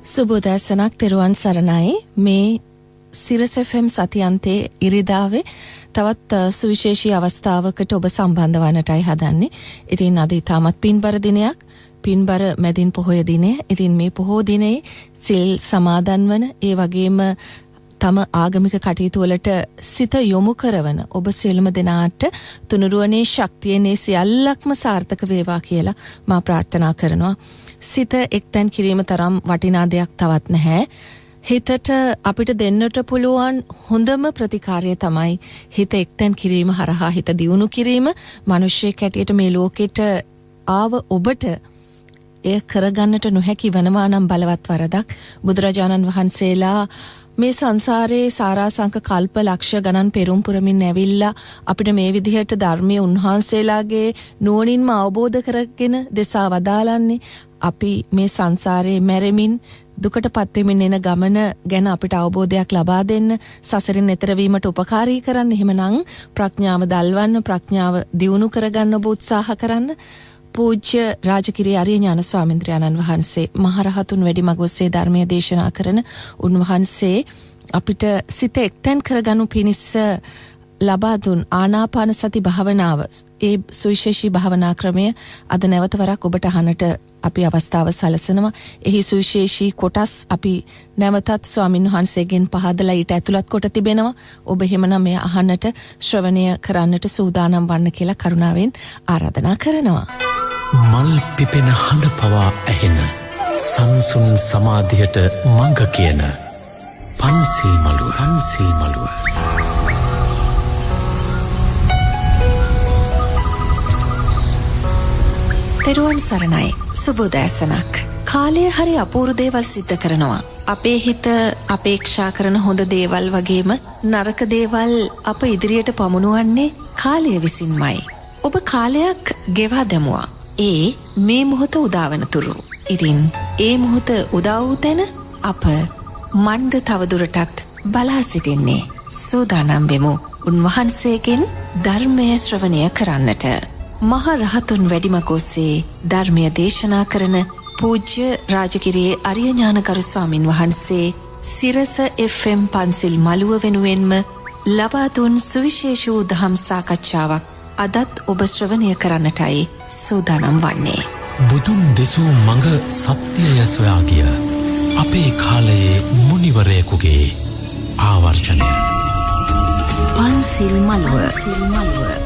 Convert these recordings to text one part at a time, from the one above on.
සුබෝදෑසනක් තෙරුවන් සරණයි. මේ සිරස FM සතියන්තයේ ඉරිදාවේ තවත් සුවිශේෂී අවස්ථාවකට ඔබ සම්බන්ධ වන්නටයි හදන්නේ. ඉතින් අද ඉතාමත් පින්බර දිනයක්. පින්බර මැදින් පොහොය දිනය. ඉතින් මේ පොහෝ දිනේ සිල් සමාදන් වන ඒ වගේම තම ආගමික කටයුතු වලට සිත යොමු කරවන ඔබ සියලුම දෙනාට තුනුරුවනේ ශක්තියනේ සියල්ලක්ම සාර්ථක වේවා කියලා මා ප්‍රාර්ථනා කරනවා. සිත එක්තැන් කිරීම තරම් වටිනා දෙයක් තවත් නැහැ. හිතට අපිට දෙන්නට පුළුවන් හොඳම ප්‍රතිකාරය තමයි හිත එක්තැන් කිරීම හරහා හිත දියුණු කිරීම. මිනිස්සෙක් හැටියට මේ ලෝකෙට ආව ඔබට එය කරගන්නට නොහැකි වෙනවා නම් බලවත් වරදක්. බුදුරජාණන් වහන්සේලා මේ සංසාරේ සාරාංශක කල්ප ලක්ෂ ගණන් පෙරම් පුරමින් ඇවිල්ලා අපිට මේ විදිහට ධර්මයේ උන්වහන්සේලාගේ නුවණින්ම අවබෝධ කරගෙන දෙසා වදාළන්නේ. අපි මේ සංසාරේ මැරෙමින් දුකටපත් වෙමින් එන ගමන ගැන අපිට අවබෝධයක් ලබා දෙන්න, සසරින් එතර වීමට උපකාරී කරන්න. එහෙමනම් ප්‍රඥාව දල්වන්න, ප්‍රඥාව දියුණු කරගන්න ඔබ උත්සාහ කරන්න. පූජ්‍ය රාජකිරිය ආර්ය ඥාන ස්වාමීන් වහන්සේ මහරහතුන් වැඩිමග ඔස්සේ ධර්මයේ දේශනා කරන උන්වහන්සේ අපිට සිත එක්තැන් කරගනු පිණිස ලබා දුන් ආනාපාන සති භාවනාව, ඒ සුවිශේෂී භාවනා ක්‍රමය අද නැවත වරක් ඔබට අහන්නට අපි අවස්ථාව සැලසෙනවා. එහි සුවිශේෂී කොටස් අපි නැවතත් ස්වාමින් වහන්සේගෙන් පහදලා ඊට ඇතුළත් කොට තිබෙනවා. ඔබ එහෙමනම් මේ අහන්නට ශ්‍රවණය කරන්නට සූදානම් වන්න කියලා කරුණාවෙන් ආරාධනා කරනවා. මල් පිපෙන හඬ පවා ඇහෙන, සංසුන් සමාධියට මඟ කියන පන්සල් මළුව. තෙරුවන් සරණයි. සුබෝදෑසනක්. කාලය හරි අපූර්ව දේවල් සිද්ධ කරනවා. අපේ හිත අපේක්ෂා කරන හොඳ දේවල් වගේම නරක දේවල් අප ඉදිරියට පමුණුවන්නේ කාලය විසින්මයි. ඔබ කාලයක් ගෙවා දැමුවා. ඒ මේ මොහොත උදාවන තුරු. ඉතින් ඒ මොහොත උදා වූ තැන අප මන්ද තවදුරටත් බලා සිටින්නේ. සූදානම් වෙමු උන්වහන්සේගෙන් ධර්මය ශ්‍රවණය කරන්නට. මහා රහතුන් වැඩිමග ඔස්සේ ධර්මය දේශනා කරන පූජ්‍ය රාජකිරියේ ආර්ය ඥානකරු ස්වාමින් වහන්සේ සිරස FM පන්සිල් මළුව වෙනුවෙන්ම ලබා දුන් සුවිශේෂී දහම් සාකච්ඡාවක් අදත් ඔබ ශ්‍රවණය කරන්නටයි සූදානම් වන්නේ. බුදුන් දෙසූ මඟ සත්‍යය සොයා ගිය අපේ කාලයේ මුනිවරයෙකුගේ ආවර්ජනය. පන්සිල් මළුව.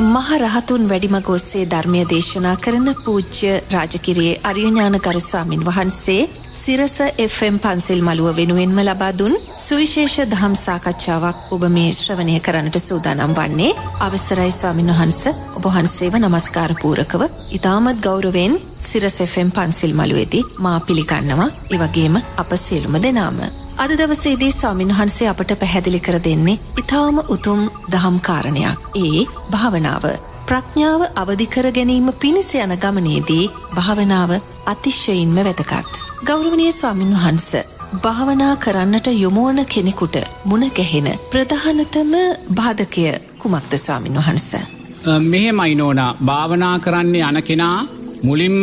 මහා රහතුන් වැඩිමග ඔස්සේ ධර්මය දේශනා කරන පූජ්‍ය රාජකිරියේ ආර්ය ඥානකරු ස්වාමින් වහන්සේ සිරස FM පන්සිල් මළුව වෙනුවෙන්ම ලබා දුන් සුවිශේෂ දහම් සාකච්ඡාවක් ඔබ මේ ශ්‍රවණය කරන්නට සූදානම් වන්නේ. අවසරයි ස්වාමින් වහන්සේ, ඔබ වහන්සේව නමස්කාර පූරකව ඉතාමත් ගෞරවයෙන් සිරස FM පන්සිල් මළුවේදී මා පිළිගන්නවා. ඒ වගේම අප සියලුම දෙනාම අද දවසේදී ස්වාමින් වහන්සේ අපට පැහැදිලි කර දෙන්නේ ඊටාම උතුම් දහම් කාරණයක්. ඒ භාවනාව. ප්‍රඥාව අවදි කර ගැනීම පිණිස යන ගමනේදී භාවනාව අතිශයින්ම වැදගත්. ගෞරවනීය ස්වාමින් වහන්සේ, භාවනා කරන්නට යොමු වන කෙනෙකුට මුණ ගැහෙන ප්‍රධානතම බාධකය කුමක්ද ස්වාමින් වහන්සේ? මෙහෙමයි නෝනා, භාවනා කරන්න යන කෙනා මුලින්ම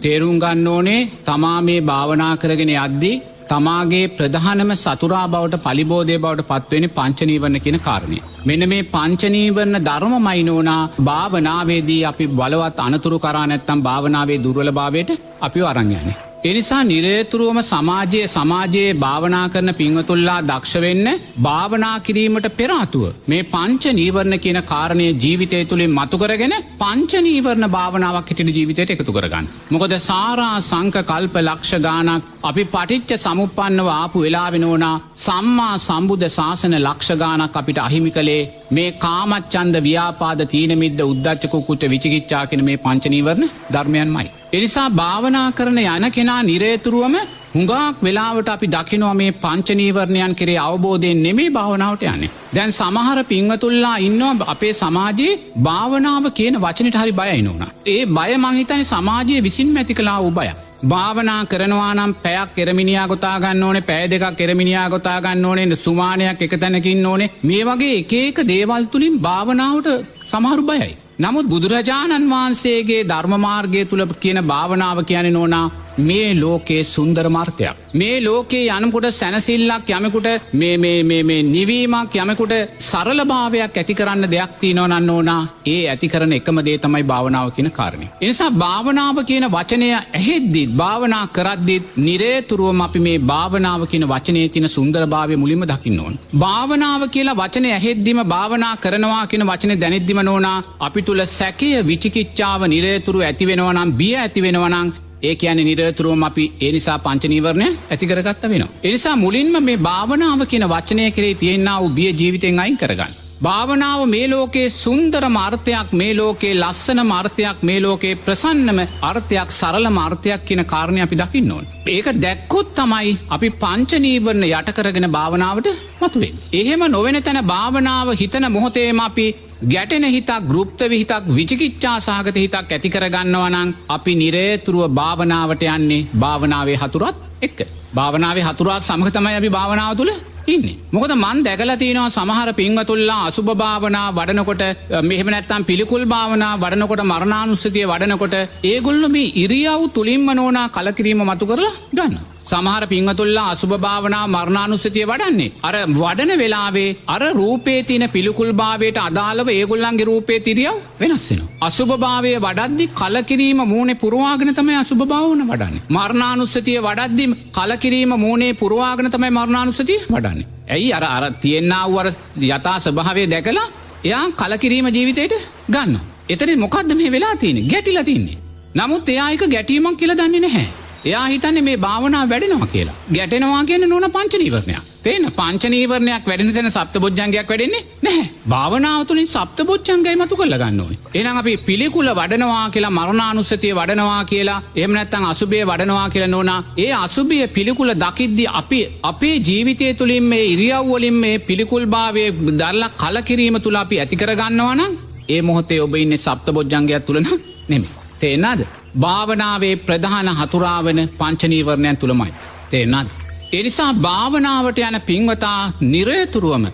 තේරුම් ගන්න ඕනේ තමා මේ භාවනා කරගෙන යද්දී තමාගේ ප්‍රධානම සතුරා බවට පලිබෝධය බවට පත්වෙන පංචනීවරණ කියන කාරණය. මෙන්න මේ පංචනීවරණ ධර්මමයි නෝනා භාවනාවේදී අපි බලවත් අනතුරු කරා නැත්තම් භාවනාවේ දුර්වලභාවයට අපිව අරන් යන්නේ. ඒ නිසා නිරේතුරුවම සමාජයේ භාවනා කරන පින්වතුන්ලා දක්ෂ වෙන්න භාවනා කිරීමට පෙර ආතුව මේ පංච නීවරණ කියන කාරණය ජීවිතය තුළින් මතු කරගෙන පංච නීවරණ භාවනාවක් හිටින ජීවිතයට එකතු කරගන්න. මොකද සාරා සංක කල්ප ලක්ෂ ගානක් අපි පටිච්ච සමුප්පන්නව ආපු වෙලාවෙ නෝනා සම්මා සම්බුද්ධ ශාසන ලක්ෂ ගානක් අපිට අහිමි කළේ මේ කාමච්ඡන්ද ව්‍යාපාද තීන මිද්ද උද්ධච්ච කුක්කුච්ච විචිකිච්ඡා කියන මේ පංච නීවරණ ධර්මයන්මයි. එනිසා භාවනා කරන යන කෙනා නිරේතුරුවම හුඟක් වෙලාවට අපි දකිනවා මේ පංච නීවරණයන් කෙරේ අවබෝධයෙන් නෙමේ භාවනාවට යන්නේ. දැන් සමහර පින්වතුන්ලා ඉන්නවා අපේ සමාජයේ භාවනාව කියන වචනෙට හරි බයයි නෝනා. ඒ බය මං හිතන්නේ සමාජයේ විසින්ම ඇති කළා වූ බයක්. භාවනා කරනවා නම් පැයක් එරමිනියා ගොතා ගන්න ඕනේ, පැය දෙකක් එරමිනියා ගොතා ගන්න ඕනේ, සුමානයක් එක තැනක ඉන්න ඕනේ. මේ වගේ එක දේවල් තුලින් භාවනාවට සමහරු බයයි. නමුත් බුදුරජාණන් වහන්සේගේ ධර්ම මාර්ගය තුල කියන භාවනාව කියන්නේ නෝනා මේ ලෝකයේ සුන්දර මාර්ථයක්. මේ ලෝකයේ යනකොට සැනසිල්ලක් යමකුට මේ නිවීමක් යමකුට සරලභාවයක් ඇති කරන්න දෙයක් තියෙනවා නම් ඕනා ඒ ඇති කරන එකම දේ තමයි භාවනාව කියන කාරණය. ඒ නිසා භාවනාව කියන වචනය ඇහෙද්දිත් භාවනා කරද්දිත් නිරේතුරුවම අපි මේ භාවනාව කියන වචනේ තියෙන සුන්දරභාවය මුලින්ම දකින්න ඕන. භාවනාව කියලා වචනේ ඇහෙද්දිම භාවනා කරනවා කියන වචනේ දැනෙද්දිම නෝනා අපි තුල සැකය විචිකිච්ඡාව නිරේතුරු ඇති වෙනවා නම් බිය ඇති වෙනවා නම් ඒ කියන්නේ නිරතුරුවම අපි ඒ නිසා පංච නීවරණය ඇති කරගත්ත වෙනවා. ඒ නිසා මුලින්ම මේ භාවනාව කියන වචනය කෙරෙහි තියෙනා වූ බිය ජීවිතෙන් අයින් කරගන්න. භාවනාව මේ ලෝකේ සුන්දරම අර්ථයක්, මේ ලෝකේ ලස්සනම අර්ථයක්, මේ ලෝකේ ප්‍රසන්නම අර්ථයක්, සරලම අර්ථයක් කියන කාරණේ අපි දකින්න ඕනේ. ඒක දැක්කොත් තමයි අපි පංච නීවරණ යට කරගෙන භාවනාවට මතුවෙන්නේ. එහෙම නොවන තැන භාවනාව හිතන මොහොතේම අපි ගැටෙන හිතක්, ගෘප්ත විහිතක්, විචිකිච්ඡා සහගත හිතක් ඇති කරගන්නවා නම් අපි නිරේතුරුව භාවනාවට යන්නේ භාවනාවේ හතුරත් එක්ක. භාවනාවේ හතුරත් සමග තමයි අපි භාවනාව තුල ඉන්නේ. මොකද මන් දැකලා තියෙනවා සමහර පින්වතුන්ලා අසුභ භාවනා වඩනකොට, මෙහෙම නැත්තම් පිළිකුල් භාවනා වඩනකොට, මරණානුස්සතිය වඩනකොට ඒගොල්ලෝ මේ ඉරියව් තුලින්ම නෝනා කලකිරීම මතු කරලා ගන්නවා. සමහර පින්වතුන්ලා අසුභ භාවනා මරණානුස්සතිය වඩන්නේ අර වඩන වෙලාවේ අර රූපේ තියෙන පිළිකුල් භාවයට අදාළව ඒගොල්ලන්ගේ රූපේ තිරියව වෙනස් වෙනවා. අසුභ භාවයේ වඩද්දි කලකිරීම මූණේ පුරවාගෙන තමයි අසුභ භාවන වඩන්නේ. මරණානුස්සතිය වඩද්දි කලකිරීම මූණේ පුරවාගෙන තමයි මරණානුස්සතිය වඩන්නේ. ඇයි අර තියෙනා වූ අර යථා ස්වභාවය දැකලා එයා කලකිරීම ජීවිතේට ගන්නවා. එතන මොකද්ද මේ වෙලා තියෙන්නේ? ගැටිලා තින්නේ. නමුත් එයා එක ගැටීමක් කියලා දන්නේ නැහැ. එයා හිතන්නේ මේ භාවනාව වැඩෙනවා කියලා. ගැටෙනවා කියන්නේ නෝන පංච නීවරණයක්. තේන පංච නීවරණයක් වැඩෙන තැන සප්තබොජ්ජංගයක් වැඩෙන්නේ නැහැ. භාවනාව තුළින් සප්තබොජ්ජංගය මතු කරලා ගන්න ඕනේ. එහෙනම් අපි පිළිකුල වඩනවා කියලා, මරණානුස්සතිය වඩනවා කියලා, එහෙම නැත්නම් අසුභය වඩනවා කියලා නෝනා, ඒ අසුභය පිළිකුල දකිද්දී අපි අපේ ජීවිතය තුළින් මේ ඉරියව් වලින් මේ පිළිකුල් භාවයේ දරලා කලකිරීම තුල අපි ඇති කර ගන්නවා නම් ඒ මොහොතේ ඔබ ඉන්නේ සප්තබොජ්ජංගයක් තුල නෙමෙයි. තේරෙනවද? භාවනාවේ ප්‍රධාන හතුරාවන පංච නීවරණයන් තුලමයි. තේරෙනවද? ඒ නිසා භාවනාවට යන පින්වතා නිරතුරුවම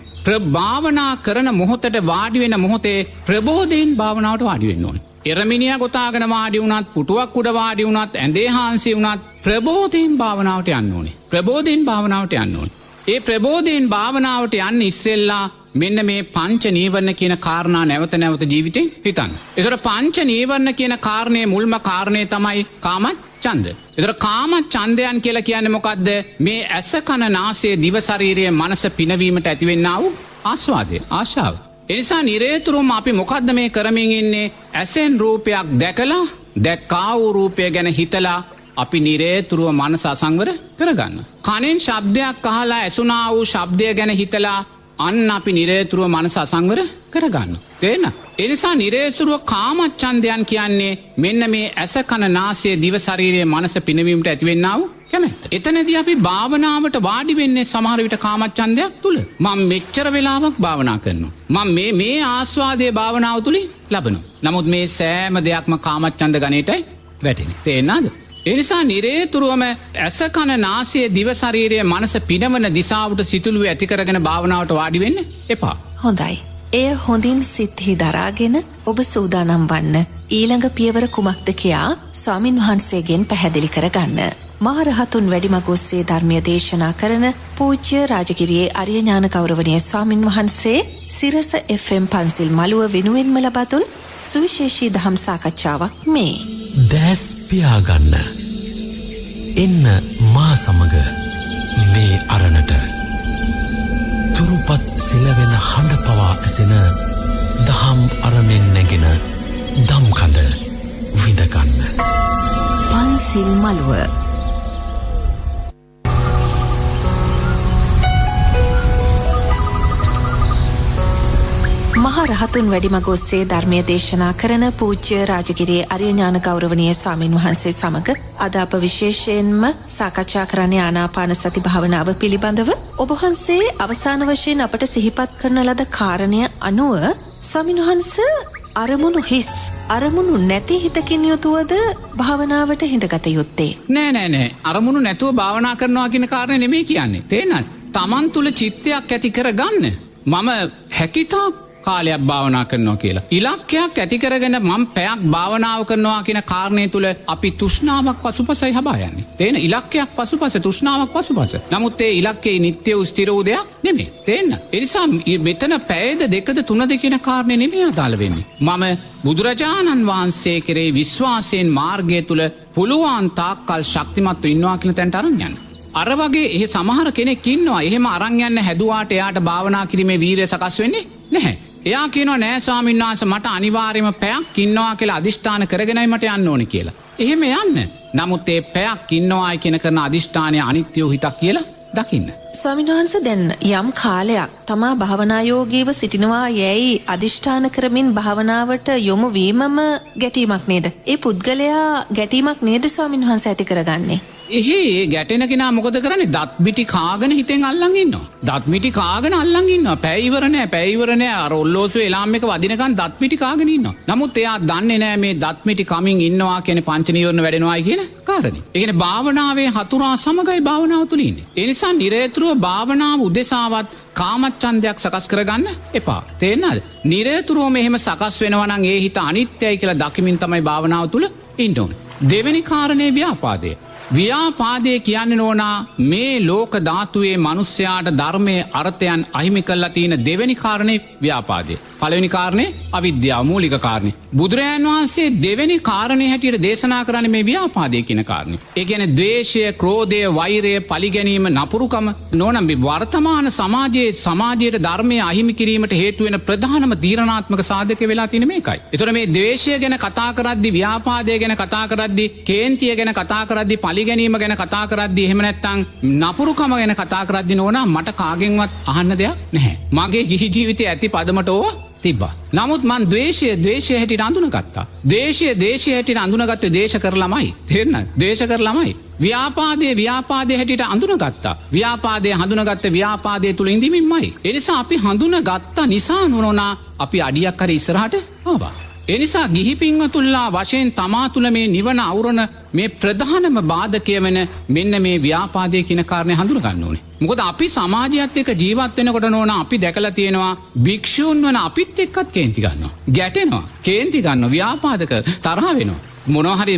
භාවනා කරන මොහොතට වාඩි වෙන මොහොතේ ප්‍රබෝධයෙන් භාවනාවට වාඩි වෙන්න ඕනේ. එරමිනියා ගොතාගෙන වාඩි වුණත්, පුටුවක් උඩ වාඩි වුණත්, ඇඳේ හාන්සි වුණත් ප්‍රබෝධයෙන් භාවනාවට යන්න ඕනේ. ප්‍රබෝධයෙන් භාවනාවට යන්න ඕනේ. ඒ ප්‍රබෝධයෙන් භාවනාවට යන්න ඉස්සෙල්ලා මෙන්න මේ පංච නීවරණ කියන කාරණා නැවත නැවත ජීවිතේ හිතන්න. ඒතර පංච නීවරණ කියන කාරණේ මුල්ම කාරණේ තමයි කාමච්ඡන්ද. ඒතර කාමච්ඡන්දයන් කියලා කියන්නේ මොකද්ද? මේ ඇස කන නාසය දිව ශරීරයේ මනස පිනවීමට ඇතිවෙනා වූ ආස්වාදය, ආශාව. ඒ නිසා නිරේතුරුවම අපි මොකද්ද මේ කරමින් ඉන්නේ? ඇසෙන් රූපයක් දැකලා, දැක්කා වූ රූපය ගැන හිතලා අපි නිරේතුරුව මනස අසංවර කරගන්න. කනෙන් ශබ්දයක් අහලා ඇසුනා වූ ශබ්දය ගැන හිතලා අන්න අපි නිරේතුරුව මනස අසංවර කරගන්න. තේන? ඒ නිසා නිරේතුරුව කාමච්ඡන්දයන් කියන්නේ මෙන්න මේ ඇස කන නාසය දිව ශරීරයේ මනස පිනවීමට ඇතිවෙනා වූ කැමැත්ත. එතනදී අපි භාවනාවට වාඩි වෙන්නේ සමහර විට කාමච්ඡන්දයක් තුල. මම මෙච්චර වෙලාවක් භාවනා කරනවා. මම මේ ආස්වාදයේ භාවනාව තුලින් ලබනවා. නමුත් මේ සෑම දෙයක්ම කාමච්ඡන්ද ගණේටයි වැටෙන්නේ. තේරෙනවද? ඒ නිසා නිරේතුරුවම ඇස කන නාසය දිව ශරීරයේ මනස පිනවන දිශාවට සිතුළු ඇති කරගෙන භාවනාවට වාඩි වෙන්න එපා. හොඳයි. එය හොඳින් සිත්හි දරාගෙන ඔබ සූදානම් වන්න. ඊළඟ පියවර කුමක්ද කියා ස්වාමින් වහන්සේගෙන් පැහැදිලි කරගන්න. මහරහතුන් වැඩිමග ඔස්සේ ධර්මය දේශනා කරන පූජ්‍ය රාජගිරියේ ආර්ය ඥාන ගෞරවනීය ස්වාමින් වහන්සේ සිරස FM පන්සිල් මළුව වෙනුවෙන්ම ලබා දුන් සුවිශේෂී දහම් සාකච්ඡාවක් මේ. දැස් පියාගන්න. එන්න මා සමග මේ අරණට. තුරුපත් සිලවෙන හඬ පවා ඇසෙන දහම් අරණෙන් නැගෙන දම්කඳ විඳගන්න. පන්සිල් මළුව. මහරහතුන් වැඩිමග ඔස්සේ ධර්මය දේශනා කරන පූජ්‍ය රාජගිරියේ ආර්ය ඥාන ගෞරවනීය ස්වාමින් වහන්සේ සමග අද අප විශේෂයෙන්ම සාකච්ඡා කරන්නේ ආනාපාන සති භාවනාව පිළිබඳව. ඔබ වහන්සේ අවසාන වශයෙන් අපට සිහිපත් කරන ලද කාරණය අනුව ස්වාමින් වහන්සේ අරමුණු හිස්, අරමුණු නැති හිතකින් යුතුවද භාවනාවට හිඳගත යුත්තේ? නෑ. අරමුණු නැතුව භාවනා කරනවා කියන කාරණේ නෙමෙයි කියන්නේ. තේනත් තමන් තුල චිත්තයක් ඇති කරගන්න. මම හැකිතා කාලයක් භාවනා කරනවා කියලා. ඉලක්කයක් ඇති කරගෙන මම පැයක් භාවනාව කරනවා කියන කාරණය තුල අපි තෘෂ්ණාවක් පසුපසයි හබා යන්නේ. තේන ඉලක්කයක් පසුපස තෘෂ්ණාවක් පසුපස. නමුත් ඒ ඉලක්කේ නිත්‍ය වූ ස්ථිර වූ දෙයක් නෙමෙයි. තේන්න. ඒ නිසා මෙතන පැයද දෙකද තුනද කියන කාරණේ නෙමෙයි අදාළ වෙන්නේ. මම බුදුරජාණන් වහන්සේ කෙරේ විශ්වාසයෙන් මාර්ගය තුල පුළුවන් තාක්කල් ශක්තිමත්ව ඉන්නවා කියන තැනට අරන් යන්න. අර වගේ එහෙ සමහර කෙනෙක් ඉන්නවා එහෙම අරන් යන්න හැදුවාට එයාට භාවනා කිරීමේ වීරිය සකස් වෙන්නේ නැහැ. එයා කියනවා නෑ ස්වාමීන් වහන්සේ මට අනිවාර්යයෙන්ම පැයක් ඉන්නවා කියලා අදිෂ්ඨාන කරගෙනයි මට යන්න ඕනේ කියලා. එහෙම යන්න. නමුත් ඒ පැයක් ඉන්නවායි කියන කරන අදිෂ්ඨානය අනිත්‍ය වූ හිතක් කියලා දකින්න. ස්වාමීන් වහන්සේ දැන් යම් කාලයක් තමා භාවනා යෝගීව සිටිනවා යැයි අදිෂ්ඨාන කරමින් භාවනාවට යොමු වීමම ගැටීමක් නේද? ඒ පුද්ගලයා ගැටීමක් නේද ස්වාමීන් වහන්සේ ඇති කරගන්නේ? එහේ ගැටෙන කෙනා මොකද කරන්නේ? දත් මිටි කාගෙන හිතෙන් අල්ලන් ඉන්නවා. දත් මිටි කාගෙන අල්ලන් ඉන්නවා. පැය ඉවර නෑ. අර ඔල්ලෝසුවේ එලාම් එක වදිනකන් දත් මිටි කාගෙන ඉන්නවා. නමුත් එයා දන්නේ නෑ මේ දත් මිටි කමින් ඉන්නවා කියන පංච නීවරණ වැඩෙනවායි කියන කාරණේ. ඒ කියන්නේ භාවනාවේ හතුරා සමගයි භාවනාව තුල ඉන්නේ. ඒ නිසා නිරේතුරුව භාවනාව උදෙසාවත් කාමච්ඡන්දයක් සකස් කරගන්න එපා. තේරෙනවද? නිරේතුරුවම එහෙම සකස් වෙනවා නම් ඒ හිත අනිත්‍යයි කියලා දකිමින් තමයි භාවනාව තුල ඉන්න ඕනේ. දෙවෙනි කාරණේ ව්‍යාපාදය. ව්‍යාපාදය කියන්නේ නෝනා මේ ලෝක ධාතුවේ මිනිස්යාට ධර්මයේ අර්ථයන් අහිමි කරලා තියෙන දෙවෙනි කාරණේ ව්‍යාපාදය. පළවෙනි කාරණේ අවිද්‍යාව මූලික කාරණේ. බුදුරජාන් වහන්සේ දෙවෙනි කාරණේ හැටියට දේශනා කරන්නේ මේ ව්‍යාපාදය කියන කාරණේ. ඒ කියන්නේ ද්වේෂය, ක්‍රෝධය, වෛරය, පලිගැනීම, නපුරුකම නෝනම් වර්තමාන සමාජයේ ධර්මයේ අහිමි කිරීමට හේතු වෙන ප්‍රධානම තීරණාත්මක සාධක වෙලා තියෙන මේකයි. ඒතර මේ ද්වේෂය ගැන කතා කරද්දී, ව්‍යාපාදය ගැන කතා කරද්දී, කේන්තිය ගැන කතා කරද්දී, ගැනීම ගැන කතා කරද්දී එහෙම නැත්නම් නපුරුකම ගැන කතා කරද්දී නෝනා මට කාගෙන්වත් අහන්න දෙයක් නැහැ. මගේ ගිහි ජීවිතයේ ඇති පදමට ඕවා තිබ්බා. නමුත් මං ද්වේෂය හැටියට අඳුනගත්තා. ද්වේෂය හැටියට අඳුනගත්තේ ද්වේෂ කරලාමයි. තේරෙනවද? ද්වේෂ කරලාමයි. ව්‍යාපාදයේ හැටියට අඳුනගත්තා. ව්‍යාපාදයේ හඳුනගත්තේ ව්යාපාදයේ තුල ඉඳීමින්මයි. ඒ නිසා අපි හඳුනගත්ත නිසා නෝනා අපි අඩියක් හරි ඉස්සරහට ආවා. එනිසා ගිහි පින්වතුන්ලා වශයෙන් තමා තුළ මේ නිවන අවුරන මේ ප්‍රධානම බාධකය වෙන මෙන්න මේ ව්‍යාපාදයේ කියන කාරණේ හඳුන ගන්න ඕනේ. මොකද අපි සමාජයත් එක්ක ජීවත් වෙනකොට නෝන අපි දැකලා තියෙනවා භික්ෂූන් වන අපිත් එක්කත් කේන්ති ගන්නවා. ගැටෙනවා. කේන්ති ගන්නවා. ව්‍යාපාදක තරහ වෙනවා. මොනවා හරි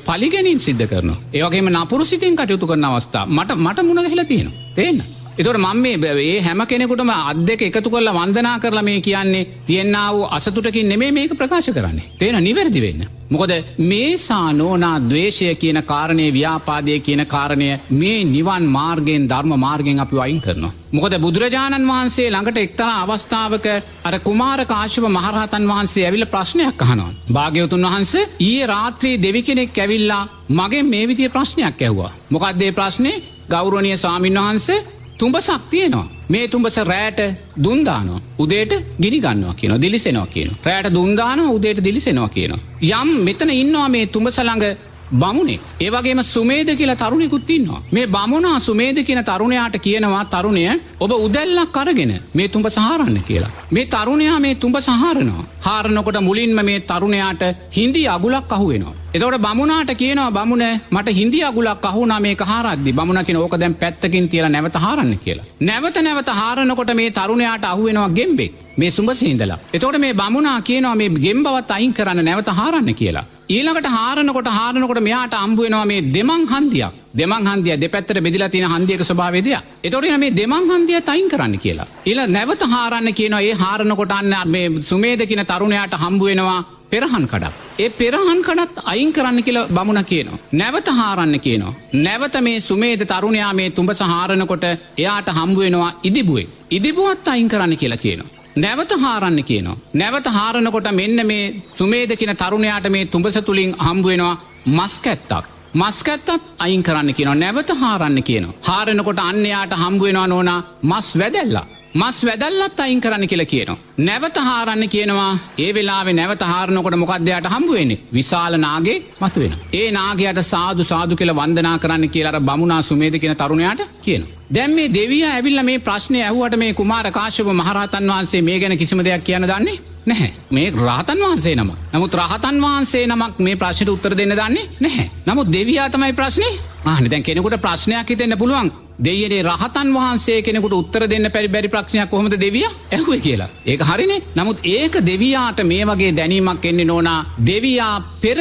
පලිගැනීම් සිද්ධ කරනවා. ඒ වගේම නපුරු සිතින් කටයුතු කරන අවස්ථා මට මුණ ගැහිලා තියෙනවා. තේන්න? ඒතකොට මම මේ හැම කෙනෙකුටම අත් දෙක එකතු කරලා වන්දනා කරලා මේ කියන්නේ තියෙනා වූ අසතුටකින් නෙමෙයි මේක ප්‍රකාශ කරන්නේ. තේන නිවැරදි වෙන්න. මොකද මේ සානෝනා ද්වේෂය කියන කාරණේ, ව්‍යාපාදයේ කියන කාරණය මේ නිවන් මාර්ගයෙන්, ධර්ම මාර්ගයෙන් අපි වයින් කරනවා. මොකද බුදුරජාණන් වහන්සේ ළඟට එක්තරා අවස්ථාවක අර කුමාර කාශ්‍යප මහරහතන් වහන්සේ ඇවිල්ලා ප්‍රශ්නයක් අහනවා. භාග්‍යවතුන් වහන්සේ ඊයේ රාත්‍රියේ දෙවි කෙනෙක් ඇවිල්ලා මගෙන් මේ විදිහේ ප්‍රශ්නයක් ඇහුවා. මොකක්ද ඒ ප්‍රශ්නේ? ගෞරවනීය ස්වාමීන් වහන්සේ තුඹසක් තියෙනවා. මේ තුඹස රැට දුන් දානවා. උදේට ගිනි ගන්නවා කියනවා. දිලිසෙනවා කියනවා. රැට දුන් දානවා, උදේට දිලිසෙනවා කියනවා. යම් මෙතන ඉන්නවා මේ තුඹස ළඟ බමුණෙක්. ඒ වගේම සුමේද කියලා තරුණෙකුත් ඉන්නවා. මේ බමුණා සුමේද කියන තරුණයාට කියනවා, තරුණය ඔබ උදැල්ලක් අරගෙන මේ තුඹස හාරන්න කියලා. මේ තරුණයා මේ තුඹස හාරනවා. හාරනකොට මුලින්ම මේ තරුණයාට හිඳි අගුලක් අහු වෙනවා. එතකොට බමුණාට කියනවා, බමුණ මට හිඳි අගුලක් අහුණා මේක හාරද්දි. බමුණා කියන ඕක දැන් පැත්තකින් තියලා නැවත හාරන්න කියලා. නැවත හාරනකොට මේ තරුණයාට අහු වෙනවා ගෙම්බෙක්. මේ සුඹසේ ඉඳලා. එතකොට මේ බමුණා කියනවා මේ ගෙම්බවත් අයින් කරන්න, නැවත හාරන්න කියලා. ඊළඟට හාරනකොට මෙයාට හම්බ වෙනවා මේ දෙමන් හන්දියක්. දෙමන් හන්දිය දෙපැත්තට බෙදලා තියෙන හන්දියක ස්වභාවය දෙයක්. එතකොට මේ දෙමන් හන්දියත් අයින් කරන්න කියලා. ඊළඟ නැවත හාරන්න කියනවා. ඒ හාරනකොට අන්න මේ සුමේද කියන තරුණයාට හම්බ වෙනවා පෙරහන් කඩක්. ඒ පෙරහන් කඩත් අයින් කරන්න කියලා බමුණ කියනවා. නැවත හාරන්න කියනවා. නැවත මේ සුමේද තරුණයා මේ තුඹස හාරනකොට එයාට හම්බ වෙනවා ඉදිබුවේ. ඉදිබුවත් අයින් කරන්න කියලා කියනවා. නැවත හාරන්න කියනවා. නැවත හාරනකොට මෙන්න මේ සුමේද කියන තරුණයාට මේ තුඹස තුලින් හම්බ වෙනවා මස් කැත්තක්. මස් කැත්තත් අයින් කරන්න කියනවා. නැවත හාරන්න කියනවා. හාරනකොට අන්න යාට හම්බ වෙනවා නෝනා මස් වැදැල්ලා. මස් වැදල්ලත් අයින් කරන්න කියලා කියනවා. නැවත හාරන්න කියනවා. ඒ වෙලාවේ නැවත හාරනකොට මොකක්ද යාට හම්බ වෙන්නේ? විශාල නාගේ මතුවෙනවා. ඒ නාගයාට සාදු සාදු කියලා වන්දනා කරන්න කියලා අර බමුණා සුමේද කියන තරුණයාට කියනවා. දැන් මේ දෙවියා ඇවිල්ලා මේ ප්‍රශ්නේ ඇහුවට මේ කුමාර කාශ්‍යප මහරහතන් වහන්සේ මේ ගැන කිසිම දෙයක් කියන්න දන්නේ නැහැ. මේ රහතන් වහන්සේ නමක්. නමුත් රහතන් වහන්සේ නමක් මේ ප්‍රශ්නෙට උත්තර දෙන්න දන්නේ නැහැ. නමුත් දෙවියා තමයි ප්‍රශ්නේ දැන් කෙනෙකුට ප්‍රශ්නයක් හිතෙන්න පුළුවන්. දෙයියනේ රහතන් වහන්සේ කෙනෙකුට උත්තර දෙන්න බැරි ප්‍රශ්නයක් කොහොමද දෙවියා ඇහුවේ කියලා. ඒක හරිනේ. නමුත් ඒක දෙවියාට මේ වගේ දැනීමක් එන්නේ නෝනා. දෙවියා පෙර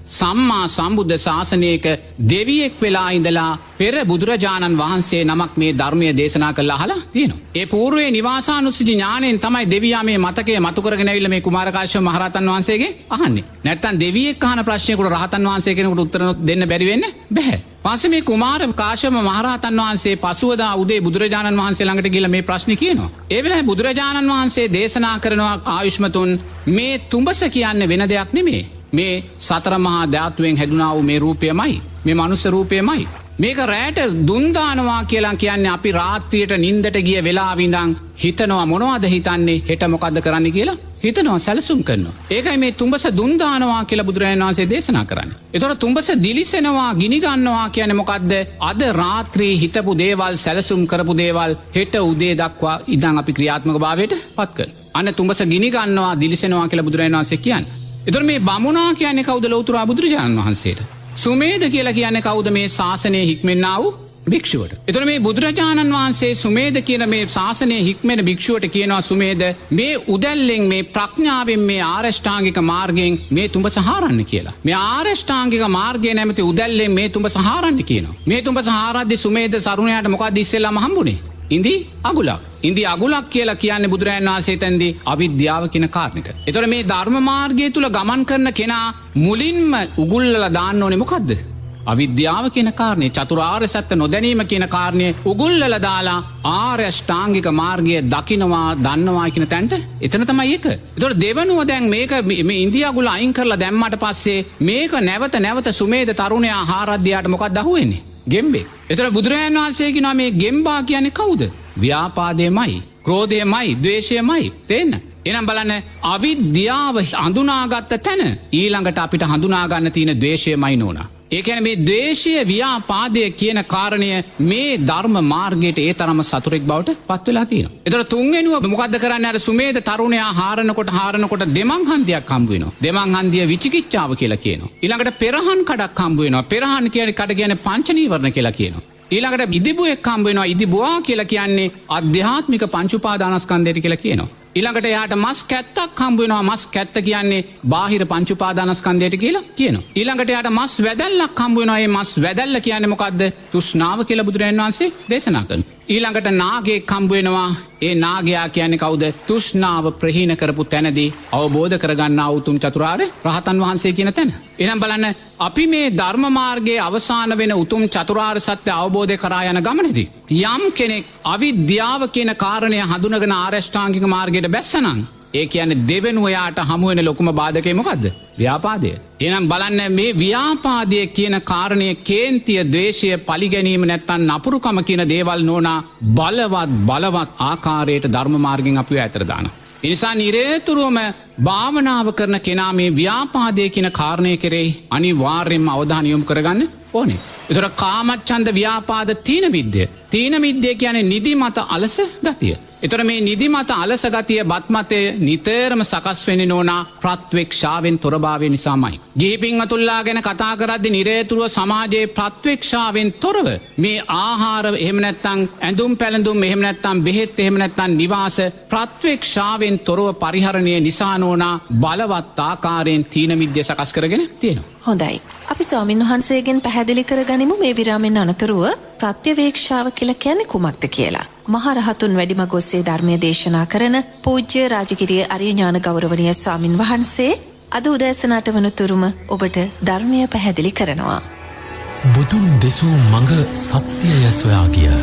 සම්මා සම්බුද්ධ ශාසනයක දෙවියෙක් වෙලා ඉඳලා පෙර බුදුරජාණන් වහන්සේ නමක් මේ ධර්මය දේශනා කළා අහලා තියෙනවා. ඒ పూర్වයේ නිවාසානුස්සති ඥාණයෙන් තමයි දෙවියා මේ මතකය මතු කරගෙන ඇවිල්ලා මේ කුමාරකාශ්‍යප මහරහතන් වහන්සේගෙන් අහන්නේ. නැත්තම් දෙවියෙක් අහන ප්‍රශ්නයකට රහතන් වහන්සේ කෙනෙකුට උත්තර දෙන්න බැරි වෙන්නේ බෑ. පස්සේ මේ කුමාරකාශ්‍යප මහරහතන් වහන්සේ පසුවදා උදේ බුදුරජාණන් වහන්සේ ළඟට ගිහිල්ලා මේ ප්‍රශ්නේ කියනවා. ඒ වෙලාවේ බුදුරජාණන් වහන්සේ දේශනා කරනවා ආයුෂ්මතුන් මේ තුඹස කියන්නේ වෙන දෙයක් නෙමෙයි. මේ සතර මහා ධාතුවෙන් හැදුනා වූ මේ රූපයමයි. මේ මනුස්ස රූපයමයි. මේක රැට දුන් දානවා කියලා කියන්නේ අපි රාත්‍රියට නිින්දට ගිය වෙලාව ඉඳන් හිතනවා මොනවද හිතන්නේ හෙට මොකද්ද කරන්න කියලා හිතනවා සැලසුම් කරනවා. ඒකයි මේ තුඹස දුන් දානවා කියලා බුදුරජාණන් වහන්සේ දේශනා කරන්නේ. ඒතකොට තුඹස දිලිසෙනවා ගිනි ගන්නවා කියන්නේ මොකද්ද? අද රාත්‍රී හිතපු දේවල් සැලසුම් කරපු දේවල් හෙට උදේ දක්වා ඉඳන් අපි ක්‍රියාත්මක භාවයට පත් කරනවා. අන්න තුඹස ගිනි ගන්නවා දිලිසෙනවා කියලා බුදුරජාණන් වහන්සේ කියන්නේ. එතකොට මේ බමුණා කියන්නේ කවුද? ලෞතර බුදුරජාණන් වහන්සේට. සුමේද කියලා කියන්නේ කවුද? මේ ශාසනයේ හික්මෙන්නා වූ භික්ෂුවට. එතකොට මේ බුදුරජාණන් වහන්සේ සුමේද කියන මේ ශාසනයේ හික්මෙන භික්ෂුවට කියනවා සුමේද මේ උදැල්ලෙන් මේ ප්‍රඥාවෙන් මේ ආරෂ්ඨාංගික මාර්ගයෙන් මේ තුඹ සහාරන්න කියලා. මේ ආරෂ්ඨාංගික මාර්ගය නැමැති උදැල්ලෙන් මේ තුඹ සහාරන්න කියනවා. මේ තුඹ සහාරද්දී සුමේද සරුණයාට මොකක්ද ඉස්සෙල්ලාම හම්බුනේ? ඉන්දි අගුලක්. ඉන්දි අගුලක් කියලා කියන්නේ බුදුරජාණන් වහන්සේ තෙන්දී අවිද්‍යාව කියන කාරණෙට. ඒතර මේ ධර්ම මාර්ගය තුල ගමන් කරන කෙනා මුලින්ම උගුල්ලලා දාන්න ඕනේ මොකද්ද? අවිද්‍යාව කියන කාරණේ, චතුරාර්ය සත්‍ය නොදැනීම කියන කාරණේ උගුල්ලලා දාලා ආර්ය අෂ්ටාංගික මාර්ගය දකින්නවා, දන්නවා කියන තැනට එතන තමයි ඒක. ඒතර දෙවනුව දැන් මේක මේ ඉන්දිය අගුල අයින් කරලා දැම්මට පස්සේ මේක නැවත සුමේද තරුණයා ආහාරද්දයාට මොකක්ද අහුවෙන්නේ? ගෙම්බේ. එතන බුදුරජාණන් වහන්සේ කියනවා මේ ගෙම්බා කියන්නේ කවුද? ව්‍යාපාදයමයි, ක්‍රෝධයමයි, ද්වේෂයමයි. තේන්න. එහෙනම් බලන්න අවිද්‍යාව හඳුනාගත්ත තැන ඊළඟට අපිට හඳුනා ගන්න තියෙන ද්වේෂයමයි නෝනා. ඒ කියන්නේ මේ ද්වේෂය ව්‍යාපාදය කියන කාරණය මේ ධර්ම මාර්ගයට ඒ තරම සතුරෙක් බවට පත් වෙලා තියෙනවා. ඒතර තුන්වෙනුව මොකද්ද කරන්නේ? අර සුමේද තරුණයා හාරනකොට දෙමන් හන්දියක් හම්බ වෙනවා. දෙමන් හන්දිය විචිකිච්ඡාව කියලා කියනවා. ඊළඟට පෙරහන් කඩක් හම්බ වෙනවා. පෙරහන් කියන්නේ කඩ කියන්නේ පංච නීවරණ කියලා කියනවා. ඊළඟට ඉදිබුවෙක් හම්බ වෙනවා. ඉදිබුවා කියලා කියන්නේ ආධ්‍යාත්මික පංච උපාදානස්කන්ධයට කියලා කියනවා. ඊළඟට යාට මස් කැත්තක් හම්බ වෙනවා. මස් කැත්ත කියන්නේ බාහිර පංච උපාදානස්කන්ධයට කියලා කියනවා. ඊළඟට යාට මස් වැදල්ලක් හම්බ වෙනවා. මේ මස් වැදල්ල කියන්නේ මොකද්ද? තෘෂ්ණාව කියලා බුදුරජාණන් වහන්සේ දේශනා කරනවා. ඊළඟට නාගයෙක් හම්බ වෙනවා. ඒ නාගයා කියන්නේ කවුද? තෘෂ්ණාව ප්‍රහීන කරපු තැනදී අවබෝධ කරගන්නා උතුම් චතුරාර්ය රහතන් වහන්සේ කියන තැන. එහෙනම් බලන්න අපි මේ ධර්ම මාර්ගයේ අවසාන වෙන උතුම් චතුරාර්ය සත්‍ය අවබෝධය කරා යන ගමනේදී යම් කෙනෙක් අවිද්‍යාව කියන කාරණය හඳුනගෙන ආරෂ්ඨාංගික මාර්ගයට බැස්සනම් ඒ කියන්නේ දෙවෙනුව යාට හමු වෙන ලොකුම බාධකය මොකද්ද? ව්‍යාපාදය. එහෙනම් බලන්න මේ ව්‍යාපාදය කියන කාරණය කේන්තිය, ද්වේෂය, පලිගැනීම නැත්තම් නපුරුකම කියන දේවල් නෝනා බලවත් ආකාරයට ධර්ම මාර්ගෙන් අපිව ඈතට දානවා. ඒ නිසා නිරේතුරුවම භාවනාව කරන කෙනා මේ ව්‍යාපාදය කියන කාරණය කෙරෙහි අනිවාර්යයෙන්ම අවධානය යොමු කරගන්න ඕනේ. ඒතර කාමච්ඡන්ද ව්‍යාපාද තීන මිද්දය. තීන මිද්දය කියන්නේ නිදිමත අලස ගතිය. ඒතර මේ නිදිමත අලස ගතිය බත්මතේ නිතරම සකස් වෙන්නේ නෝනා ප්‍රත්වෙක්ෂාවෙන් තොරභාවය නිසාමයි. ගිහිපින් අතුල්ලා ගැන කතා කරද්දී නිරේතුරුව සමාජයේ ප්‍රත්වෙක්ෂාවෙන් තොරව මේ ආහාර එහෙම නැත්නම් ඇඳුම් පැළඳුම් එහෙම නැත්නම් බෙහෙත් එහෙම නැත්නම් නිවාස ප්‍රත්වෙක්ෂාවෙන් තොරව පරිහරණය නිසා නෝනා බලවත් ආකාරයෙන් තීන මිද්දය සකස් කරගෙන තියෙනවා. හොඳයි. අපි ස්වාමින් වහන්සේගෙන් පැහැදිලි කරගනිමු මේ විරාමෙන් අනතුරුව ප්‍රත්‍යවේක්ෂාව කියලා කියන්නේ කුමක්ද කියලා. මහරහතුන් වැඩිමග ඔස්සේ ධර්මයේ දේශනා කරන පූජ්‍ය රාජගිරිය අරිය ඥාන ගෞරවනීය ස්වාමින් වහන්සේ අද උදෑසනට වනතුරුම ඔබට ධර්මය පැහැදිලි කරනවා. බුදුන් දෙසූ මඟ සත්‍යය සොයා ගිය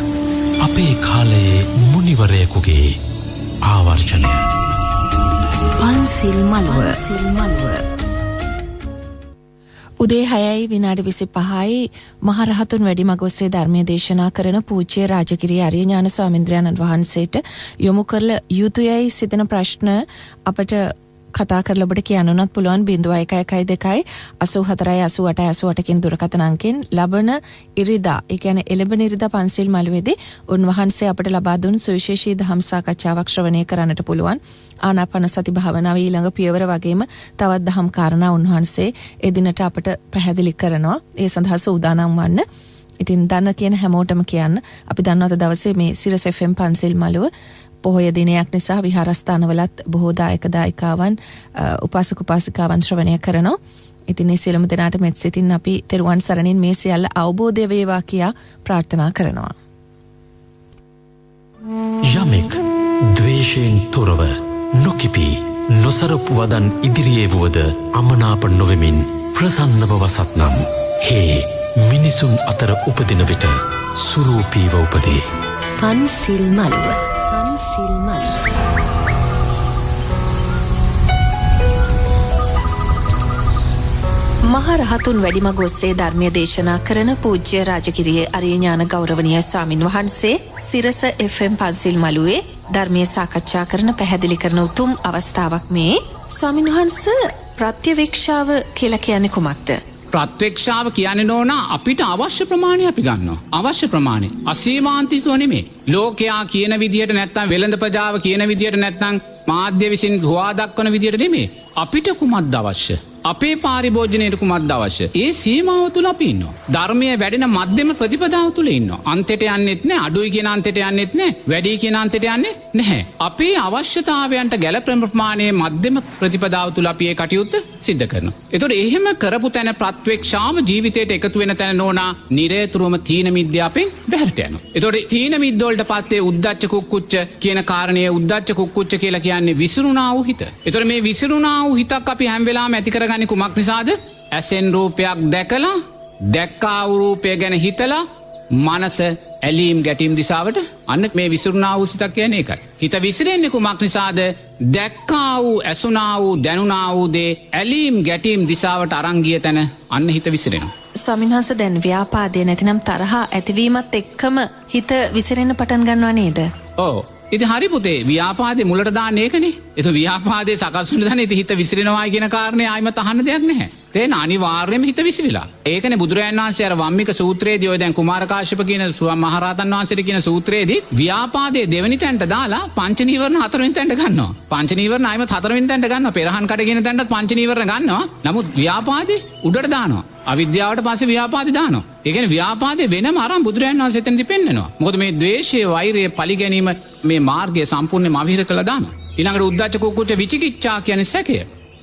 අපේ කාලයේ මුනිවරයෙකුගේ ආවර්ෂණය. පන්සිල් මළුව උදේ 6:25යි මහරහතුන් වැඩිමග ඔස්සේ ධර්මයේ දේශනා කරන පූජ්‍ය රාජගිරිය අරිය ඥාන ස්වාමීන්ද්‍රයන්න් වහන්සේට යොමු කරල යුතුයයි සිතන ප්‍රශ්න අපට කතා කරලා ඔබට කියන්න උනත් පුළුවන් 0112 84 88 88 කින් දුරකථන අංකෙන් ලබන ඉරිදා ඒ කියන්නේ එළඹෙන ඉරිදා පන්සිල් මළුවේදී උන්වහන්සේ අපට ලබා දුන් සුවිශේෂී ධම් සාකච්ඡාවක් ශ්‍රවණය කරන්නට පුළුවන්. ආනාපාන සති භාවනාවේ ඊළඟ පියවර වගේම තවත් දහම් කාරණා උන්වහන්සේ එදිනට අපට පැහැදිලි කරනවා. ඒ සඳහා සූදානම් වන්න. ඉතින් දන්න කියන හැමෝටම කියන්න අපි දන්නවද දවසේ මේ සිරස FM පන්සිල් මළුව පොහොය දිනයක් නිසා විහාරස්ථානවලත් බොහෝ දායක දායිකාවන් උපාසක උපාසිකාවන් ශ්‍රවණය කරනවා. ඉතින් මේ සියලුම දෙනාට මෙත් සිතින් අපි තෙරුවන් සරණින් මේ සියල්ල අවබෝධය වේවා කියා ප්‍රාර්ථනා කරනවා. යමෙක් ද්වේෂයෙන් තොරව නොකිපී නොසරපු වදන් ඉදිරියේ වුවද අමනාප නොවෙමින් ප්‍රසන්නව වසත්නම් හේ මිනිසුන් අතර උපදින විට සුරූපීව උපදේ. පන්සිල් මළුව. පන්සිල් මළුව. මහරහතුන් වැඩිමග ඔස්සේ ධර්මය දේශනා කරන පූජ්‍ය රාජගිරියේ අරියඥාන ගෞරවනීය ස්වාමින් වහන්සේ සිරස FM පන්සිල් මළුවේ ධර්මය සාකච්ඡා කරන පැහැදිලි කරන උතුම් අවස්ථාවක් මේ. ස්වාමින් වහන්සේ ප්‍රත්‍යවේක්ෂාව කියලා කියන්නේ කොමක්ද? ප්‍රත්‍යක්ෂාව කියන්නේ නෝන අපිට අවශ්‍ය ප්‍රමාණය අපි ගන්නවා. අවශ්‍ය ප්‍රමාණය අසීමාන්තිකව නෙමෙයි. ලෝකයා කියන විදියට නැත්නම් වෙළඳ ප්‍රජාව කියන විදියට නැත්නම් මාධ්‍ය විසින් හොවා දක්වන විදියට නෙමෙයි. අපිට කුමක්ද අවශ්‍ය? අපේ පාරිභෝජනයට කුමක්ද අවශ්‍ය? ඒ සීමාව තුල අපි ඉන්නවා. ධර්මයේ වැඩෙන මධ්‍යම ප්‍රතිපදාව තුල ඉන්නවා. අන්තයට යන්නෙත් නැහැ, අඩුයි කියන අන්තයට යන්නෙත් නැහැ, වැඩි කියන අන්තයට යන්නේ නැහැ. අපේ අවශ්‍යතාවයන්ට ගැළපෙන ප්‍රමාණයේ මධ්‍යම ප්‍රතිපදාව තුල අපි ඒ කටයුත්ත සිද්ධ කරනවා. ඒතකොට එහෙම කරපු තැන ප්‍රත්‍යක්ෂාම ජීවිතයට එකතු වෙන තැන නෝනා නිරේතුරුවම තීන මිද්‍යාවෙන් බැහැරට යනවා. ඒතකොට තීන මිද්ද වලට පස්සේ උද්දච්ච කුක්කුච්ච කියන කාරණේ උද්දච්ච කුක්කුච්ච කියලා කියන්නේ විසිරුණා වූ හිත. ඒතකොට මේ විසිරුණා වූ හිතක් අපි හැම වෙලාවෙම ඇති කරගන්නේ කුමක් නිසාද? ඇසෙන් රූපයක් දැකලා දැක්කා වූ රූපය ගැන හිතලා මනස ඇලීම් ගැටීම් දිශාවට අන්න මේ විසිරුණා වූ සිතක් කියන්නේ ඒකයි. හිත විසිරෙන්නේ කුමක් නිසාද? දැක්කා වූ ඇසුණා වූ දැනුණා වූ දේ ඇලීම් ගැටීම් දිශාවට අරන් ගිය තැන අන්න හිත විසිරෙනවා. ස්වාමීන් වහන්සේ දැන් ව්‍යාපාදේ නැතිනම් තරහා ඇතිවීමත් එක්කම හිත විසිරෙන්න පටන් ගන්නව නේද? ඔව්. ඉතින් හරි පුතේ ව්‍යාපාදේ මුලට දාන්නේ ඒකනේ. ඒක ව්‍යාපාදේ සකස් වෙන දන්නේ හිත විසිරෙනවා කියන කාරණේ ආයිමත් අහන්න දෙයක් නැහැ. තේන අනිවාර්යයෙන්ම හිත විසිරිලා. ඒකනේ බුදුරජාණන් වහන්සේ අර වම්මික සූත්‍රයේදී ඔය දැන් කුමාර කාශ්‍යප කියන මහරහතන් වහන්සේට කියන සූත්‍රයේදී ව්‍යාපාදේ දෙවෙනි තැනට දාලා පංච නීවරණ හතරවෙනි තැනට ගන්නවා. පංච නීවරණ ආයිමත් හතරවෙනි තැනට ගන්නවා. පෙරහන් කඩ කියන තැනටත් පංච නීවරණ ගන්නවා. නමුත් ව්‍යාපාදේ උඩට දානවා. අවිද්‍යාවට පස්සේ ව්‍යාපාදේ දානවා. ඒ කියන්නේ ව්‍යාපාදේ වෙනම අරන් බුදුරජාණන් වහන්සේ එතනදී පෙන්නනවා. මොකද මේ ද්වේෂය, වෛරය, පරිගැනීම මේ මාර්ගය සම්පූර්ණයෙන්ම අවහිර කළා දානවා. ඊළඟට උද්දච්ච කුක්කුච්ච විචිකිච්ඡා කියන්නේ සැකය.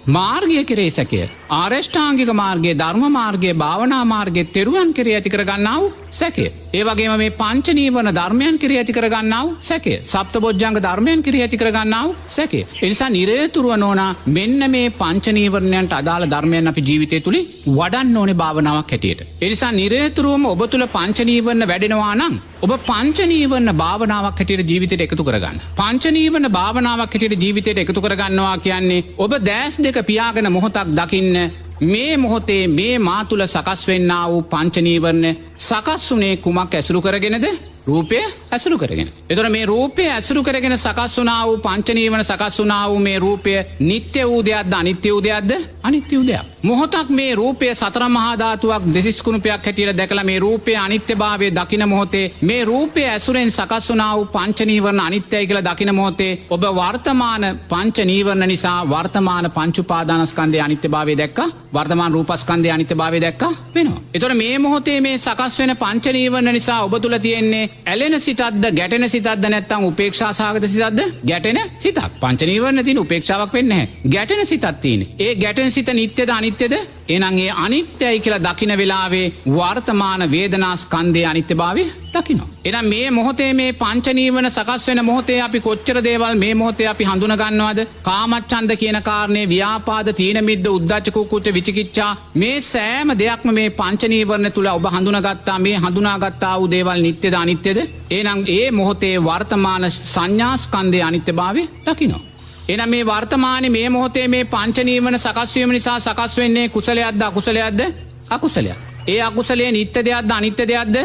මාර්ගය කෙරේ සැකය. ආරෂ්ඨාංගික මාර්ගයේ, ධර්ම මාර්ගයේ, භාවනා මාර්ගයේ තෙරුවන් කෙරේ ඇති කරගන්නා වූ සැකය. ඒ වගේම මේ පංච නීවරණ ධර්මයන් කෙරේ ඇති කරගන්නා වූ සැකය. සප්තබොජ්ජංග ධර්මයන් කෙරේ ඇති කරගන්නා වූ සැකය. ඒ නිසා නිරේතුරුව නෝනා මෙන්න මේ පංච නීවරණයන්ට අදාළ ධර්මයන් අපි ජීවිතය තුලින් වඩන්න ඕනේ භාවනාවක් හැටියට. ඒ නිසා නිරේතුරුවම ඔබ තුල පංච නීවරණ වැඩෙනවා නම් ඔබ පංච නීවරණ භාවනාවක් හැටියට ජීවිතයට එකතු කරගන්න. පංච නීවරණ භාවනාවක් හැටියට ජීවිතයට එකතු කරගන්නවා කියන්නේ ඔබ දැස් දෙක පියාගෙන මොහොතක් දකින්න මේ මොහොතේ මේ මා තුල සකස් වෙන්නා වූ පංච නීවරණ සකස් වුනේ කුමක් ඇසුරු කරගෙනද? රූපය ඇසුරු කරගෙන. එතකොට මේ රූපය ඇසුරු කරගෙන සකස් වුණා වූ පංච නීවරණ සකස් වුණා වූ මේ රූපය නිට්ටය වූ දෙයක්ද අනිත්‍ය වූ දෙයක්ද? අනිත්‍ය වූ දෙයක්. මොහොතක් මේ රූපය සතර මහා ධාතුවක් දෙසිස් කුණුපයක් හැටියට දැකලා මේ රූපයේ අනිත්‍යභාවය දකින මොහොතේ මේ රූපය ඇසුරෙන් සකස් වුණා වූ පංච නීවරණ අනිත්‍යයි කියලා දකින මොහොතේ ඔබ වර්තමාන පංච නීවරණ නිසා වර්තමාන පංච උපාදානස්කන්ධයේ අනිත්‍යභාවය දැක්කා. වර්තමාන රූපස්කන්ධයේ අනිත්‍යභාවය දැක්කා වෙනවා. එතකොට මේ මොහොතේ මේ සකස් වෙන පංච නීවරණ නිසා ඔබ තුල තියෙන්නේ ඇලෙන සිතක්ද ගැටෙන සිතක්ද නැත්නම් උපේක්ෂා සහගත සිතක්ද? ගැටෙන සිතක්. පංච නීවරණ තියෙන උපේක්ෂාවක් වෙන්නේ නැහැ. ගැටෙන සිතක් තියෙන්නේ. ඒ ගැටෙන සිත නිට්ටයද අනිත්‍යද? එහෙනම් ඒ අනිත්‍යයි කියලා දකින වෙලාවේ වර්තමාන වේදනා ස්කන්ධයේ අනිත්‍යභාවය දකිනවා. එහෙනම් මේ මොහොතේ මේ පංච නීවරණ සකස් වෙන මොහොතේ අපි කොච්චර දේවල් මේ මොහොතේ අපි හඳුන ගන්නවද? කාමච්ඡන්ද කියන කාරණේ, ව්‍යාපාද, තීන මිද්ද, උද්ධච්ච කුක්කුච්ච, විචිකිච්ඡා මේ සෑම දෙයක්ම මේ පංච නීවරණ තුල ඔබ හඳුනාගත්තා. මේ හඳුනාගත්තා වූ දේවල් නිට්ටයද අනිත්‍යද? එහෙනම් ඒ මොහොතේ වර්තමාන සංඥා ස්කන්ධයේ අනිත්‍යභාවය දකිනවා. එහෙනම් මේ වර්තමානයේ මේ මොහොතේ මේ පංච නීවරණ සකස් වීම නිසා සකස් වෙන්නේ කුසලයක්ද අකුසලයක්ද? අකුසලයක්. ඒ අකුසලයේ නිට්ටය දෙයක්ද අනිත්‍ය දෙයක්ද?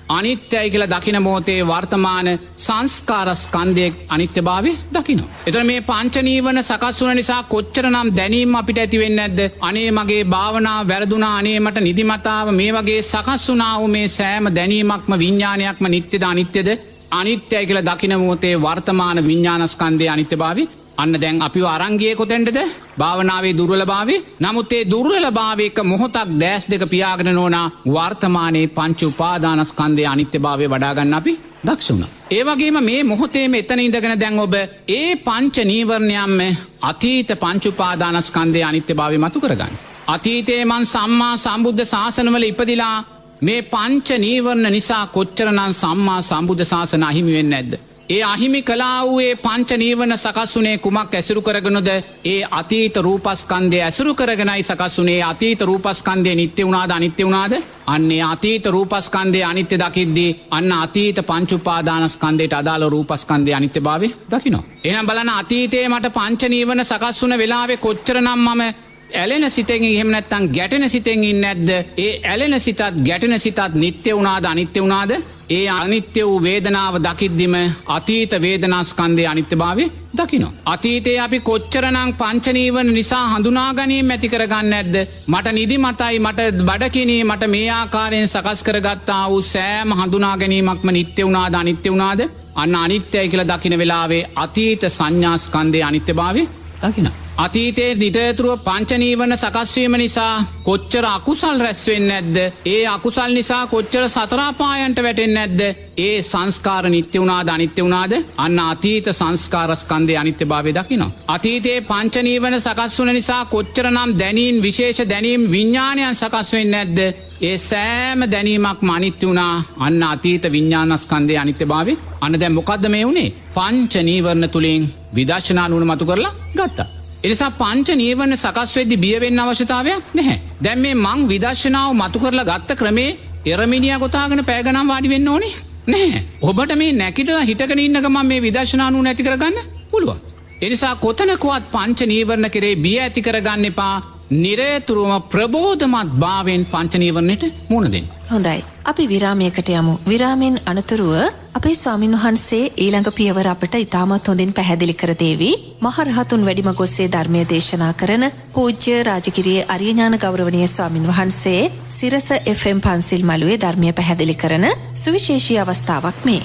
අනිත්‍යයි කියලා දකින මොහොතේ වර්තමාන සංස්කාර ස්කන්ධයේ අනිත්‍යභාවය දකිනවා. එතකොට මේ පංච නීවරණ සකස් වුන නිසා කොච්චරනම් දැනීම අපිට ඇති වෙන්නේ නැද්ද? අනේ මගේ භාවනාව වැරදුනා, අනේ මට නිදිමතාව, මේ වගේ සකස් වුණා වූ මේ සෑම දැනීමක්ම විඥානයක්ම නිට්ටයද අනිත්‍යද? අනිත්‍යයි කියලා දකින මොහොතේ වර්තමාන විඥානස්කන්ධයේ අනිත්‍යභාවය අන්න දැන් අපි අරංගියේ කොතෙන්ටද? භාවනාවේ දුර්වලභාවය. නමුත් ඒ දුර්වලභාවයක මොහොතක් දැස් දෙක පියාගෙන නෝනා වර්තමානයේ පංච උපාදානස්කන්ධයේ අනිත්‍යභාවය වඩා ගන්න අපි දක්ෂ වුණා. ඒ වගේම මේ මොහොතේම එතන ඉඳගෙන දැන් ඔබ ඒ පංච නීවරණයන්ම අතීත පංච උපාදානස්කන්ධයේ අනිත්‍යභාවය මතු කරගන්න. අතීතයේ මං සම්මා සම්බුද්ධ ශාසනවල ඉපදිලා මේ පංච නීවරණ නිසා කොච්චරනම් සම්මා සම්බුද්ධ ශාසන අහිමි වෙන්නේ නැද්ද? ඒ අහිමි කලා වූයේ පංච නීවරණ සකස් වුණේ කුමක් ඇසුරු කරගෙනද? ඒ අතීත රූපස්කන්ධය ඇසුරු කරගෙනයි සකස් වුණේ. අතීත රූපස්කන්ධය නිට්ටය වුණාද අනිත්‍ය වුණාද? අන්නේ අතීත රූපස්කන්ධය අනිත්‍ය දකිද්දී අන්න අතීත පංච උපාදානස්කන්ධයට අදාළ රූපස්කන්ධයේ අනිත්‍යභාවය දකින්න. එහෙනම් බලන්න අතීතයේ මට පංච නීවරණ සකස් වුණ වෙලාවේ කොච්චරනම් මම ඇලෙන සිතෙන් එහෙම නැත්නම් ගැටෙන සිතෙන් ඉන්නේ නැද්ද? ඒ ඇලෙන සිතත් ගැටෙන සිතත් නිට්ටය වුණාද අනිත්‍ය වුණාද? ඒ අනිත්‍ය වූ වේදනාව දකිද්දිම අතීත වේදනාස්කන්ධයේ අනිත්‍යභාවය දකින්න. අතීතයේ අපි කොච්චරනම් පංච නීවරණ නිසා හඳුනා ගැනීම ඇති කරගන්නේ නැද්ද? මට නිදිමතයි, මට බඩකිනී, මට මේ ආකාරයෙන් සකස් කරගත්තා වූ සෑම හඳුනා ගැනීමක්ම නිට්ටය වුණාද අනිත්‍ය වුණාද? අන්න අනිත්‍යයි කියලා දකින වෙලාවේ අතීත සංඥාස්කන්ධයේ අනිත්‍යභාවය දකින්න. අතීතයේ නිතරතුරුව පංච නීවරණ සකස් වීම නිසා කොච්චර අකුසල් රැස් වෙන්නේ නැද්ද? ඒ අකුසල් නිසා කොච්චර සතර අපායන්ට වැටෙන්නේ නැද්ද? ඒ සංස්කාර නිට්ටය වුණාද අනිත්‍ය වුණාද? අන්න අතීත සංස්කාර ස්කන්ධයේ අනිත්‍යභාවය දකින්න. අතීතයේ පංච නීවරණ සකස් වුණ නිසා කොච්චරනම් දැනීම් විශේෂ දැනීම් විඥානයන් සකස් වෙන්නේ නැද්ද? ඒ සෑම දැනීමක්ම අනිත්‍ය වුණා. අන්න අතීත විඥානස්කන්ධයේ අනිත්‍යභාවය. අන්න දැන් මොකද්ද මේ වුනේ? පංච නීවරණ තුලින් විදර්ශනා නුවණ මතු කරලා ගත්තා. එනිසා පංච නීවරණ සකස් වෙද්දි බිය වෙන්න අවශ්‍යතාවයක් නැහැ. දැන් මේ මං විදර්ශනාව මතු කරලා ගත්ත ක්‍රමේ එරමිනියා ගොතාගෙන පැය ගණන් වාඩි වෙන්න ඕනේ නැහැ. ඔබට මේ නැකිටලා හිටගෙන ඉන්න ගමන් මේ විදර්ශනා නුවණ ඇති කරගන්න පුළුවන්. එනිසා කොතනකවත් පංච නීවරණ කෙරේ බිය ඇති කරගන්න එපා. නිරතුරුවම ප්‍රබෝධමත් භාවයෙන් පංච නීවරණයට මුහුණ දෙන්න. හොඳයි. අපි විරාමයකට යමු. විරාමෙන් අනතුරුව අපේ ස්වාමින් වහන්සේ ඊළඟ පියවර අපට ඉතාමත් හොඳින් පැහැදිලි කර දේවි. මහරහතුන් වැඩිමග ඔස්සේ ධර්මය දේශනා කරන පූජ්‍ය රාජගිරියේ අරිය ඥාන ගෞරවනීය ස්වාමින් වහන්සේ සිරස FM පන්සිල් මළුවේ ධර්මය පැහැදිලි කරන සුවිශේෂී අවස්ථාවක් මේ.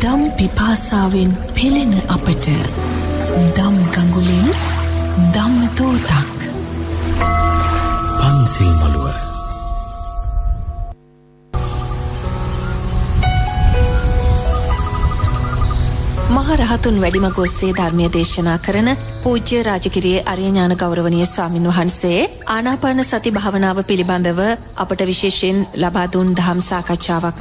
දම් පිපාසාවෙන් පෙළෙන අපට දම් ගඟුලින් දම් තෝතක් පන්සිල් මළුව. මහරහතුන් වැඩිමග ඔස්සේ ධර්මය දේශනා කරන පූජ්‍ය රාජගිරියේ අරිය ඥාන ගෞරවනීය ස්වාමින් වහන්සේ ආනාපාන සති භාවනාව පිළිබඳව අපට විශේෂයෙන් ලබා දුන් ධම් සාකච්ඡාවක්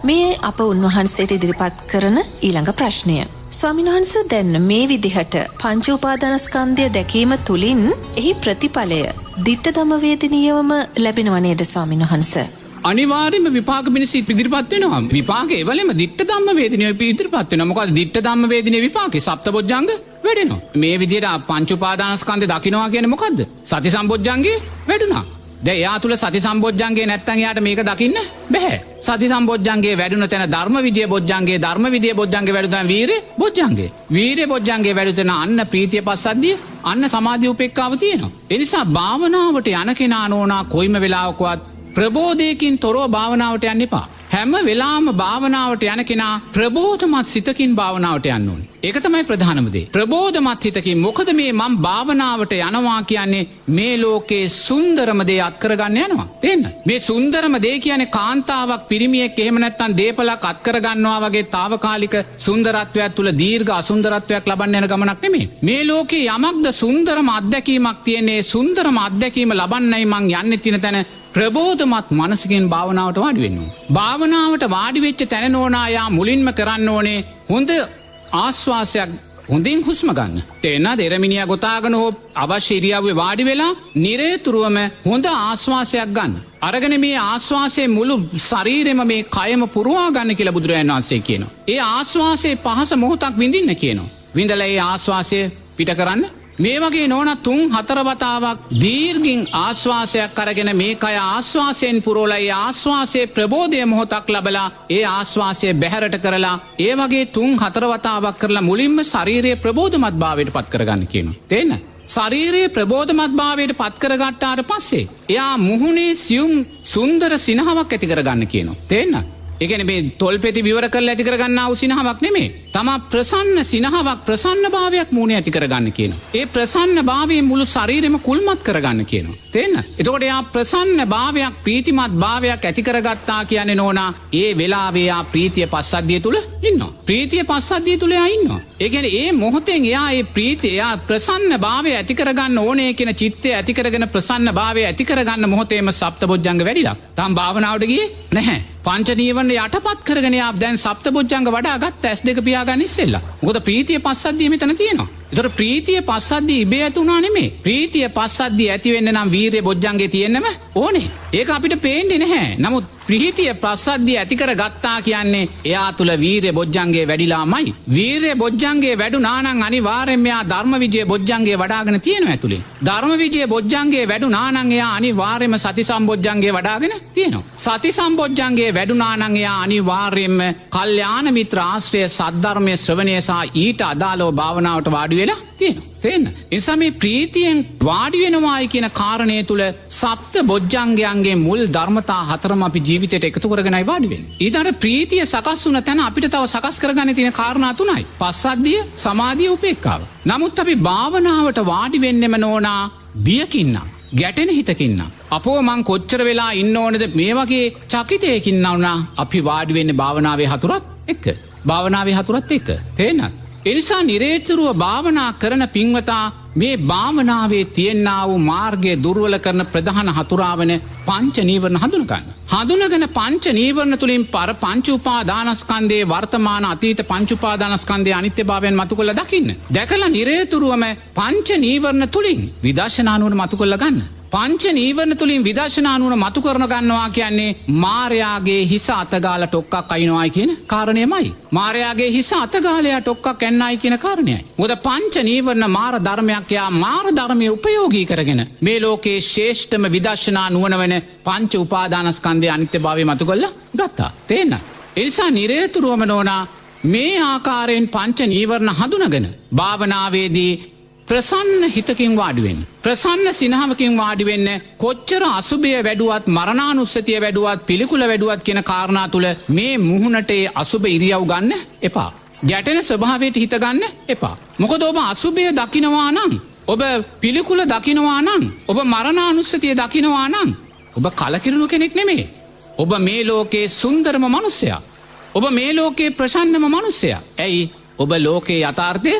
මේ අප උන්වහන්සේට ඉදිරිපත් කරන ඊළඟ ප්‍රශ්නය. ස්වාමින් වහන්සේ දැන් මේ විදිහට පංච උපාදානස්කන්ධය දැකීම තුලින් එහි ප්‍රතිඵලය දිට්ඨ ධම්ම වේදිනියවම ලැබෙනව නේද ස්වාමින් වහන්සේ? අනිවාර්යයෙන්ම විපාක මිනිස් ඉදිරිපත් වෙනවා. විපාකේ එවලෙම දිට්ඨ ධම්ම වේදිනිය ඉදිරිපත් වෙනවා. මොකද දිට්ඨ ධම්ම වේදිනිය විපාකේ සප්තබොජ්ජංග වැඩෙනවා. මේ විදිහට පංච උපාදානස්කන්ධය දකින්නවා කියන්නේ මොකද්ද? සති සම්බොජ්ජංගේ වැඩුණා. දැන් එයා තුල සති සම්බොජ්ජංගේ නැත්තම් එයාට මේක දකින්න බෑ. සති සම්බොජ්ජංගේ වැඩුණ තැන ධර්ම විජය බොජ්ජංගේ, ධර්ම විජය බොජ්ජංගේ වැඩුණ තැන වීරේ බොජ්ජංගේ, වීරේ බොජ්ජංගේ වැඩුණ තැන අන්න ප්‍රීතිය පස්සද්ධිය, අන්න සමාධි උපේක්ඛාව තියෙනවා. ඒ නිසා භාවනාවට යන කෙනා නෝනා කොයිම වෙලාවකවත් ප්‍රබෝධයකින් තොරව භාවනාවට යන්න එපා. හැම වෙලාවම භාවනාවට යන කෙනා ප්‍රබෝධමත් සිතකින් භාවනාවට යන්න ඕනේ. ඒක තමයි ප්‍රධානම දේ. ප්‍රබෝධමත් හිතකින්. මොකද මේ මම භාවනාවට යනවා කියන්නේ මේ ලෝකේ සුන්දරම දේ අත් කරගන්න යනවා. තේන්න? මේ සුන්දරම දේ කියන්නේ කාන්තාවක් පිරිමියෙක් එහෙම නැත්නම් දීපලක් අත් කරගන්නවා වගේ తాවකාලික සුන්දරත්වයක් තුල දීර්ඝ අසුන්දරත්වයක් ලබන්න යන ගමනක් නෙමෙයි. මේ ලෝකේ යමක්ද සුන්දරම අත්දැකීමක් තියෙන්නේ. සුන්දරම අත්දැකීම ලබන්නයි මං යන්නේ තියෙන තැන ප්‍රබෝධමත් මනසකින් භාවනාවට වාඩි වෙන්න ඕනේ. භාවනාවට වාඩි වෙච්ච තැන නෝනා යා මුලින්ම කරන්න ඕනේ හොඳ ආස්වාසයක් හොඳින් හුස්ම ගන්න. තේරෙනවද? එරමිනියා ගොතාගෙන හෝ අවශ්‍ය ඉරියව්වේ වාඩි වෙලා නිරේතුරුවම හොඳ ආස්වාසයක් ගන්න. අරගෙන මේ ආස්වාසයේ මුළු ශරීරෙම මේ කයම පුරවා ගන්න කියලා බුදුරජාණන් වහන්සේ කියනවා. ඒ ආස්වාසයේ පහස මොහොතක් විඳින්න කියනවා. විඳලා ඒ ආස්වාසය පිට කරන්න. මේ වගේ නෝන 3-4 වතාවක් දීර්ඝින් ආශ්වාසයක් අරගෙන මේ කය ආශ්වාසයෙන් පුරවලා ඒ ආශ්වාසයේ ප්‍රබෝධය මොහොතක් ලැබලා ඒ ආශ්වාසය බැහැරට කරලා ඒ වගේ 3-4 වතාවක් කරලා මුලින්ම ශාරීරික ප්‍රබෝධමත් භාවයට පත් කරගන්න කියනවා. තේන්න? ශාරීරික ප්‍රබෝධමත් භාවයට පත් කරගත්තාට පස්සේ එයා මුහුණේ සියුම් සුන්දර සිනහවක් ඇති කරගන්න කියනවා. තේන්න? ඒ කියන්නේ මේ තොල්පෙති විවර කරලා ඇති කරගන්නා වූ සිනහවක් නෙමෙයි. තමා ප්‍රසන්න සිනහවක් ප්‍රසන්න භාවයක් මූණේ ඇති කරගන්න කියනවා. ඒ ප්‍රසන්න භාවයෙන් මුළු ශරීරෙම කුල්මත් කරගන්න කියනවා. තේන්න? එතකොට යා ප්‍රසන්න භාවයක් ප්‍රීතිමත් භාවයක් ඇති කරගත්තා කියන්නේ නෝනා ඒ වෙලාවේ යා ප්‍රීතිය පස්සද්ධිය තුල ඉන්නවා. ප්‍රීතිය පස්සද්ධිය තුල යා ඉන්නවා. ඒ කියන්නේ ඒ මොහොතෙන් එයා ඒ ප්‍රීතිය එයා ප්‍රසන්න භාවය ඇති කරගන්න ඕනේ කියන චිත්තය ඇති කරගෙන ප්‍රසන්න භාවය ඇති කරගන්න මොහොතේම සප්තබොජ්ජංග වැඩිලා. තාම භාවනාවට ගියේ නැහැ. පංච නීවරණ යටපත් කරගෙන යා දැන් සප්තබොජ්ජංග වඩා ගත්ත S2 පියාගන්න ඉස්සෙල්ලා. මොකද ප්‍රීතිය පස්සද්ධිය මෙතන තියෙනවා. ඒතර ප්‍රීතිය පස්සද්ධිය ඉබේ ඇති වුණා නෙමෙයි. ප්‍රීතිය පස්සද්ධිය ඇති වෙන්න නම් වීරිය බොජ්ජංගේ තියෙන්නම ඕනේ. ඒක අපිට පේන්නේ නැහැ. නමුත් ප්‍රීතිය පස්සද්ධිය ඇති කර ගත්තා කියන්නේ එයා තුල වීරිය බොජ්ජංගේ වැඩිලාමයි. වීරිය බොජ්ජංගේ වැඩුණා නම් අනිවාර්යෙන්ම එයා ධර්මවිජය බොජ්ජංගේ වඩාගෙන තියෙනවා ඇතුලේ. ධර්මවිජය බොජ්ජංගේ වැඩුණා නම් එයා අනිවාර්යෙන්ම සති සම්බොජ්ජංගේ වඩාගෙන තියෙනවා. සති සම්බොජ්ජංගේ වැඩුණා නම් එයා අනිවාර්යෙන්ම කල්යාණ මිත්‍ර ආශ්‍රය සද්ධර්මයේ ශ්‍රවණය සහ ඊට අදාළව භාවනාවට වාඩි වෙලා තියෙනවා. තේන්න? එනිසා මේ ප්‍රීතියෙන් වාඩි වෙනවායි කියන කාරණය තුල සප්ත බොජ්ජංගයන්ගේ මුල් ධර්මතා හතරම අපි ජීවිතයට එකතු කරගෙනයි වාඩි වෙන්නේ. ඊට ප්‍රීතිය සකස් වුණ තැන අපිට තව සකස් කරගන්න තියෙන කාරණා තුනයි. පස්සද්ධිය, සමාධිය, උපේක්ඛාව. නමුත් අපි භාවනාවට වාඩි වෙන්නෙම නෝනා බියකින්න. ගැටෙන හිතකින්න. අපෝ මං කොච්චර වෙලා ඉන්න ඕනද මේ වගේ චකිතයකින් නවුනා අපි වාඩි වෙන්නේ භාවනාවේ හතුරත් එක්ක. භාවනාවේ හතුරත් එක්ක. තේන්නත්? එනිසා නිරේතුරුව භාවනා කරන පින්වතා මේ භාවනාවේ තියෙනා වූ මාර්ගය දුර්වල කරන ප්‍රධාන හතුරාවන පංච නීවරණ හඳුනගන්න. හඳුනගෙන පංච නීවරණ තුලින් පංච උපාදානස්කන්ධයේ වර්තමාන අතීත පංච උපාදානස්කන්ධයේ අනිත්‍යභාවයන් මතු කරලා දකින්න. දැකලා නිරේතුරුවම පංච නීවරණ තුලින් විදර්ශනා නුවණ මතු කරලා ගන්න. පංච නීවරණ තුලින් විදර්ශනා නුවණ මතු කරන ගන්නවා කියන්නේ මායාගේ හිස අතගාලා ටොක්කක් අයින්වයි කියන කාරණයමයි. මායාගේ හිස අතගාලයා ටොක්කක් ඇන්නයි කියන කාරණයයි. මොකද පංච නීවරණ මාර ධර්මයක් යා මාර ධර්මයේ උපයෝගී කරගෙන මේ ලෝකේ ශ්‍රේෂ්ඨම විදර්ශනා නුවණ වෙන පංච උපාදානස්කන්ධයේ අනිත්‍යභාවය මතු කරලා ගත්තා. තේන්න? ඒ නිසා නිරේතුරුවම නෝනා මේ ආකාරයෙන් පංච නීවරණ හඳුනගෙන භාවනාවේදී ප්‍රසන්න හිතකින් වාඩි වෙන්න. ප්‍රසන්න සිනහවකින් වාඩි වෙන්න. කොච්චර අසුභය වැඩුවත් මරණානුස්සතිය වැඩුවත් පිළිකුල වැඩුවත් කියන කාරණා තුල මේ මුහුණට ඒ අසුභ ඉරියව් ගන්න එපා. ගැටෙන ස්වභාවයට හිත ගන්න එපා. මොකද ඔබ අසුභය දකිනවා නම්, ඔබ පිළිකුල දකිනවා නම්, ඔබ මරණානුස්සතිය දකිනවා නම් ඔබ කලකිරුණු කෙනෙක් නෙමෙයි. ඔබ මේ ලෝකේ සුන්දරම මිනිසයා. ඔබ මේ ලෝකේ ප්‍රසන්නම මිනිසයා. ඇයි? ඔබ ලෝකේ යථාර්ථය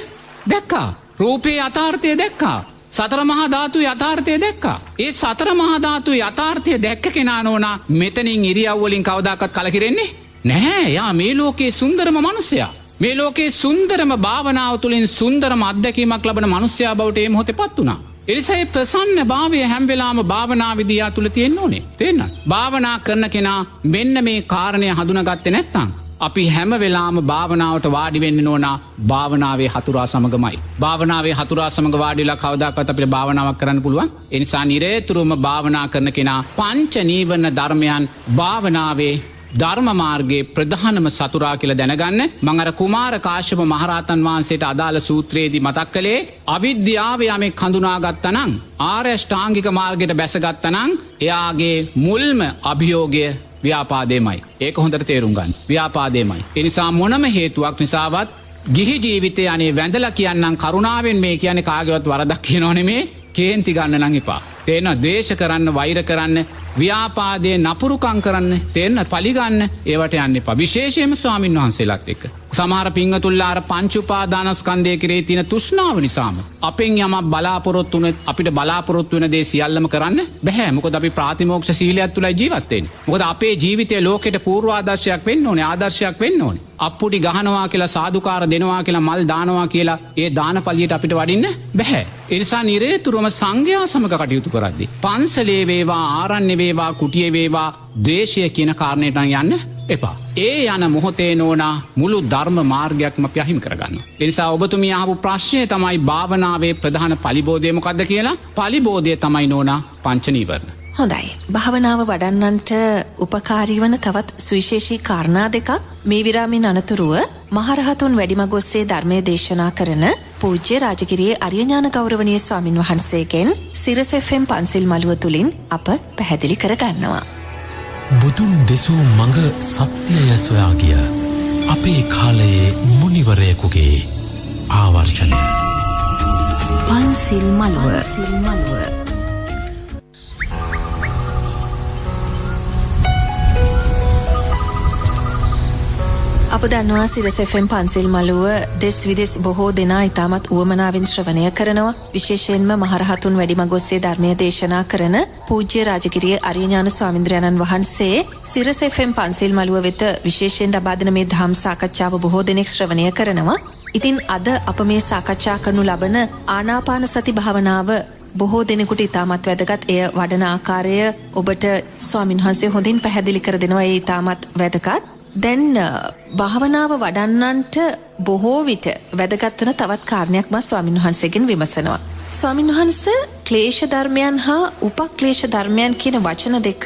දැක්කා. රූපේ යථාර්ථය දැක්කා. සතර මහා ධාතු යථාර්ථය දැක්කා. ඒ සතර මහා ධාතු යථාර්ථය දැක්ක කෙනා නෝනා මෙතනින් ඉරියව් වලින් කවදාකවත් කලකිරෙන්නේ නැහැ. යා මේ ලෝකේ සුන්දරම මිනිසයා. මේ ලෝකේ සුන්දරම භාවනාව තුළින් සුන්දරම අත්දැකීමක් ලබන මිනිසයා බවට මේ මොහොතේපත් වුණා. එනිසා මේ ප්‍රසන්න භාවය හැම වෙලාවම භාවනාවේදී යා තුල තියෙන්න ඕනේ. තේරෙනවද? භාවනා කරන කෙනා මෙන්න මේ කාරණය හඳුනාගත්තේ නැත්නම් අපි හැම වෙලාම භාවනාවට වාඩි වෙන්න ඕනා භාවනාවේ හතුරා සමගමයි. භාවනාවේ හතුරා සමග වාඩිලා කවදාකවත් අපිට භාවනාවක් කරන්න පුළුවන්? ඒ නිසා නිරේතුරුවම භාවනා කරන කෙනා පංච නීවරණ ධර්මයන් භාවනාවේ ධර්ම මාර්ගයේ ප්‍රධානම සතුරා කියලා දැනගන්න. මම අර කුමාර කාශ්‍යප මහරහතන් වහන්සේට අදාළ සූත්‍රයේදී මතක් කළේ අවිද්‍යාව යමෙක් හඳුනාගත්තා නම්, ආර්ය අෂ්ටාංගික මාර්ගයට බැසගත්තා නම් එයාගේ මුල්ම අභියෝගය ව්‍යාපාදේමයි. ඒක හොඳට තේරුම් ගන්න. ව්‍යාපාදේමයි. ඒ නිසා මොනම හේතුවක් නිසාවත් ගිහි ජීවිතේ අනේ වැඳලා කියන්නම් කරුණාවෙන් මේ කියන්නේ කාගේවත් වරදක් කියනෝ නෙමේ. කේන්ති ගන්න නම් එපා. තේරෙනවද? ද්වේෂ කරන්න, වෛර කරන්න, ව්‍යාපාදේ නපුරුකම් කරන්න, තේරෙනවද? පලි ගන්න ඒවට යන්න එපා. විශේෂයෙන්ම ස්වාමින් වහන්සේලාත් එක්ක. සමහර පින්වතුන්ලා අර පංච උපාදානස්කන්ධය කෙරේ තියෙන තෘෂ්ණාව නිසාම අපෙන් යමක් බලාපොරොත්තු වුණත් අපිට බලාපොරොත්තු වෙන දේ සියල්ලම කරන්න බෑ. මොකද අපි ප්‍රාතිමෝක්ෂ සීලයක් තුලයි ජීවත් වෙන්නේ. මොකද අපේ ජීවිතයේ ලෝකෙට පූර්වාදර්ශයක් වෙන්න ඕනේ, ආදර්ශයක් වෙන්න ඕනේ. අප්පුඩි ගහනවා කියලා, සාදුකාර දෙනවා කියලා, මල් දානවා කියලා ඒ දානපලියට අපිට වඩින්න බෑ. ඒ නිසා නිරේතුරුවම සංඝයා සමග කටයුතු කරද්දී පන්සලේ වේවා, ආරණ්‍ය වේවා, කුටියේ වේවා, ද්වේෂය කියන කාරණේට යන්න එපා. ඒ යන මොහොතේ නෝනා මුළු ධර්ම මාර්ගයක්ම අපි අහිමි කරගන්න. ඒ නිසා ඔබතුමිය අහපු ප්‍රශ්නය තමයි භාවනාවේ ප්‍රධාන පලිබෝධය මොකක්ද කියලා. පලිබෝධය තමයි නෝනා පංච නීවරණ. හොඳයි. භාවනාව වඩන්නන්ට උපකාරී වන තවත් සුවිශේෂී කාරණා දෙකක් මේ විරාමයෙන් අනතුරුව මහරහතුන් වැඩිමග ඔස්සේ ධර්මයේ දේශනා කරන පූජ්‍ය රාජගිරියේ අරියඥාන ගෞරවනීය ස්වාමින් වහන්සේගෙන් සිරස FM පන්සිල් මළුව තුලින් අප පැහැදිලි කර ගන්නවා. බුදුන් දෙසූ මඟ සත්‍යය සොයා ගිය අපේ කාලයේ මුනිවරයෙකුගේ ආවර්ෂණය. පන්සිල් මළුව. අප දන්නවා සිරස FM පන්සිල් මළුව දෙස් විදෙස් බොහෝ දෙනා ඉතාමත් උවමනාවෙන් ශ්‍රවණය කරනවා. විශේෂයෙන්ම මහරහතුන් වැඩිමගොස්සේ ධර්මය දේශනා කරන පූජ්‍ය රාජගිරිය අරියඥාන ස්වාමින්ද්‍රයන්න් වහන්සේ සිරස FM පන්සිල් මළුව වෙත විශේෂයෙන් ලබා දෙන මේ ධම් සාකච්ඡාව බොහෝ දෙනෙක් ශ්‍රවණය කරනවා. ඉතින් අද අප මේ සාකච්ඡා කරනු ලබන ආනාපාන සති භාවනාව බොහෝ දෙනෙකුට ඉතාමත් වැදගත්. එය වඩන ආකාරය ඔබට ස්වාමින්වහන්සේ හොඳින් පැහැදිලි කර දෙනවා. ඒ ඉතාමත් වැදගත්. දැන් භාවනාව වඩන්නන්ට බොහෝ විට වැදගත් වන තවත් කාරණයක් මා ස්වාමීන් වහන්සේගෙන් විමසනවා. ස්වාමීන් වහන්සේ ක්ලේශ ධර්මයන් හා උපක්ලේශ ධර්මයන් කියන වචන දෙක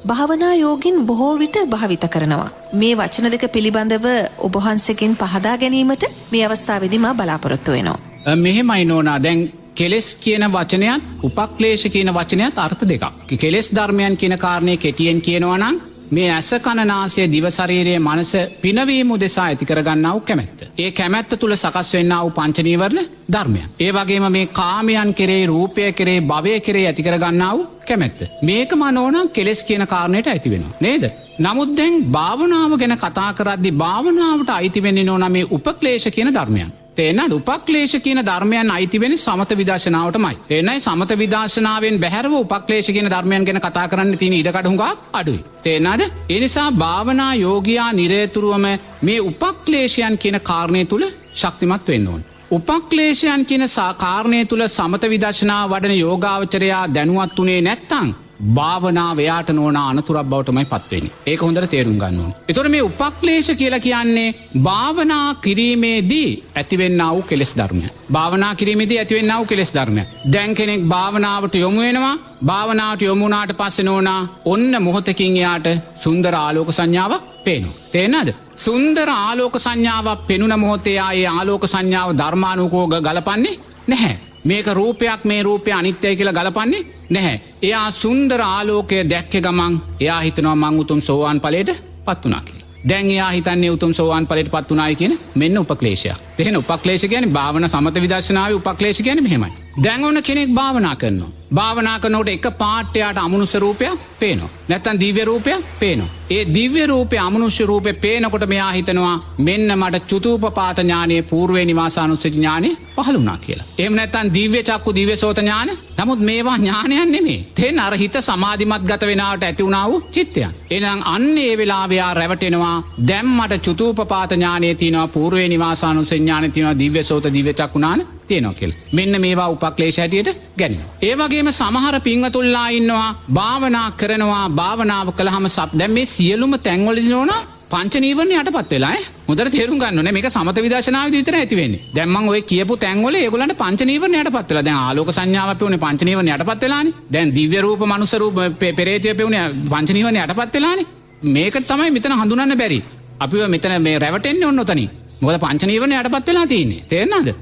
භාවනා යෝගින් බොහෝ විට භාවිත කරනවා. මේ වචන දෙක පිළිබඳව ඔබ වහන්සේගෙන් පහදා ගැනීමට මේ අවස්ථාවේදී මා බලාපොරොත්තු වෙනවා. මෙහෙමයි නෝනා. දැන් කෙලෙස් කියන වචනයත් උපක්ලේශ කියන වචනයත් අර්ථ දෙකක්. කෙලෙස් ධර්මයන් කියන කාරණේ කෙටියෙන් කියනවා නම් මේ ඇස කන නාසය දිව ශරීරයේ මනස පිනවීම උදෙසා ඇති කරගන්නා වූ කැමැත්ත. ඒ කැමැත්ත තුල සකස් වෙන්නා වූ පංච නීවරණ ධර්මයන්. ඒ වගේම මේ කාමයන් කෙරේ, රූපය කෙරේ, භවය කෙරේ ඇති කරගන්නා වූ කැමැත්ත. මේකම නෝනා කෙලෙස් කියන කාරණයට ඇති වෙනවා. නේද? නමුත් දැන් භාවනාව ගැන කතා කරද්දී භාවනාවට අයිති වෙන්නේ නෝනා මේ උපක්ලේශ කියන ධර්මයන්. තේනද? උපක්ලේශ කියන ධර්මයන් අයිති වෙන්නේ සමත විදර්ශනාවටමයි. තේනයි? සමත විදර්ශනාවෙන් බැහැරව උපක්ලේශ කියන ධර්මයන් ගැන කතා කරන්න තියෙන ඉඩකඩ හුඟක් අඩුයි. තේනද? ඒ නිසා භාවනා යෝගියා නිරේතුරුවම මේ උපක්ලේශයන් කියන කාරණේ තුල ශක්තිමත් වෙන්න ඕන. උපක්ලේශයන් කියන කාරණේ තුල සමත විදර්ශනාව වඩන යෝගාවචරයා දැනුවත් උනේ නැත්තම් භාවනාව එයාට නොවන අනතුරක් බවටමයි පත් වෙන්නේ. ඒක හොඳට තේරුම් ගන්න ඕනේ. ඒතකොට මේ උපක්ලේශ කියලා කියන්නේ භාවනා කිරීමේදී ඇතිවෙන්නා වූ කෙලෙස් ධර්මයන්. භාවනා කිරීමේදී ඇතිවෙන්නා වූ කෙලෙස් ධර්මයන්. දැන් කෙනෙක් භාවනාවට යොමු වෙනවා. භාවනාවට යොමු වුණාට පස්සේ නෝනා ඔන්න මොහොතකින් එයාට සුන්දර ආලෝක සංඥාවක් පේනවා. තේනද? සුන්දර ආලෝක සංඥාවක් පෙනුන මොහොතේ ආයේ ආලෝක සංඥාව ධර්මානුකූලව ගලපන්නේ නැහැ. මේක රූපයක්, මේ රූපය අනිත්‍යයි කියලා ගලපන්නේ නැහැ. එයා සුන්දර ආලෝකය දැක්ක ගමන් එයා හිතනවා මං උතුම් සෝවාන් ඵලයට පත් වුණා කියලා. දැන් එයා හිතන්නේ උතුම් සෝවාන් ඵලයට පත් වුණායි කියන මෙන්න උපක්ලේශයක්. එහෙනම් උපක්ලේශ කියන්නේ භාවනා සමත විදර්ශනාවේ උපක්ලේශ කියන්නේ මෙහෙමයි. දැන් ඔන්න කෙනෙක් භාවනා කරනවා. භාවනා කරනකොට එක පාට්‍යයට අමනුෂ්‍ය රූපයක් පේනවා. නැත්තම් දිව්‍ය රූපයක් පේනවා. ඒ දිව්‍ය රූපේ අමනුෂ්‍ය රූපේ පේනකොට මෙයා හිතනවා මෙන්න මට චුතූපපාත ඥානයේ పూర్වේ නිවාසානුස්සති ඥානෙ පහළ වුණා කියලා. එහෙම නැත්තම් දිව්‍ය චක්කු දිව්‍ය සෝත ඥාන. නමුත් මේවා ඥානයන් නෙමෙයි. තේන අර හිත සමාධිමත් ගත වෙනාවට ඇති වුණා වූ චිත්තයන්. එහෙනම් අන්න ඒ වෙලාවේ ආ රැවටෙනවා. දැන් මට චුතූපපාත ඥානයේ තියෙනවා, పూర్වේ නිවාසානුස්සති ඥානෙ තියෙනවා, දිව්‍ය සෝත දිව්‍ය චක්කු ඥාන තියෙනවා කියලා. මෙන්න මේවා උපක්ලේශ හැටියට ගන්නවා. ඒ වගේම සමහර පින්වතුන්ලා ඉන්නවා භාවනා කරනවා, භාවනාව කළාම දැන් මේ සියලුම තැන්වලදී නෝනා පංච නීවරණ යටපත් වෙලා හොඳට තේරුම් ගන්න ඕනේ. මේක සමත විදර්ශනාවේදී විතරයි ඇති වෙන්නේ. දැන් මම ඔය කියපු තැන්වල ඒගොල්ලන්ට පංච නීවරණ යටපත් වෙලා. දැන් ආලෝක සංඥාවක් පෙවුනේ පංච නීවරණ යටපත් වෙලානේ. දැන් දිව්‍ය රූප, මනුෂ්‍ය රූප, පෙරේතය පෙවුනේ පංච නීවරණ යටපත් වෙලානේ. මේකට තමයි මෙතන හඳුනන්න බැරි. අපිව මෙතන මේ රැවටෙන්නේ ඔන්න ඔතනින්. මොකද පංච නීවරණ යටපත් වෙලා තියෙන්නේ. තේරෙනවද?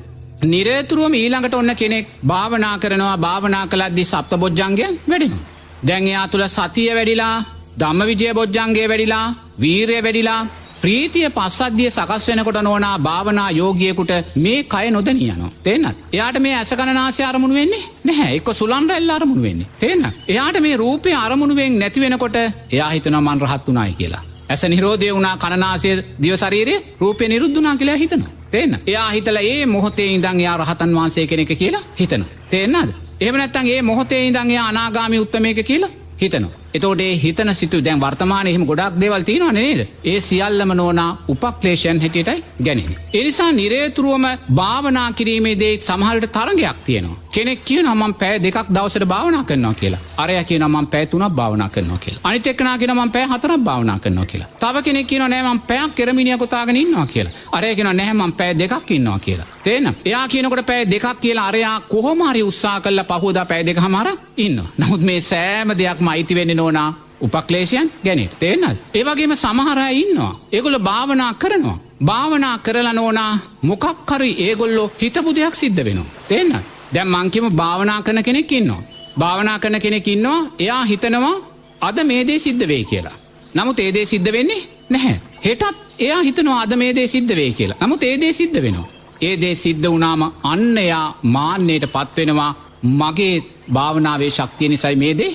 නිරේතුරුවම ඊළඟට ඔන්න කෙනෙක් භාවනා කරනවා. භාවනා කළද්දී සප්තබොජ්ජංගයන් වැඩෙනවා. දැන් එයා තුල සතිය වැඩිලා, ධම්මවිජය බොජ්ජංගය වැඩිලා, වීරිය වැඩිලා, ප්‍රීතිය පස්සද්ධිය සකස් වෙනකොට නෝනා භාවනා යෝගියෙකුට මේ කය නොදැනී යනවා. තේරෙනවද? එයාට මේ ඇස කන නාසය අරමුණු වෙන්නේ නැහැ. එක්ක සුලන් රැල්ල අරමුණු වෙන්නේ. තේරෙනවද? එයාට මේ රූපේ අරමුණු වෙන්නේ නැති වෙනකොට එයා හිතනවා මං රහත් උනායි කියලා. ඇස නිරෝධය වුණා, කන නාසය දිව ශරීරය රූපේ නිරුද්ධ වුණා කියලා හිතනවා. තේන්න? එයා හිතලා ඒ මොහොතේ ඉඳන් එයා රහතන් වහන්සේ කෙනෙක් කියලා හිතනවා. තේරෙනවද? එහෙම නැත්නම් ඒ මොහොතේ ඉඳන් එයා අනාගාමී උත්තමයෙක් කියලා හිතනවා. එතකොට ඒ හිතන සිතු දැන් වර්තමානයේ එහෙම ගොඩක් දේවල් තියෙනවනේ නේද? ඒ සියල්ලම නෝනා උපක්ලේශයන් හැටියටයි ගැනෙන්නේ. ඒ නිසා නිරේතුරුවම භාවනා කිරීමේදී සමහර විට තරංගයක් තියෙනවා. කෙනෙක් කියනවා මම පැය 2ක් දවසට භාවනා කරනවා කියලා. අරයා කියනවා මම පැය 3ක් භාවනා කරනවා කියලා. අනිත් එක්කෙනා කියනවා මම පැය 4ක් භාවනා කරනවා කියලා. තව කෙනෙක් කියනවා නෑ මම පැයක් කෙරමිනිය කොතාගෙන ඉන්නවා කියලා. අරයා කියනවා නෑ මම පැය 2ක් ඉන්නවා කියලා. තේරෙනවද? එයා කියනකොට පැය 2ක් කියලා අරයා කොහොම හරි උත්සාහ කළා පහුවදා පැය 2කමාරක් ඉන්නවා. නමුත් මේ සෑම දෙයක්ම අයිති වෙන්නේ නෝනා උපක්ලේශයන් ගැනීම. තේරෙනවද? ඒ වගේම සමහර අය ඉන්නවා. ඒගොල්ලෝ භාවනා කරනවා. භාවනා කරලා නෝනා මොකක් හරි ඒගොල්ලෝ හිතපු දෙයක් සිද්ධ වෙනවා. තේරෙනවද? දැන් මං කියමු භාවනා කරන කෙනෙක් ඉන්නවා. භාවනා කරන කෙනෙක් ඉන්නවා. එයා හිතනවා අද මේ දේ සිද්ධ වෙයි කියලා. නමුත් ඒ දේ සිද්ධ වෙන්නේ නැහැ. හෙටත් එයා හිතනවා අද මේ දේ සිද්ධ වෙයි කියලා. නමුත් ඒ දේ සිද්ධ වෙනවා. ඒ දේ සිද්ධ වුණාම අන්න එයා මාන්නයට පත් වෙනවා. මගේ භාවනාවේ ශක්තිය නිසායි මේ දේ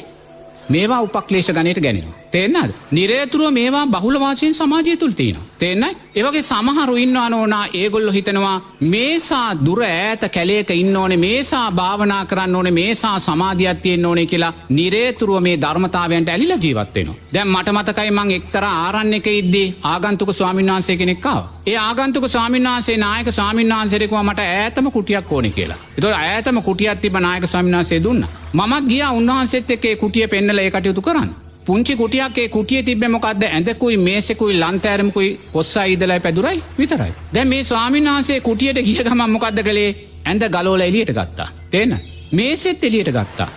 මේවා උපක්ලේශ ගණයට ගැනෙනවා. තේරෙනවද? නිරේතුරුව මේවා බහුල වාචයෙන් සමාජය තුල තියෙනවා. තේරෙනයි? ඒ වගේ සමහරු ඉන්නවා නෝනා ඒගොල්ලෝ හිතනවා මේසා දුර ඈත කැලේක ඉන්න ඕනේ, මේසා භාවනා කරන්න ඕනේ, මේසා සමාධියක් තියෙන්න ඕනේ කියලා නිරේතුරුව මේ ධර්මතාවයන්ට ඇලිලා ජීවත් වෙනවා. දැන් මට මතකයි මං එක්තරා ආරණ්‍යක ඉද්දී ආගන්තුක ස්වාමීන් වහන්සේ කෙනෙක් ආවා. ඒ ආගන්තුක ස්වාමීන් වහන්සේ නායක ස්වාමීන් වහන්සේට කිව්වා මට ඈතම කුටියක් ඕනේ කියලා. ඒතකොට ඈතම කුටියක් තිබ්බ නායක ස්වාමීන් වහන්සේ දුන්නා. මමත් ගියා උන්වහන්සේත් එක්ක ඒ කුටිය පෙන්නලා ඒ කටයුතු කරන්න. පුංචි කුටියක් ඒ කුටියේ තිබ්බේ මොකද්ද? ඇඳකුයි මේසෙකුයි ලන්තෑරමුකුයි පොස්සයි ඉදලයි පැදුරයි විතරයි. දැන් මේ ස්වාමීන් වහන්සේ කුටියට ගිය ගමන් මොකද්ද කළේ? ඇඳ ගලවලා එළියට ගත්තා. තේරෙනවද? මේසෙත් එළියට ගත්තා.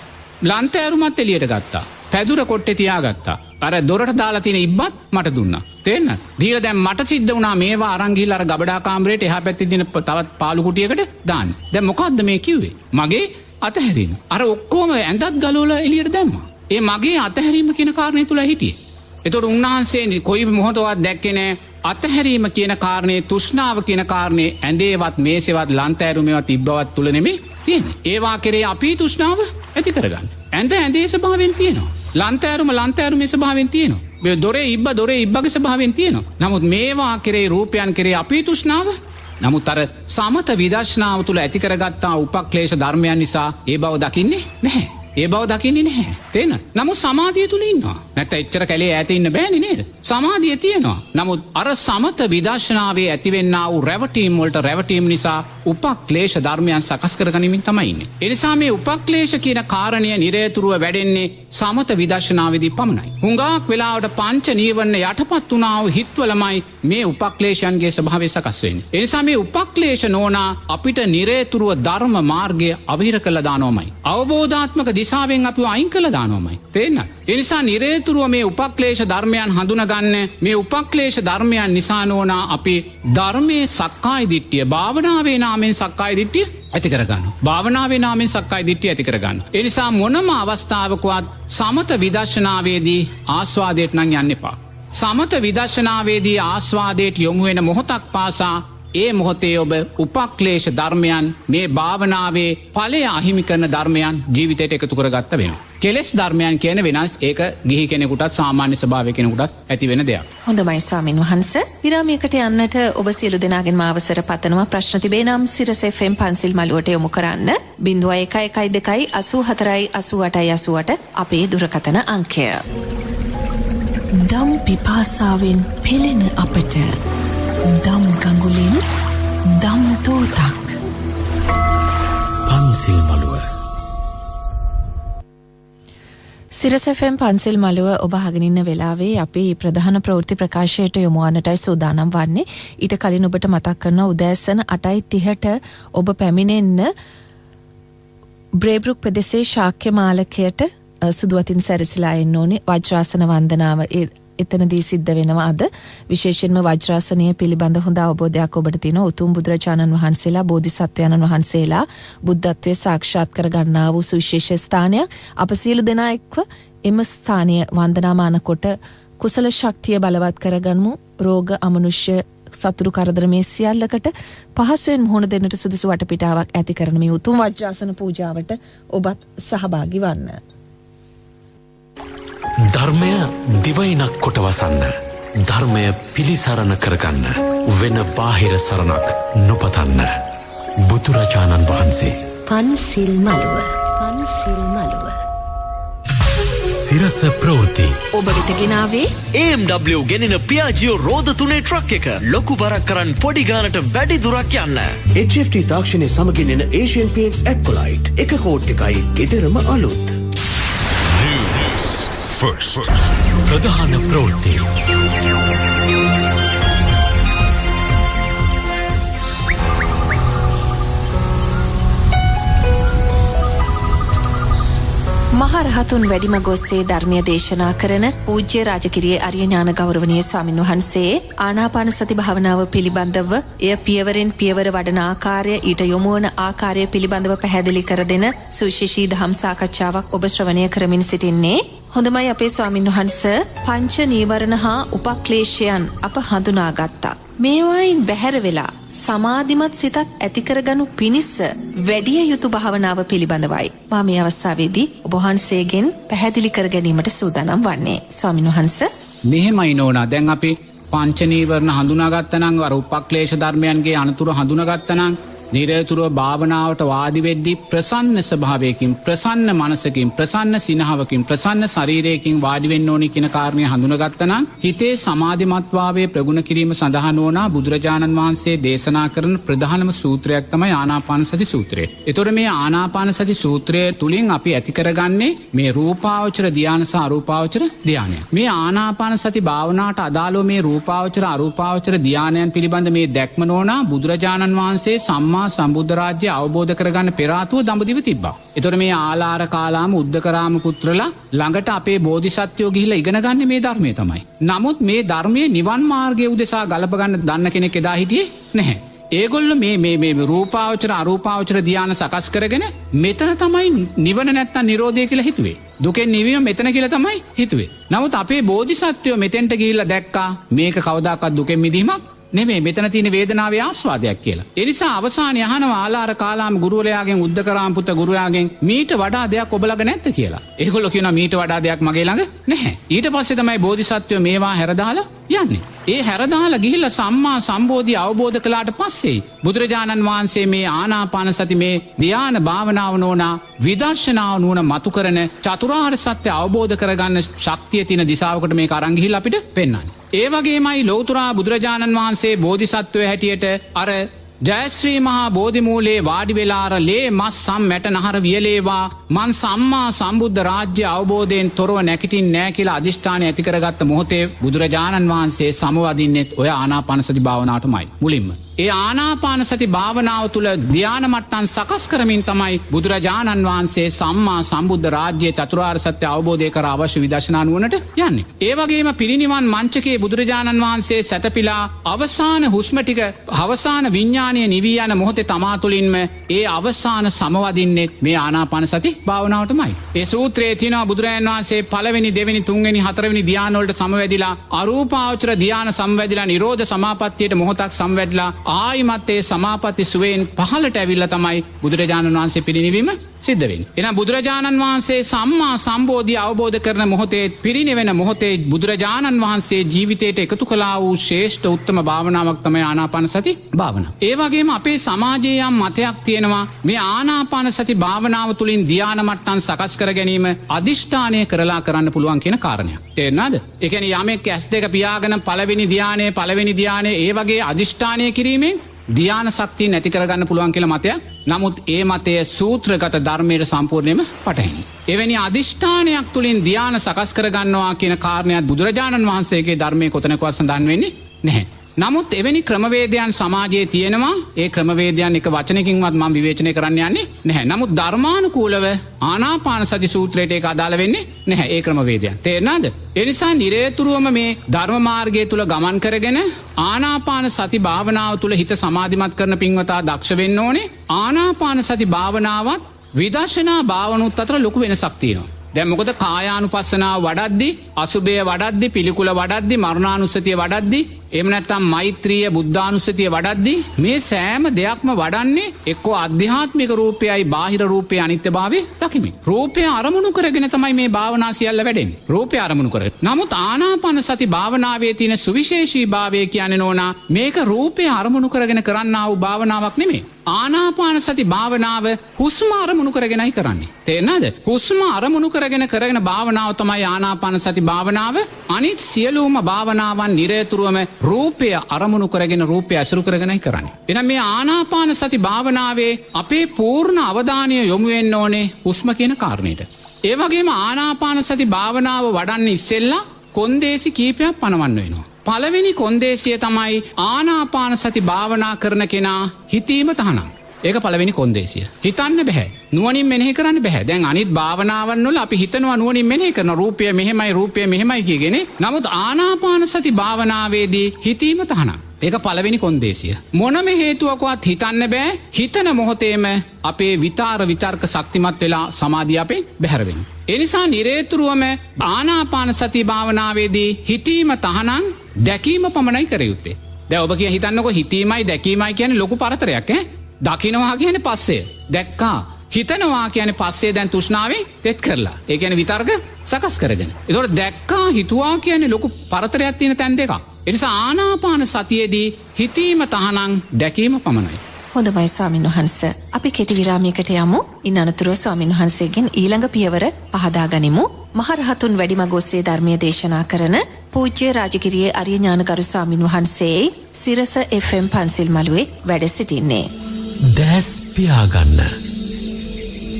ලන්තෑරුමත් එළියට ගත්තා. පැදුර කොට්ටේ තියාගත්තා. අර දොරට දාලා තියෙන ඉබ්බත් මට දුන්නා. තේරෙනවද? දීලා දැන් මට සිද්ධ වුණා මේවා අරන් ගිහලා අර ගබඩා කාමරේට එහා පැත්තේ තියෙන තවත් පාළු කුටියකට දාන්න. දැන් මොකද්ද මේ කිව්වේ? මගේ අතහැරීම. අර ඔක්කොම ඇඳත් ගලවලා එළියට දැම්මා. ඒ මගේ අතහැරීම කියන කාරණේ තුල හිටියේ. ඒතකොට උන්වහන්සේ කොයි මොහොතවත් දැක්කේ නෑ අතහැරීම කියන කාරණේ, තෘෂ්ණාව කියන කාරණේ ඇඳේවත් මේසෙවත් ලන්තෑරුමේවත් ඉබ්බවත් තුල නෙමෙයි තියෙන්නේ. ඒවා කෙරේ අපි තෘෂ්ණාව ඇති කරගන්න. ඇඳ ඇඳේ ස්වභාවයෙන් තියෙනවා. ලන්තෑරුමේ ස්වභාවයෙන් තියෙනවා. මේ දොරේ ඉබ්බගේ ස්වභාවයෙන් තියෙනවා. නමුත් මේවා කෙරේ රූපයන් කෙරේ අපි තෘෂ්ණාව. නමුත් අර සමත විදර්ශනාව තුල ඇති කරගත්තා උපක්ලේශ ධර්මයන් නිසා ඒ බව දකින්නේ නැහැ. ඒ බව දකින්නේ නැහැ. තේරෙනවද? නමුත් සමාධිය තුල ඉන්නවා. නැත්නම් එච්චර කැලේ ඈත ඉන්න බෑනේ නේද? සමාධිය තියෙනවා. නමුත් අර සමත විදර්ශනාවේ ඇතිවෙන්නා වූ රැවටීම් නිසා උපක්ලේශ ධර්මයන් සකස් කරගනිමින් තමයි ඉන්නේ. ඒ නිසා මේ උපක්ලේශ කියන කාරණය නිරේතුරුව වැඩෙන්නේ සමත විදර්ශනාවේදී පමණයි. හුඟක් වෙලාවට පංච නීවරණ යටපත් වුණා වූ හිත්වලමයි මේ උපක්ලේශයන්ගේ ස්වභාවය සකස් වෙන්නේ. ඒ නිසා මේ උපක්ලේශ නෝනා අපිට නිරේතුරුව ධර්ම මාර්ගය අවහිර කළා දානවමයි. අවබෝධාත්මක දිශාවෙන් අපිව අයින් කළා දානවමයි. තේරෙනවද? ඒ නිසා නිරේතුරුව මේ උපක්ලේශ ධර්මයන් හඳුනගන්න, මේ උපක්ලේශ ධර්මයන් නිසා නෝනා අපි ධර්මයේ සක්කාය දිට්ඨිය, භාවනාවේ නාමයෙන් සක්කාය දිට්ඨිය ඇති කරගන්නවා. භාවනාවේ නාමයෙන් සක්කාය දිට්ඨිය ඇති කරගන්නවා. ඒ නිසා මොනම අවස්ථාවකවත් සමත විදර්ශනාවේදී ආස්වාදයට නම් යන්න එපා. සමත විදර්ශනාවේදී ආස්වාදයට යොමු වෙන මොහොතක් පාසා ඒ මොහොතේ ඔබ උපක්ලේශ ධර්මයන්, මේ භාවනාවේ ඵලය අහිමි කරන ධර්මයන් ජීවිතයට එකතු කරගත්ත වෙනවා. කෙලෙස් ධර්මයන් කියන වෙනස් ඒක ගිහි කෙනෙකුටත් සාමාන්‍ය ස්වභාවය කෙනෙකුටත් ඇති වෙන දෙයක්. හොඳයි ස්වාමින් වහන්සේ. විරාමයකට යන්නට ඔබ සියලු දෙනාගෙන්ම අවසර පතනවා. ප්‍රශ්න තිබේ නම් සිරස FM පන්සිල් මළුවට යොමු කරන්න. 0112 84 88 88 අපේ දුරකථන අංකය. දම් පිපාසාවෙන් පෙළෙන අපට දම් ගඟුලින් දම් තෝතක්. පන්සිල් මළුව. සිරස FM පන්සිල් මළුව ඔබ අහගෙන ඉන්න වෙලාවේ අපි ප්‍රධාන ප්‍රවෘත්ති ප්‍රකාශයට යොමු වන්නටයි සූදානම් වන්නේ. ඊට කලින් ඔබට මතක් කරනවා උදෑසන 8:30ට ඔබ පැමිණෙන්න බ්‍රේබ්රුක් ප්‍රදේශයේ ශාක්‍ය මාලකයට සුදුවතින් සැරසිලා එන්න ඕනේ. වජ්‍රාසන වන්දනාව එතනදී සිද්ධ වෙනවා අද. විශේෂයෙන්ම වජ්‍රාසනය පිළිබඳ හොඳ අවබෝධයක් ඔබට තියෙනවා. උතුම් බුදුරජාණන් වහන්සේලා, බෝධිසත්වයන්න් වහන්සේලා බුද්ධත්වයේ සාක්ෂාත් කර ගන්නා වූ සුවිශේෂ ස්ථානයක්. අප සියලු දෙනා එක්ව එම ස්ථානය වන්දනාමාන කොට කුසල ශක්තිය බලවත් කරගන්නමු. රෝග, අමනුෂ්‍ය, සතුරු කරදර මේ සියල්ලකට පහසුවෙන් මුහුණ දෙන්නට සුදුසු වටපිටාවක් ඇති කරන මේ උතුම් වජ්‍රාසන පූජාවට ඔබත් සහභාගී වන්න. ධර්මය දිවයිනක් කොට වසන්න, ධර්මය පිළිසරණ කරගන්න, වෙන බාහිර සරණක් නොපතන්න. බුදුරජාණන් වහන්සේ. පන්සිල් මළුව. පන්සිල් මළුව. සිරස ප්‍රවෘත්ති ඔබ වෙත ගෙනාවේ AMW ගෙනෙන පියාජියෝ රෝද 3 ට්‍රක් එක. ලොකු බරක් කරන් පොඩි ගානට වැඩි දුරක් යන්න. HFT තාක්ෂණය සමගින් එන Asian Paints Aqualite එක කෝට් එකයි ගෙදරම අලුත්. First. ප්‍රධාන ප්‍රවෘත්ති. මහරහතුන් වැඩිම ගොස්සේ ධර්මය දේශනා කරන පූජ්‍ය රාජකිරියේ අරිය ඥාන ගෞරවනීය ස්වාමින් වහන්සේ ආනාපාන සති භාවනාව පිළිබඳව එය පියවරෙන් පියවර වඩන ආකාරය, ඊට යොමු වන ආකාරය පිළිබඳව පැහැදිලි කර දෙන සුවිශේෂී ධම් සාකච්ඡාවක් ඔබ ශ්‍රවණය කරමින් සිටින්නේ හොඳමයි අපේ ස්වාමින් වහන්ස පංච නීවරණ හා උපක්ලේශයන් අප හඳුනාගත්තා. මේවායින් බැහැර වෙලා සමාධිමත් සිතක් ඇති කරගනු පිණිස වැඩිය යුතු භාවනාව පිළිබඳවයි මා මේ අවස්ථාවේදී ඔබ වහන්සේගෙන් පැහැදිලි කර ගැනීමට සූදානම් වන්නේ. ස්වාමින් වහන්ස මෙහෙමයි නෝනා දැන් අපි පංච නීවරණ හඳුනාගත්තනම් අර උපක්ලේශ ධර්මයන්ගේ අනතුරු හඳුනාගත්තනම් නිරතුරුව භාවනාවට වාඩි වෙද්දී ප්‍රසන්න ස්වභාවයකින් ප්‍රසන්න මනසකින් ප්‍රසන්න සිනහවකින් ප්‍රසන්න ශරීරයකින් වාඩි වෙන්න ඕනි කියන කාරණය හඳුනාගත්තනම් හිතේ සමාධිමත්භාවය ප්‍රගුණ කිරීම සඳහා නොවන බුදුරජාණන් වහන්සේ දේශනා කරන ප්‍රධානම සූත්‍රයක් තමයි ආනාපාන සති සූත්‍රය. ඒතකොට මේ ආනාපාන සති සූත්‍රය තුලින් අපි ඇති කරගන්නේ මේ රූපාවචර ධානය සහ අරූපාවචර ධානය. මේ ආනාපාන සති භාවනාවට අදාළව මේ රූපාවචර අරූපාවචර ධානයන් පිළිබඳ මේ දැක්ම නොවන බුදුරජාණන් වහන්සේ සම්මා සම්බුද්ධ රාජ්‍ය අවබෝධ කරගන්න පෙරාතුව දඹදිව තිබ්බා. එතකොට මේ ආලාර කාලාම උද්දකරාම පුත්‍රලා ළඟට අපේ බෝධිසත්වයෝ ගිහිල්ලා ඉගෙන ගන්න මේ ධර්මය තමයි. නමුත් මේ ධර්මයේ නිවන් මාර්ගයේ උදෙසා ගලප ගන්න දන්න කෙනෙක් එදා හිටියේ නැහැ. ඒගොල්ලෝ මේ රූපාවචර අරූපාවචර ධානය සකස් කරගෙන මෙතන තමයි නිවන නැත්තම් නිරෝධය කියලා හිතුවේ. දුකෙන් නිවීම මෙතන කියලා තමයි හිතුවේ. නමුත් අපේ බෝධිසත්වයෝ මෙතෙන්ට ගිහිල්ලා දැක්කා මේක කවදාකවත් දුකෙන් මිදීමක් නෙමේ මෙතන තියෙන වේදනාවේ ආස්වාදයක් කියලා. ඒ නිසා අවසානයේ අහනවා ආලාර කාලාම ගුරුවරයාගෙන් උද්දකරාම පුත්‍ර ගුරුයාගෙන් මීට වඩා දෙයක් ඔබ ළඟ නැද්ද කියලා. ඒගොල්ලෝ කියනවා මීට වඩා දෙයක් මගේ ළඟ නැහැ. ඊට පස්සේ තමයි බෝධිසත්වයෝ මේවා හැරදාලා යන්නේ. ඒ හැරදාලා ගිහිල්ලා සම්මා සම්බෝධිය අවබෝධ කළාට පස්සේ බුදුරජාණන් වහන්සේ මේ ආනාපාන සති මේ ධ්‍යාන භාවනාව නෝනා විදර්ශනාව නුවණ මතු කරන චතුරාර්ය සත්‍ය අවබෝධ කරගන්න ශක්තිය තියෙන දිශාවකට මේක අරන් ගිහිල්ලා අපිට පෙන්වන්නේ. ඒ වගේමයි ලෞතුරා බුදුරජාණන් වහන්සේ බෝධිසත්වය හැටියට අර ජයශ්‍රී මහා බෝධිමූලේ වාඩි වෙලා අර ලේ මස් සම් මැට නහර වියලේවා මන් සම්මා සම්බුද්ධ රාජ්‍ය අවබෝධයෙන් තොරව නැගිටින්නේ නැහැ කියලා අදිෂ්ඨානය ඇති කරගත්ත මොහොතේ බුදුරජාණන් වහන්සේ සමවදින්නෙත් ඔය ආනාපාන සති භාවනාවටමයි මුලින්ම. ඒ ආනාපාන සති භාවනාව තුළ ධ්‍යාන මට්ටම් සකස් කරමින් තමයි බුදුරජාණන් වහන්සේ සම්මා සම්බුද්ධ රාජ්‍යයේ චතුරාර්ය සත්‍ය අවබෝධය කර අවශ්‍ය විදර්ශනා නුවණට යන්නේ. ඒ වගේම පිරිනිවන් මංචකයේ බුදුරජාණන් වහන්සේ සැතපීලා අවසාන හුස්ම ටික අවසාන විඥානීය නිවී යන මොහොතේ තමා තුළින්ම ඒ අවසාන සමවදින්නේ මේ ආනාපාන සති භාවනාවටමයි. ඒ සූත්‍රයේ තියෙනවා බුදුරජාණන් වහන්සේ පළවෙනි දෙවෙනි තුන්වෙනි හතරවෙනි ධ්‍යාන වලට සමවැදිලා අරූපාවචර ධ්‍යාන සම්වැදිලා නිරෝධ සමාපත්තියට මොහොතක් සම්වැදිලා ආයිමත් ඒ සමාපatti සුවයෙන් පහළට ඇවිල්ලා තමයි බුදුරජාණන් වහන්සේ පිරිනිවීම සිද්ධ වෙන්නේ. එහෙනම් බුදුරජාණන් වහන්සේ සම්මා සම්බෝධිය අවබෝධ කරන මොහොතේ පිරිනිවෙන මොහොතේ බුදුරජාණන් වහන්සේ ජීවිතයට එකතු කළා වූ ශ්‍රේෂ්ඨ උත්තම භාවනාවක් තමයි ආනාපාන සති භාවනාව. ඒ වගේම අපේ සමාජයේ යම් මතයක් තියෙනවා මේ ආනාපාන සති භාවනාව තුළින් ධ්‍යාන මට්ටම් සකස් කර ගැනීම අදිෂ්ඨානය කරලා කරන්න පුළුවන් කියන කාරණයක්. තේරෙනවද? ඒ කියන්නේ යමෙක් ඇස් දෙක පියාගෙන පළවෙනි ධ්‍යානය ඒ වගේ අදිෂ්ඨානය කිරීමෙන් ධ්‍යාන ශක්තිය නැති කරගන්න පුළුවන් කියලා මතයක්. නමුත් ඒ මතය සූත්‍රගත ධර්මයේ සම්පූර්ණයෙන්ම පටහැනි. එවැනි අදිෂ්ඨානයක් තුලින් ධ්‍යාන සකස් කරගන්නවා කියන කාරණයක් බුදුරජාණන් වහන්සේගේ ධර්මයේ කොතනකවත් සඳහන් වෙන්නේ නැහැ. නමුත් එවැනි ක්‍රමවේදයන් සමාජයේ තියෙනවා. ඒ ක්‍රමවේදයන් එක වචනකින්වත් මම විවේචනය කරන්න යන්නේ නැහැ. නමුත් ධර්මානුකූලව ආනාපාන සති සූත්‍රයට ඒක අදාළ වෙන්නේ නැහැ. ඒ ක්‍රමවේදයන්. තේරෙනවද? ඒ නිසා නිරේතුරුවම මේ ධර්ම මාර්ගය තුල ගමන් කරගෙන ආනාපාන සති භාවනාව තුල හිත සමාධිමත් කරන පින්වතා දක්ෂ වෙන්න ඕනේ. ආනාපාන සති භාවනාවත් විදර්ශනා භාවනුත් අතර ලොකු වෙනසක් තියෙනවා. දැන් මොකද කායානුපස්සනාව වඩද්දි අසුභය වඩද්දි පිළිකුල වඩද්දි මරණානුස්සතිය වඩද්දි එහෙම නැත්නම් මෛත්‍රිය බුද්ධානුස්සතිය වඩද්දි මේ සෑම දෙයක්ම වඩන්නේ එක්කෝ අධ්‍යාත්මික රූපයයි බාහිර රූපයේ අනිත්‍යභාවය දකිමින්. රූපය අරමුණු කරගෙන තමයි මේ භාවනා සියල්ල වැඩෙන්නේ. රූපය අරමුණු කරගෙන. නමුත් ආනාපාන සති භාවනාවේ තියෙන සුවිශේෂීභාවය කියන්නේ නෝනා මේක රූපය අරමුණු කරගෙන කරන්නා වූ භාවනාවක් නෙමෙයි. ආනාපාන සති භාවනාව හුස්ම අරමුණු කරගෙනයි කරන්නේ. තේරෙනවද? හුස්ම අරමුණු කරගෙන භාවනාව තමයි ආනාපාන සති භාවනාව. අනිත් සියලුම භාවනාවන් නිරතුරුවම රූපය අරමුණු කරගෙන රූපය අසුරු කරගෙනයි කරන්නේ. එහෙනම් මේ ආනාපාන සති භාවනාවේ අපේ පූර්ණ අවධානය යොමු වෙන්න ඕනේ හුස්ම කියන කාරණේට. ඒ වගේම ආනාපාන සති භාවනාව වඩන්න ඉස්සෙල්ලා කොන්දේසි කීපයක් පනවන්න වෙනවා. පළවෙනි කොන්දේසිය තමයි ආනාපාන සති භාවනා කරන කෙනා හිතීම තහනම්. ඒක පළවෙනි කොන්දේසිය. හිතන්න බෑ. නුවණින් මෙනෙහි කරන්න බෑ. දැන් අනිත් භාවනාවන් වල අපි හිතනවා නුවණින් මෙනෙහි කරන රූපය මෙහෙමයි කියගෙන. නමුත් ආනාපාන සති භාවනාවේදී හිතීම තහනම්. ඒක පළවෙනි කොන්දේසිය. මොනම හේතුවකවත් හිතන්න බෑ හිතන මොහොතේම අපේ විතාර විතර්ක ශක්තිමත් වෙලා සමාධිය අපෙන් බැහැර වෙනවා. ඒ නිසා නිරේතුරුවම ආනාපාන සති භාවනාවේදී හිතීම තහනම් දැකීම පමණයි කර යුත්තේ. දැන් ඔබ කිය හිතන්නකෝ හිතීමයි දැකීමයි කියන්නේ ලොකු පරතරයක් ඈ. දකින්නවා කියන්නේ පස්සේ. දැක්කා. හිතනවා කියන්නේ පස්සේ දැන් තෘෂ්ණාවෙන් තෙත් කරලා. ඒ කියන්නේ විතර්ක සකස් කරගෙන. ඒතකොට දැක්කා හිතුවා කියන්නේ ලොකු පරතරයක් තියෙන තැන් දෙකක්. ඒ නිසා ආනාපාන සතියේදී හිතීම තහනම් දැකීම පමණයි. හොඳයි ස්වාමීන් වහන්ස. අපි කෙටි විරාමයකට යමු. ඉන් අනතුරුව ස්වාමීන් වහන්සේගෙන් ඊළඟ පියවර පහදා ගනිමු. මහරහතුන් වැඩිමග ඔස්සේ ධර්මයේ දේශනා කරන පූජ්‍ය රාජගිරියේ අරිය ඥානගරු ස්වාමීන් වහන්සේ සිරස FM පන්සිල් මළුවේ වැඩ සිටින්නේ. දැස් පියාගන්න.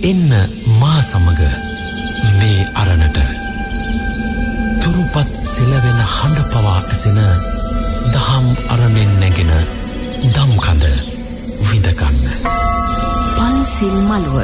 එන්න මා සමග මේ අරණට. තුරුපත් සෙලවෙන හඬ පවා ඇසෙන දහම් අරණෙන් නැගෙන දම්කඳ විඳගන්න. පන්සිල් මළුව.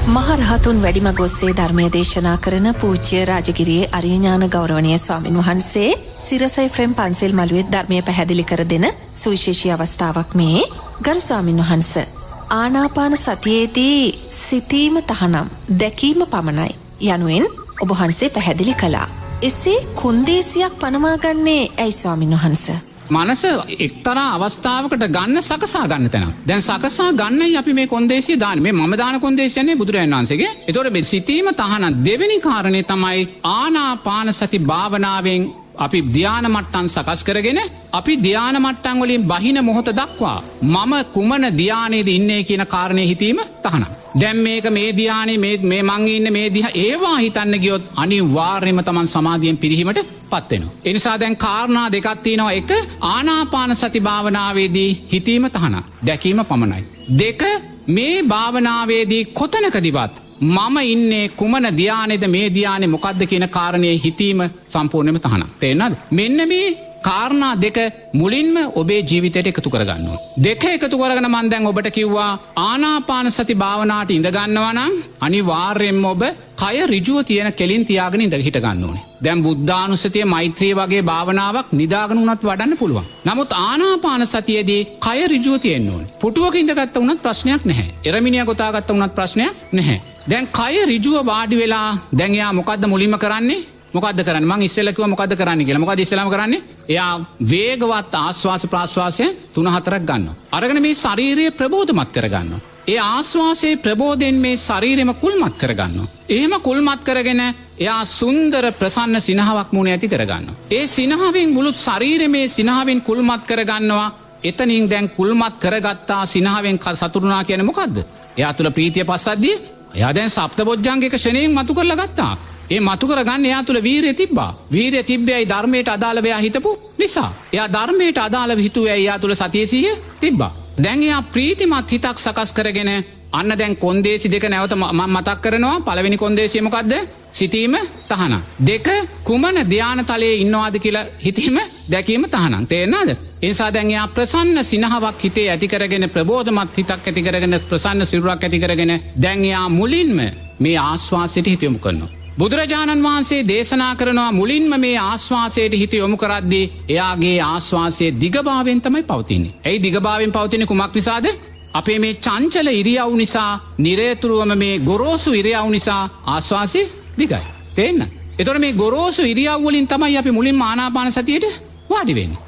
මහරහතුන් වැඩිමග ඔස්සේ ධර්මයේ දේශනා කරන පූජ්‍ය රාජගිරියේ අරිය ඥාන ගෞරවනීය ස්වාමින් වහන්සේ සිරස FM පන්සල් මළුවේ ධර්මයේ පැහැදිලි කර දෙන සුවිශේෂී අවස්ථාවක් මේ. ගරු ස්වාමින් වහන්සේ ආනාපාන සතියේදී සිතීම තහනම් දැකීම පමණයි යනුවෙන් ඔබ වහන්සේ පැහැදිලි කළා. එසේ කුන්දේසියක් පනවා ගන්නේ ඇයි ස්වාමින් වහන්සේ? මනස එක්තරා අවස්ථාවකට ගන්න සකසා ගන්න තැන. දැන් සකසා ගන්නයි අපි මේ කොන්දේසිය දාන්නේ. මේ මම දාන කොන්දේසියනේ බුදුරජාණන් වහන්සේගේ. ඒතකොට මේ සිතීම තහනම් දෙවෙනි කාරණේ තමයි ආනාපාන සති භාවනාවෙන් අපි ධ්‍යාන මට්ටම් සකස් කරගෙන අපි ධ්‍යාන මට්ටම් වලින් බහින මොහොත දක්වා මම කුමන ධ්‍යානයේද ඉන්නේ කියන කාරණේ හිතීම තහනම්. දැන් මේක මේ ධ්‍යානෙ මේ මං ඉන්නේ මේ දිහා ඒවා හිතන්න ගියොත් අනිවාර්යයෙන්ම Taman සමාධියෙන් පිරිහීමට පත් වෙනවා. ඒ නිසා දැන් කාරණා දෙකක් තියෙනවා. එක ආනාපාන සති භාවනාවේදී හිතීම තහනම් දැකීම පමණයි. දෙක මේ භාවනාවේදී කොතනකදීවත් මම ඉන්නේ කුමන ධ්‍යානෙද මේ ධ්‍යානෙ මොකද්ද කියන කාරණේ හිතීම සම්පූර්ණයෙන්ම තහනම්. තේරෙනවද? මෙන්න මේ කාරණා දෙක මුලින්ම ඔබේ ජීවිතයට එකතු කරගන්න ඕන. දෙක එකතු කරගෙන මම දැන් ඔබට කිව්වා ආනාපාන සති භාවනාවට ඉඳ ගන්නවා නම් අනිවාර්යයෙන්ම ඔබ කය ඍජුව තියෙන කෙලින් තියාගෙන ඉඳ හිට ගන්න ඕනේ. දැන් බුද්ධානුස්සතිය මෛත්‍රිය වගේ භාවනාවක් නිදාගෙන උනත් වඩන්න පුළුවන්. නමුත් ආනාපාන සතියේදී කය ඍජුව තියෙන්න ඕනේ. පුටුවක ඉඳගත්ත උනත් ප්‍රශ්නයක් නැහැ. එරමිනිය ගොතාගත්ත උනත් ප්‍රශ්නයක් නැහැ. දැන් කය ඍජුව වාඩි වෙලා දැන් එයා මොකද්ද මුලින්ම කරන්නේ? මොකද්ද කරන්නේ? මං ඉස්සෙල්ලා කිව්වා මොකද්ද කරන්නේ කියලා. මොකද්ද ඉස්සෙල්ලාම කරන්නේ? එයා වේගවත් ආශ්වාස ප්‍රාශ්වාසය 3-4ක් ගන්නවා. අරගෙන මේ ශරීරය ප්‍රබෝධමත් කරගන්නවා. ඒ ආශ්වාසයේ ප්‍රබෝධයෙන් මේ ශරීරෙම කුල්මත් කරගන්නවා. එහෙම කුල්මත් කරගෙන එයා සුන්දර ප්‍රසන්න සිනහාවක් මුණ ඇති කරගන්නවා. ඒ සිනහවෙන් මුළු ශරීරෙම මේ සිනහවෙන් කුල්මත් කරගන්නවා. එතනින් දැන් කුල්මත් කරගත්තා සිනහවෙන් සතුරුනා කියන්නේ මොකද්ද? එයා තුල ප්‍රීතිය පස්සද්ධිය. එයා දැන් සප්තබොජ්ජංගික ශ්‍රේණියෙන් මතු කරලා ගත්තා. ඒ මතු කරගන්න එයා තුල වීරිය තිබ්බා. වීරිය තිබ්බේයි ධර්මයට අදාළව එයා හිතපු නිසා. එයා ධර්මයට අදාළව හිතුවේ එයා තුල සතිය සිහිය තිබ්බා. දැන් එයා ප්‍රීතිමත් හිතක් සකස් කරගෙන අන්න දැන් කොන්දේසි දෙක නැවත මම මතක් කරනවා. පළවෙනි කොන්දේසිය මොකද්ද? සිතීම තහනම්. දෙක කුමන ධානතලයේ ඉන්නවාද කියලා හිතීම දැකීම තහනම්. තේරෙනවද? ඒ නිසා දැන් එයා ප්‍රසන්න සිනහවක් හිතේ ඇති කරගෙන ප්‍රබෝධමත් හිතක් ඇති කරගෙන ප්‍රසන්න සිරුරක් ඇති කරගෙන දැන් එයා මුලින්ම මේ ආස්වාසයට හිත යොමු කරනවා. බුදුරජාණන් වහන්සේ දේශනා කරනවා මුලින්ම මේ ආශ්වාසයට හිත යොමු කරද්දී එයාගේ ආශ්වාසයේ දිගභාවයෙන් තමයි පවතින්නේ. ඇයි දිගභාවයෙන් පවතින්නේ කුමක් නිසාද? අපේ මේ චංචල ඉරියව් නිසා, නිරේතුරුවම මේ ගොරෝසු ඉරියව් නිසා ආශ්වාසය දිගයි. තේන්න? ඒතකොට මේ ගොරෝසු ඉරියව් වලින් තමයි අපි මුලින්ම ආනාපාන සතියට වාඩි වෙන්නේ.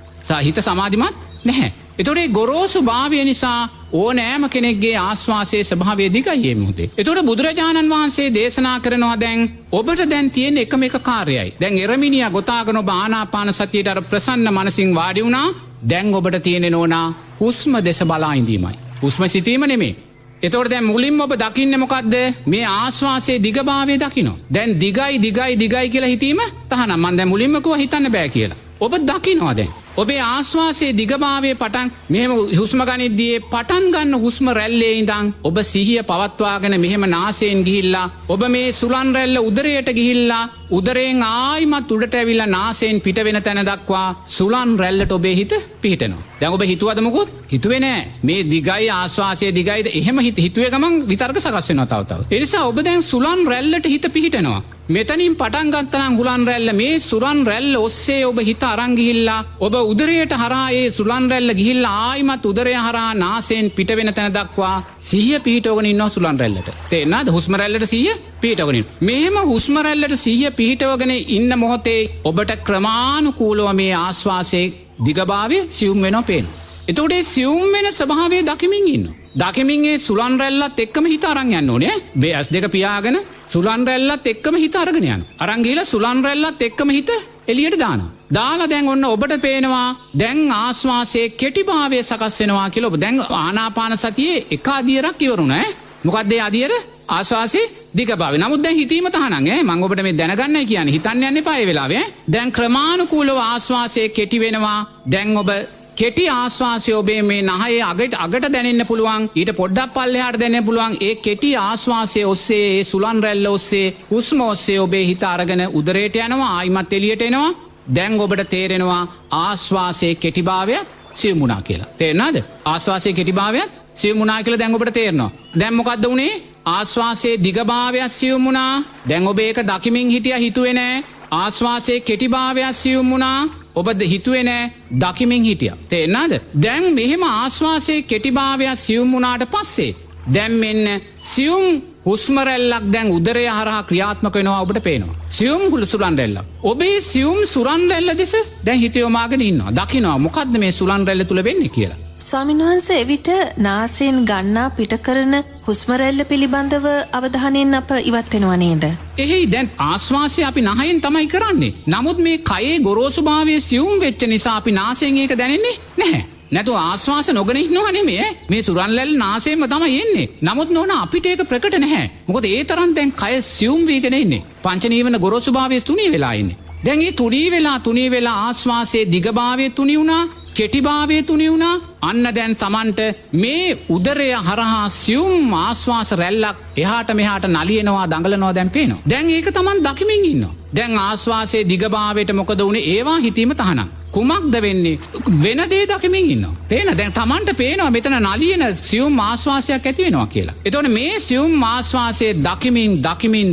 හිත සමාධිමත් නැහැ. ඒතකොට මේ ගොරෝසු භාවය නිසා ඕනෑම කෙනෙක්ගේ ආශ්වාසයේ ස්වභාවය දිගයි මේ මොහොතේ. ඒතකොට බුදුරජාණන් වහන්සේ දේශනා කරනවා දැන් ඔබට දැන් තියෙන එකම එක කාර්යයයි. දැන් එරමිනියා ගොතාගෙන ඔබ ආනාපාන සතියට අර ප්‍රසන්න මනසින් වාඩි වුණා. දැන් ඔබට තියෙන නෝනා හුස්ම දෙස බලා ඉඳීමයි. හුස්ම සිතීම නෙමෙයි. එතකොට දැන් මුලින්ම ඔබ දකින්නේ මොකද්ද? මේ ආශ්වාසයේ දිගභාවය දකින්න. දැන් දිගයි කියලා හිතීම තහනම්. මම දැන් මුලින්ම කිව්වා හිතන්න බෑ කියලා. ඔබ දකින්නවා දැන්. ඔබේ ආශ්වාසයේ දිගභාවයේ පටන් මෙහෙම හුස්ම ගනිද්දී පටන් ගන්න හුස්ම රැල්ලේ ඉඳන් ඔබ සිහිය පවත්වාගෙන මෙහෙම නාසයෙන් ගිහිල්ලා ඔබ මේ සුලන් රැල්ල උදරයට ගිහිල්ලා උදරයෙන් ආයිමත් උඩට ඇවිල්ලා නාසයෙන් පිට වෙන තැන දක්වා සුලන් රැල්ලට ඔබේ හිත පිහිටනවා. දැන් ඔබ හිතුවද මොකොත්? හිතුවේ නෑ. මේ දිගයි ආශ්වාසයේ දිගයිද එහෙම හිතුවේ ගමන් විතර්ක සකස් වෙනවා තව තව. ඒ නිසා ඔබ දැන් සුලන් රැල්ලට හිත පිහිටනවා. මෙතනින් පටන් ගත්තනම් හුලන් රැල්ල මේ සුලන් රැල්ල ඔස්සේ ඔබ හිත අරන් ගිහිල්ලා ඔබ උදරයට හරහා ඒ සුලන් රැල්ල ගිහිල්ලා ආයිමත් උදරය හරහා නාසයෙන් පිට වෙන තැන දක්වා සිහිය පිහිටවගෙන ඉන්නවා සුලන් රැල්ලට. තේරෙනවද? හුස්ම රැල්ලට සිහිය පිහිටවගෙන ඉන්න. මෙහෙම හුස්ම රැල්ලට සිහිය පිහිටවගෙන ඉන්න මොහොතේ ඔබට ක්‍රමානුකූලව මේ ආශ්වාසයේ දිගභාවය සියුම් වෙනවා පේනවා. එතකොට ඒ සියුම් වෙන ස්වභාවය දකිමින් ඉන්නවා. දකිමින් ඒ සුලන් රැල්ලත් එක්කම හිත අරන් යන්න ඕනේ. මේ ඇස් දෙක පියාගෙන සුලන් රැල්ලත් එක්කම හිත අරගෙන යනවා. අරන් ගිහලා සුලන් රැල්ලත් එක්කම හිත එළියට දානවා. දාලා දැන් ඔන්න ඔබට පේනවා දැන් ආශ්වාසයේ කෙටිභාවය සකස් වෙනවා කියලා. ඔබ දැන් ආනාපාන සතියේ එක අදියරක් ඉවරුණා ඈ. මොකක්ද ඒ අදියර? ආශ්වාසයේ දිගභාවය. නමුත් දැන් හිතීම තහනම් ඈ. මම ඔබට මේ දැනගන්නයි කියන්නේ. හිතන්න යන්න එපා ඒ වෙලාවේ ඈ. දැන් ක්‍රමානුකූලව ආශ්වාසයේ කෙටි වෙනවා. දැන් ඔබ කෙටි ආශ්වාසය ඔබේ මේ නහයේ අගට දැනෙන්න පුළුවන්. ඊට පොඩ්ඩක් පල්ලෙහාට දැනෙන්න පුළුවන්. ඒ කෙටි ආශ්වාසය ඔස්සේ ඒ සුලන් රැල්ල ඔස්සේ හුස්ම ඔස්සේ ඔබේ හිත අරගෙන උදරයට යනවා. ආයිමත් එළියට එනවා. දැන් ඔබට තේරෙනවා ආශ්වාසයේ කෙටිභාවයත් සියුම් වුණා කියලා. තේරෙනවද? ආශ්වාසයේ කෙටිභාවයත් සියුම් වුණා කියලා දැන් ඔබට තේරෙනවා. දැන් මොකද්ද උනේ? ආශ්වාසයේ දිගභාවයත් සියුම් වුණා. දැන් ඔබ ඒක දකිමින් හිටියා හිතුවේ නෑ. ආශ්වාසයේ කෙටිභාවයත් සියුම් වුණා. ඔබද හිතුවේ නෑ දකිමින් හිටියා. තේරෙනවද? දැන් මෙහෙම ආශ්වාසයේ කෙටිභාවය සියුම් වුණාට පස්සේ දැන් මෙන්න සියුම් හුස්ම රැල්ලක් දැන් උදරය හරහා ක්‍රියාත්මක වෙනවා ඔබට පේනවා. සියුම් සුලන් රැල්ලක්. ඔබේ සියුම් සුලන් රැල්ල දෙස දැන් හිත යොමාගෙන ඉන්නවා. දකිනවා මොකද්ද මේ සුලන් රැල්ල තුල වෙන්නේ කියලා. ස්වාමීන් වහන්සේ එවිට නාසයෙන් ගන්නා පිට කරන හුස්ම රැල්ල පිළිබඳව අවධානයෙන් අප ඉවත් වෙනවා නේද? එහෙයි දැන් ආශ්වාසය අපි නහයෙන් තමයි කරන්නේ. නමුත් මේ කයේ ගොරෝසුභාවයේ සියුම් වෙච්ච නිසා අපි නාසයෙන් ඒක දැනෙන්නේ නැහැ. නැතු ආශ්වාස නොගෙන ඉන්නවා නෙමෙයි. මේ සුලන් රැල්ල නාසයෙන්ම තමයි එන්නේ. නමුත් නෝන අපිට ඒක ප්‍රකට නැහැ. මොකද ඒ තරම් දැන් කය සියුම් වීගෙන ඉන්නේ. පංච නීවරණ ගොරෝසුභාවයේ තුනී වෙලා ඉන්නේ. දැන් මේ තුනී වෙලා ආශ්වාසයේ දිගභාවයේ තුනී වුණා. කෙටිභාවයේ තුනී වුණා. අන්න දැන් Tamanට මේ උදරය හරහා සියුම් ආශ්වාස රැල්ලක් එහාට මෙහාට නලියනවා දඟලනවා දැන් පේනවා. දැන් ඒක Taman දකිමින් ඉන්නවා. දැන් ආශ්වාසයේ දිගභාවයට මොකද උනේ? ඒවා හිතීම තහනම්. කුමක්ද වෙන්නේ? වෙන දේ දකිමින් ඉන්නවා. තේන දැන් Tamanට පේනවා මෙතන නලියන සියුම් ආශ්වාසයක් ඇති වෙනවා කියලා. එතකොට මේ සියුම් ආශ්වාසයේ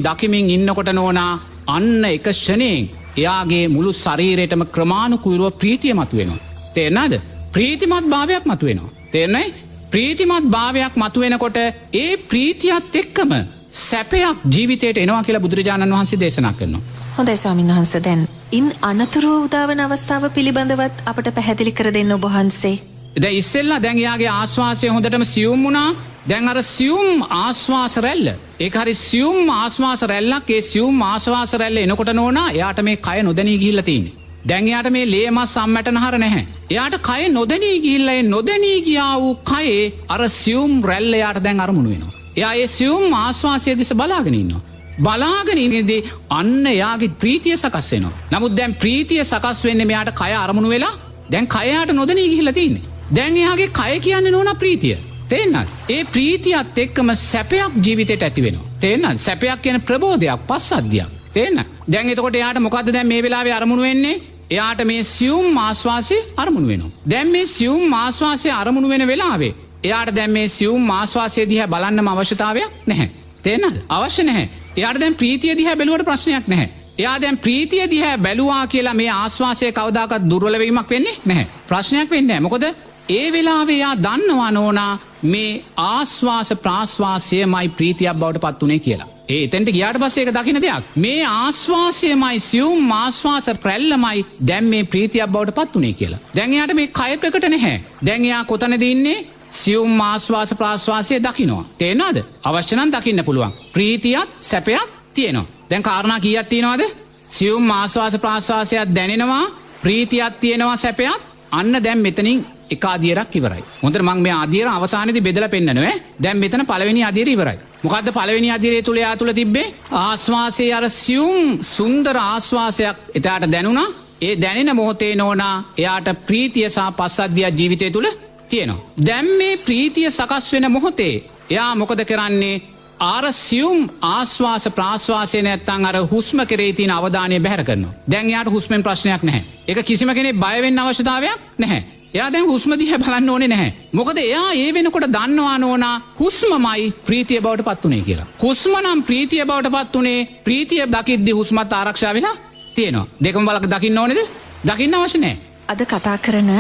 දකිමින් ඉන්නකොට නෝනා අන්න එක ක්ෂණයෙන් එයාගේ මුළු ශරීරයටම ක්‍රමානුකූලව ප්‍රීතිය මතුවෙනවා. තේරෙනවද? ප්‍රීතිමත් භාවයක් මතුවෙනවා. තේරෙන්නේ? ප්‍රීතිමත් භාවයක් මතුවෙනකොට ඒ ප්‍රීතියත් එක්කම සැපයක් ජීවිතයට එනවා කියලා බුදුරජාණන් වහන්සේ දේශනා කරනවා. හොඳයි ස්වාමීන් වහන්සේ දැන් ඉන් අනතුරුව උදාවන අවස්ථාව පිළිබඳවත් අපට පැහැදිලි කර දෙන්න ඔබ වහන්සේ. දැන් ඉස්සෙල්ලා දැන් යාගේ ආශ්වාසය හොඳටම සියුම් වුණා. දැන් අර සියුම් ආශ්වාස රැල්ල ඒක හරි සියුම් ආශ්වාස රැල්ලක්. ඒ සියුම් ආශ්වාස රැල්ල එනකොට නෝනා එයාට මේ කය නොදැනී ගිහිල්ලා තියෙන්නේ. දැන් එයාට මේ ලේ මස් සම්මැටනහර නැහැ. එයාට කය නොදැනී ගිහිල්ලා ඒ නොදැනී ගියා වූ කයේ අර සියුම් රැල්ල එයාට දැන් අරමුණු වෙනවා. එයා ඒ සියුම් ආශ්වාසය දිහා බලාගෙන ඉන්නවා. බලාගෙන ඉඳිදී අන්න එයාගේ ප්‍රීතිය සකස් වෙනවා. නමුත් දැන් ප්‍රීතිය සකස් වෙන්නේ මෙයාට කය අරමුණු වෙලා දැන් කය යාට නොදැනී ගිහිල්ලා තියෙන්නේ. දැන් එයාගේ කය කියන්නේ නෝනා ප්‍රීතිය. තේරෙනවද? ඒ ප්‍රීතියත් එක්කම සැපයක් ජීවිතේට ඇති වෙනවා. තේරෙනවද? සැපයක් කියන ප්‍රබෝධයක් පස්සද්ධියක්. තේරෙනවද? දැන් එතකොට එයාට මොකද්ද දැන් මේ වෙලාවේ අරමුණු වෙන්නේ? එයාට මේ සියුම් ආශ්වාසය අරමුණු වෙනවා. දැන් මේ සියුම් ආශ්වාසය අරමුණු වෙන වෙලාවේ එයාට දැන් මේ සියුම් ආශ්වාසය දිහා බලන්නම අවශ්‍යතාවයක් නැහැ. තේරෙනවද? අවශ්‍ය නැහැ. එයාට දැන් ප්‍රීතිය දිහා බැලුවට ප්‍රශ්නයක් නැහැ. එයා දැන් ප්‍රීතිය දිහා බැලුවා කියලා මේ ආශ්වාසය කවදාකවත් දුර්වල වීමක් වෙන්නේ නැහැ. ප්‍රශ්නයක් වෙන්නේ නැහැ. මොකද ඒ වෙලාවේ එයා දන්නවා නෝනා මේ ආශ්වාස ප්‍රාශ්වාසයමයි ප්‍රීතියක් බවට පත් උනේ කියලා. ඒ එතෙන්ට ගියාට පස්සේ ඒක දකින්න දෙයක්. මේ ආශ්වාසයමයි සියුම් ආශ්වාස රැල්ලමයි දැන් මේ ප්‍රීතියක් බවට පත් උනේ කියලා. දැන් එයාට මේ කය ප්‍රකට නැහැ. දැන් එයා කොතනද ඉන්නේ? සියුම් ආශ්වාස ප්‍රාශ්වාසය දකින්නවා. තේරෙනවද? අවශ්‍ය නම් දකින්න පුළුවන්. ප්‍රීතියත් සැපයක් තියෙනවා. දැන් කාරණා කීයක් තියෙනවද? සියුම් ආශ්වාස ප්‍රාශ්වාසයක් දැනෙනවා, ප්‍රීතියක් තියෙනවා, සැපයක්. අන්න දැන් මෙතනින් එක අදියරක් ඉවරයි. හොඳට මම මේ අදියර අවසානයේදී බෙදලා පෙන්නනවා. දැන් මෙතන පළවෙනි අදියර ඉවරයි. මොකද්ද පළවෙනි අදියරේ තුල යා තුල තිබ්බේ? ආශ්වාසයේ අර සියුම් සුන්දර ආශ්වාසයක් එතට දැනුණා. ඒ දැනෙන මොහොතේ නෝනා එයාට ප්‍රීතිය සහ පස්සද්ධිය ජීවිතය තුළ තියෙනවා. දැන් මේ ප්‍රීතිය සකස් වෙන මොහොතේ එයා මොකද කරන්නේ? ආර සියුම් ආශ්වාස ප්‍රාශ්වාසය නැත්තං අර හුස්ම කරේ තියෙන අවධානය බැහැර කරනවා. දැන් එයාට හුස්මෙන් ප්‍රශ්නයක් නැහැ. ඒක කිසිම කෙනෙක් බය වෙන්න අවශ්‍යතාවයක් නැහැ. එයා දැන් හුස්ම දිහා බලන්න ඕනේ නැහැ. මොකද එයා ඒ වෙනකොට දන්නවා නෝනා හුස්මමයි ප්‍රීතිය බවට පත් උනේ කියලා. හුස්ම නම් ප්‍රීතිය බවට පත් උනේ ප්‍රීතිය දකිද්දි හුස්මත් ආරක්ෂා වෙලා තියෙනවා. දෙකම බලක දකින්න ඕනේද? දකින්න අවශ්‍ය නැහැ. අද කතා කරන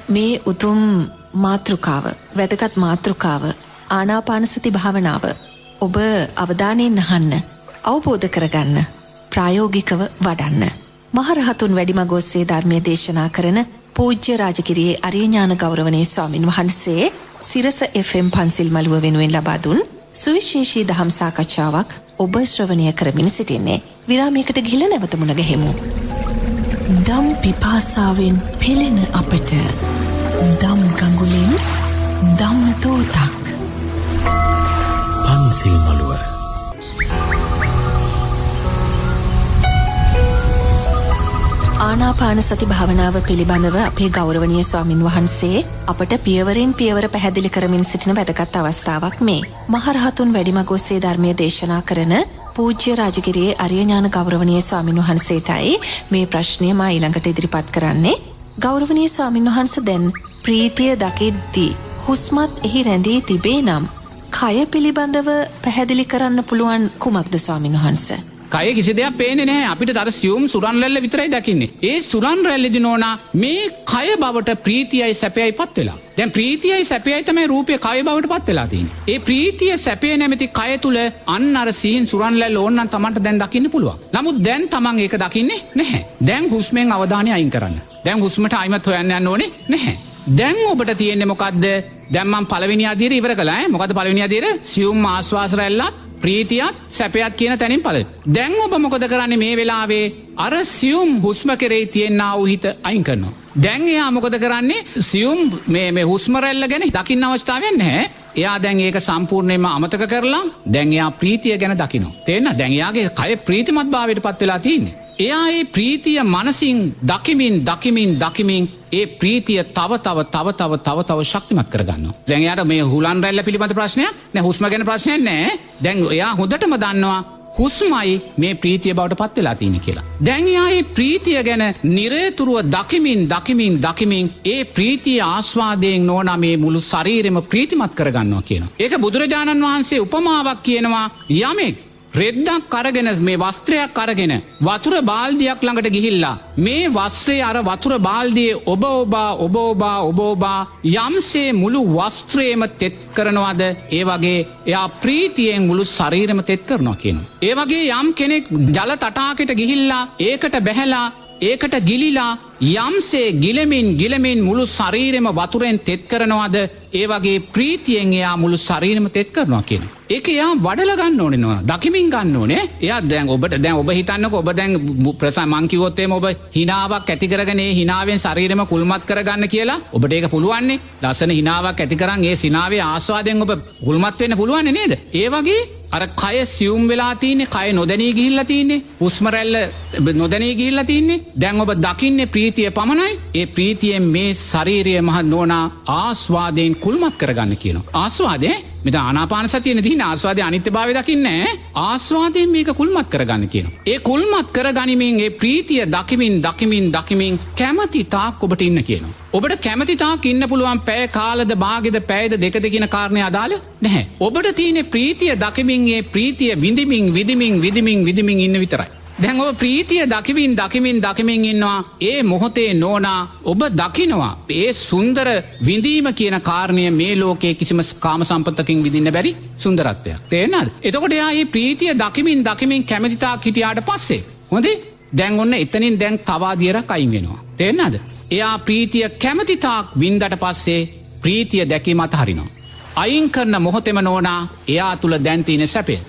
මේ උතුම් මාතෘකාව, වැදගත් මාතෘකාව ආනාපානසති භාවනාව ඔබ අවධානයෙන් අහන්න, අවබෝධ කරගන්න, ප්‍රායෝගිකව වඩන්න. මහරහතුන් වැඩිමග ඔස්සේ ධර්මයේ දේශනා කරන පූජ්‍ය රාජගිරියේ අරියඥාන ගෞරවනීය ස්වාමින් වහන්සේ සිරස FM පන්සිල් මළුව වෙනුවෙන් ලබා දුන් සුවිශේෂී දහම් සාකච්ඡාවක් ඔබ ශ්‍රවණය කරමින් සිටින්නේ. විරාමයකට ගිහිල්ලා නැවත මුණ ගැහෙමු. දම් පිපාසාවෙන් පෙළෙන අපට දම් ගඟුලෙන් දම් තෝතක්. පන්සිල් මළුව. ආනාපාන සති භාවනාව පිළිබඳව අපේ ගෞරවනීය ස්වාමින් වහන්සේ අපට පියවරෙන් පියවර පැහැදිලි කරමින් සිටින වැදගත් අවස්ථාවක් මේ. මහරහතුන් වැඩිමග ඔස්සේ ධර්මයේ දේශනා කරන පූජ්‍ය රාජගිරියේ අරියඥාන ගෞරවනීය ස්වාමින් වහන්සේටයි මේ ප්‍රශ්නය මා ඊළඟට ඉදිරිපත් කරන්නේ. ගෞරවනීය ස්වාමින් වහන්සේ, දැන් ප්‍රීතිය දකිද්දී හුස්මත් එහි රැඳී තිබේ නම් කය පිළිබඳව පැහැදිලි කරන්න පුළුවන් කුමක්ද ස්වාමින් වහන්සේ? කය කිසි දෙයක් පේන්නේ නැහැ. අපිට තර සියුම් සුරන් රැල්ල විතරයි දකින්නේ. ඒ සුරන් රැල්ලේදී නෝනා මේ කය බවට ප්‍රීතියයි සැපයයි පත් වෙලා. දැන් ප්‍රීතියයි සැපයයි තමයි රූපය කය බවට පත් වෙලා තියෙන්නේ. ඒ ප්‍රීතිය සැපය නැමැති කය තුල අන්න අර සීන් සුරන් රැල්ල ඕනනම් Tamanට දැන් දකින්න පුළුවන්. නමුත් දැන් Taman ඒක දකින්නේ නැහැ. දැන් හුස්මෙන් අවධානය අයින් කරන්න. දැන් හුස්මට ආයිමත් හොයන්න යන්න ඕනේ නැහැ. දැන් ඔබට තියෙන්නේ මොකද්ද? දැන් මම පළවෙනි අදියර ඉවර කළා ඈ. මොකද්ද පළවෙනි අදියර? සියුම් ආස්වාස රැල්ලත් ප්‍රීතියත් සැපයත් කියන තැනින් පළ. දැන් ඔබ මොකද කරන්නේ මේ වෙලාවේ? අර සියුම් හුස්ම කෙරේ තියෙනා වූ හිත අයින් කරනවා. දැන් එයා මොකද කරන්නේ? සියුම් මේ හුස්ම රැල්ල ගැන දකින්න අවස්ථාවක් නැහැ. එයා දැන් ඒක සම්පූර්ණයෙන්ම අමතක කරලා දැන් එයා ප්‍රීතිය ගැන දකිනවා. තේරෙනවද? දැන් එයාගේ කය ප්‍රීතිමත් භාවයට පත් වෙලා තියෙන්නේ. එයා ඒ ප්‍රීතිය මනසින් දකිමින් ඒ ප්‍රීතිය තව ශක්තිමත් කරගන්නවා. දැන් එයාට මේ හුලන් රැල්ල පිළිබඳ ප්‍රශ්නයක් නෑ, හුස්ම ගැන ප්‍රශ්නයක් නෑ. දැන් එයා හොඳටම දන්නවා හුස්මයි මේ ප්‍රීතිය බවට පත් වෙලා තියෙන්නේ කියලා. දැන් එයා මේ ප්‍රීතිය ගැන නිරතුරුව දකිමින් ඒ ප්‍රීතිය ආස්වාදයෙන් නෝනා මේ මුළු ශරීරෙම ප්‍රීතිමත් කරගන්නවා කියනවා. ඒක බුදුරජාණන් වහන්සේ උපමාවක් කියනවා. යමෙක් රෙද්දක් අරගෙන මේ වස්ත්‍රයක් අරගෙන වතුර බාල්දියක් ළඟට ගිහිල්ලා මේ වස්ත්‍රයේ අර වතුර බාල්දියේ ඔබ යම්සේ මුළු වස්ත්‍රයේම තෙත් කරනවද, ඒ වගේ එයා ප්‍රීතියෙන් මුළු ශරීරෙම තෙත් කරනවා කියනවා. ඒ වගේ යම් කෙනෙක් ජල තටාකයට ගිහිල්ලා ඒකට බැහැලා ඒකට ගිලිලා යම්සේ ගිලමින් මුළු ශරීරෙම වතුරෙන් තෙත් කරනවද, ඒ වගේ ප්‍රීතියෙන් එයා මුළු ශරීරෙම තෙත් කරනවා කියනවා. ඒක එයා වඩලා ගන්න ඕනේ නෝ. දකිමින් ගන්න ඕනේ. එයා දැන් ඔබ හිතන්නකෝ ඔබ දැන් මං කිව්වොත් එහෙම ඔබ හිනාවක් ඇති කරගෙන ඒ හිනාවෙන් ශරීරෙම කුල්මත් කරගන්න කියලා ඔබට ඒක පුළුවන් නේ. ලස්සන හිනාවක් ඇති කරන් ඒ සිනාවේ ආස්වාදයෙන් ඔබ කුල්මත් වෙන්න පුළුවන් නේද? ඒ වගේ අර කය සියුම් වෙලා තින්නේ, කය නොදැනී ගිහිල්ලා තින්නේ, හුස්ම රැල්ල නොදැනී ගිහිල්ලා තින්නේ. දැන් ඔබ දකින්නේ ප්‍රීතිය පමණයි. ඒ ප්‍රීතියෙන් මේ ශාරීරිය මහ නෝනා ආස්වාදයෙන් කුල්මත් කරගන්න කියනවා. ආස්වාදේ මෙතන ආනාපාන සතියනේ තියෙන ආස්වාදයේ අනිත්‍යභාවය දකින්නේ නැහැ. ආස්වාදයෙන් මේක කුල්මත් කරගන්න කියනවා. ඒ කුල්මත් කරගනිමින් ඒ ප්‍රීතිය දකිමින් කැමැති තාක් ඔබට ඉන්න කියනවා. ඔබට කැමැති තාක් ඉන්න පුළුවන්. පැය කාලද භාගෙද පැයද දෙකද කියන කාරණේ අදාළ නැහැ. ඔබට තියෙන ප්‍රීතිය දකිමින් ඒ ප්‍රීතිය විඳිමින් ඉන්න විතරයි. දැන් ඔබ ප්‍රීතිය දකිමින් ඉන්නවා. ඒ මොහොතේ නෝනා ඔබ දකිනවා ඒ සුන්දර විඳීම කියන කාරණය මේ ලෝකයේ කිසිම කාම සම්පත්තකින් විඳින්න බැරි සුන්දරත්වයක්. තේරෙනවද? එතකොට එයා මේ ප්‍රීතිය දකිමින් කැමැති තාක් හිටියාට පස්සේ හොඳේ දැන් ඔන්න එතනින් දැන් තව අදියරක් අයින් වෙනවා. තේරෙනවද? එයා ප්‍රීතිය කැමැති තාක් වින්දට පස්සේ ප්‍රීතිය දැකීම අතහරිනවා. අයින් කරන මොහොතේම නෝනා එයා තුල දැන් තියෙන සැපය.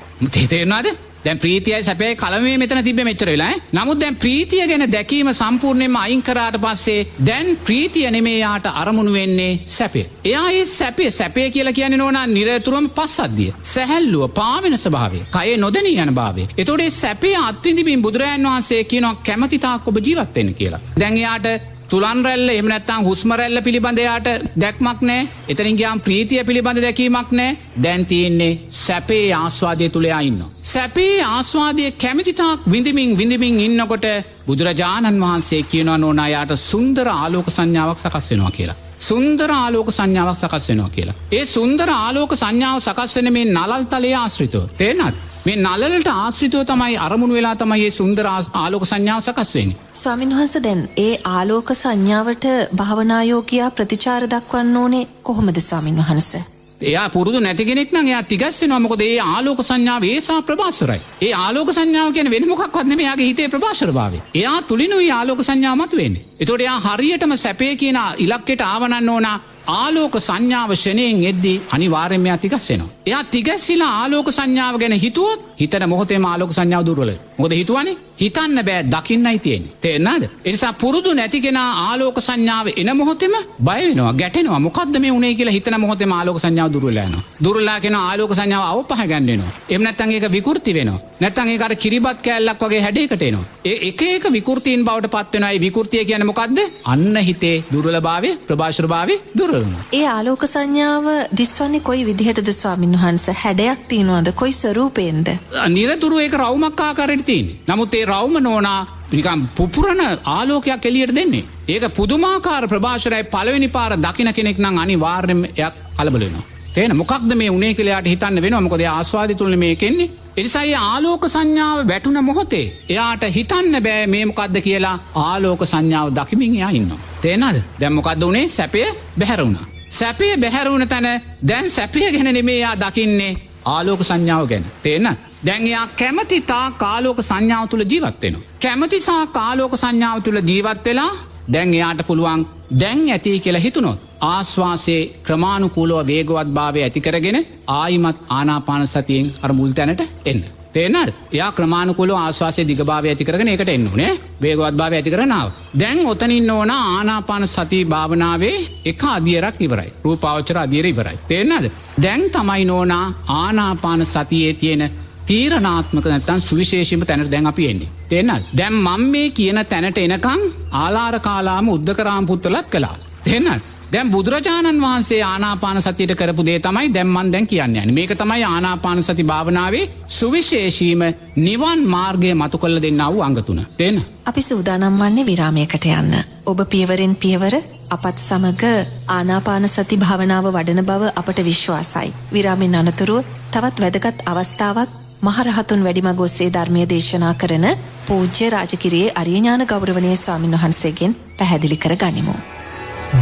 තේරෙනවද? දැන් ප්‍රීතියයි සැපයයි කලමේ මෙතන තිබ්බේ මෙච්චර වෙලා නමුත් දැන් ප්‍රීතිය ගැන දැකීම සම්පූර්ණයෙන්ම අයින් කරාට පස්සේ දැන් ප්‍රීතිය නෙමේ යාට අරමුණු වෙන්නේ සැපය. එයා ඒ සැපය කියලා කියන්නේ නෝනා නිරතුරුවම පස්සද්ධිය. සැහැල්ලුව පාවෙන ස්වභාවය. කයේ නොදැනී යන භාවය. එතකොට ඒ සැපේ අත්විඳින්මින් බුදුරජාණන් වහන්සේ කියනවා කැමැති තාක් ඔබ ජීවත් වෙන්න කියලා. දැන් එයාට තුලන් රැල්ල එහෙම නැත්නම් හුස්ම රැල්ල පිළිබඳ යාට දැක්මක් නැහැ. එතනින් ගියාම ප්‍රීතිය පිළිබඳ දැකීමක් නැහැ. දැන් තියෙන්නේ සැපේ ආස්වාදයේ තුල යා ඉන්නවා. සැපේ ආස්වාදයේ කැමැති තාක් විඳින්මින් ඉන්නකොට බුදුරජාණන් වහන්සේ කියනවා නෝනා යාට සුන්දර ආලෝක සංඥාවක් සකස් වෙනවා කියලා. සුන්දර ආලෝක සංඥාවක් සකස් වෙනවා කියලා. ඒ සුන්දර ආලෝක සංඥාව සකස් වෙන්නේ මේ නලල් තලයේ ආශ්‍රිතව. තේරෙනවද? මේ නලලට ආශ්‍රිතව තමයි අරමුණු වෙලා තමයි මේ සුන්දර ආලෝක සංඥාව සකස් වෙන්නේ. ස්වාමීන් වහන්සේ දැන් ඒ ආලෝක සංඥාවට භාවනා යෝගියා ප්‍රතිචාර දක්වන්න ඕනේ කොහොමද ස්වාමීන් වහන්සේ? එයා පුරුදු නැති කෙනෙක් නම් එයා තිගැස්සෙනවා. මොකද ඒ ආලෝක සංඥාව ඒසා ප්‍රභාස්වරයි. ඒ ආලෝක සංඥාව කියන්නේ වෙන මොකක්වත් නෙමෙයි. එයාගේ හිතේ ප්‍රභාස්වරභාවය. එයා තුලිනුයි ආලෝක සංඥාව මතුවෙන්නේ. ඒතකොට එයා හරියටම සැපේ කියන ඉලක්කයට ආවනන්න ඕන ආලෝක සංඥාව ශරණයෙන් එද්දී අනිවාර්යයෙන්ම එයා තිගැස්සෙනවා. එයා තිගැස්සිලා ආලෝක සංඥාව ගැන හිතුවොත් හිතන මොහොතේම ආලෝක සංඥාව දුර්වලයි. මොකද හිතුවනේ හිතන්න බෑ දකින්නයි තියෙන්නේ. තේරෙනවද? ඒ නිසා පුරුදු නැති කෙනා ආලෝක සංඥාව එන මොහොතේම බය වෙනවා, ගැටෙනවා. මොකද්ද මේ උනේ කියලා හිතන මොහොතේම ආලෝක සංඥාව දුර්වල යනවා. දුර්වලලා කියන ආලෝක සංඥාව අවපහ ගන්න වෙනවා. එහෙම නැත්නම් ඒක විකෘති වෙනවා. නැත්නම් ඒක අර කිරිබත් කෑල්ලක් වගේ හැඩයකට එනවා. ඒ එක විකෘතීන් බවට පත් වෙනවා. ඒ විකෘතිය කියන්නේ මොකද්ද? අන්න හිතේ දුර්වලභාවය, ප්‍රභාස්වරභාවය දුර්වල වෙනවා. ඒ ආලෝක සංඥාව දිස්වන්නේ කොයි විදිහටද ස්වාමීන් වහන්සේ? හැඩයක් තියනවද? කොයි ස්වරූපයෙන්ද? නිරතුරු ඒක රවුමක් ආකාරයට තියෙන්නේ. නමුත් ඒ රවුම නෝනා නිකම් පුපුරන ආලෝකයක් එළියට දෙන්නේ. ඒක පුදුමාකාර ප්‍රභාස්වරයි. පළවෙනි පාර දකින්න කෙනෙක් නම් අනිවාර්යයෙන්ම එයා කලබල වෙනවා. තේන මොකක්ද මේ උනේ කියලා යාට හිතන්න වෙනවා. මොකද එයා ආස්වාදය තුලනේ මේක එන්නේ. ඒ නිසා මේ ආලෝක සංඥාව වැටුණ මොහොතේ එයාට හිතන්න බෑ මේ මොකද්ද කියලා. ආලෝක සංඥාව දකිමින් එයා ඉන්නවා. තේනද? දැන් මොකද්ද උනේ? සැපය බැහැර වුණා. සැපය බැහැර වුණ තැන දැන් සැපය ගැන නෙමෙයි එයා දකින්නේ ආලෝක සංඥාව ගැන. තේරෙනවද? දැන් එයා කැමැති තාක් ආලෝක සංඥාව තුල ජීවත් වෙනවා. කැමැති තාක් ආලෝක සංඥාව තුල ජීවත් වෙලා දැන් එයාට පුළුවන් දැන් ඇති කියලා හිතුනොත් ආස්වාසේ ක්‍රමානුකූලව වේගවත් භාවය ඇති කරගෙන ආයිමත් ආනාපාන සතියෙන් අර මුල් තැනට එන්න. තේරෙනවද? එයා ක්‍රමානුකූලව ආස්වාසේ දිග භාවය ඇති කරගෙන ඒකට එන්න ඕනේ. වේගවත් භාවය ඇති කරගෙන ආව. දැන් ඔතනින් ඕන ආනාපාන සති භාවනාවේ එක අදියරක් ඉවරයි. රූපාවචර අදියර ඉවරයි. තේරෙනවද? දැන් තමයි නෝන ආනාපාන සතියේ තියෙන තීරණාත්මක නැත්තම් සුවිශේෂීම තැනට දැන් අපි එන්නේ. තේරෙනවද? දැන් මම මේ කියන තැනට එනකන් ආලාර කාලාම උද්දකරාම පුත්තලත් කළා. තේරෙනවද? දැන් බුදුරජාණන් වහන්සේ ආනාපාන සතියට කරපු දේ තමයි දැන් මම දැන් කියන්නේ. මේක තමයි ආනාපාන සති භාවනාවේ සුවිශේෂීම නිවන් මාර්ගය මතු කළ දෙන්නා වූ අංග 3. තේන? අපි සූදානම් වන්නේ විරාමයකට යන්න. ඔබ පියවරෙන් පියවර අපත් සමග ආනාපාන සති භාවනාව වඩන බව අපට විශ්වාසයි. විරාමෙන් අනතුරුව තවත් වැදගත් අවස්ථාවක් මහරහතුන් වැඩිමග ඔස්සේ ධර්මයේ දේශනා කරන පූජ්‍ය රාජකිරියේ අරියඥාන ගෞරවනීය ස්වාමින් වහන්සේගෙන් පැහැදිලි කර ගනිමු.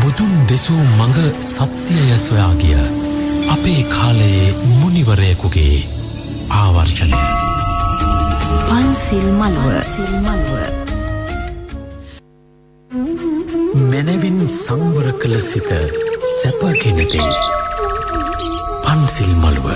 බුදුන් දෙසූ මඟ සත්‍යය සොයා ගිය අපේ කාලයේ මුනිවරයෙකුගේ ආවර්ෂණය. පන්සිල් මළුව මැනවින් සංවර කළ සිත සැපගෙන දෙයි. පන්සිල් මළුව.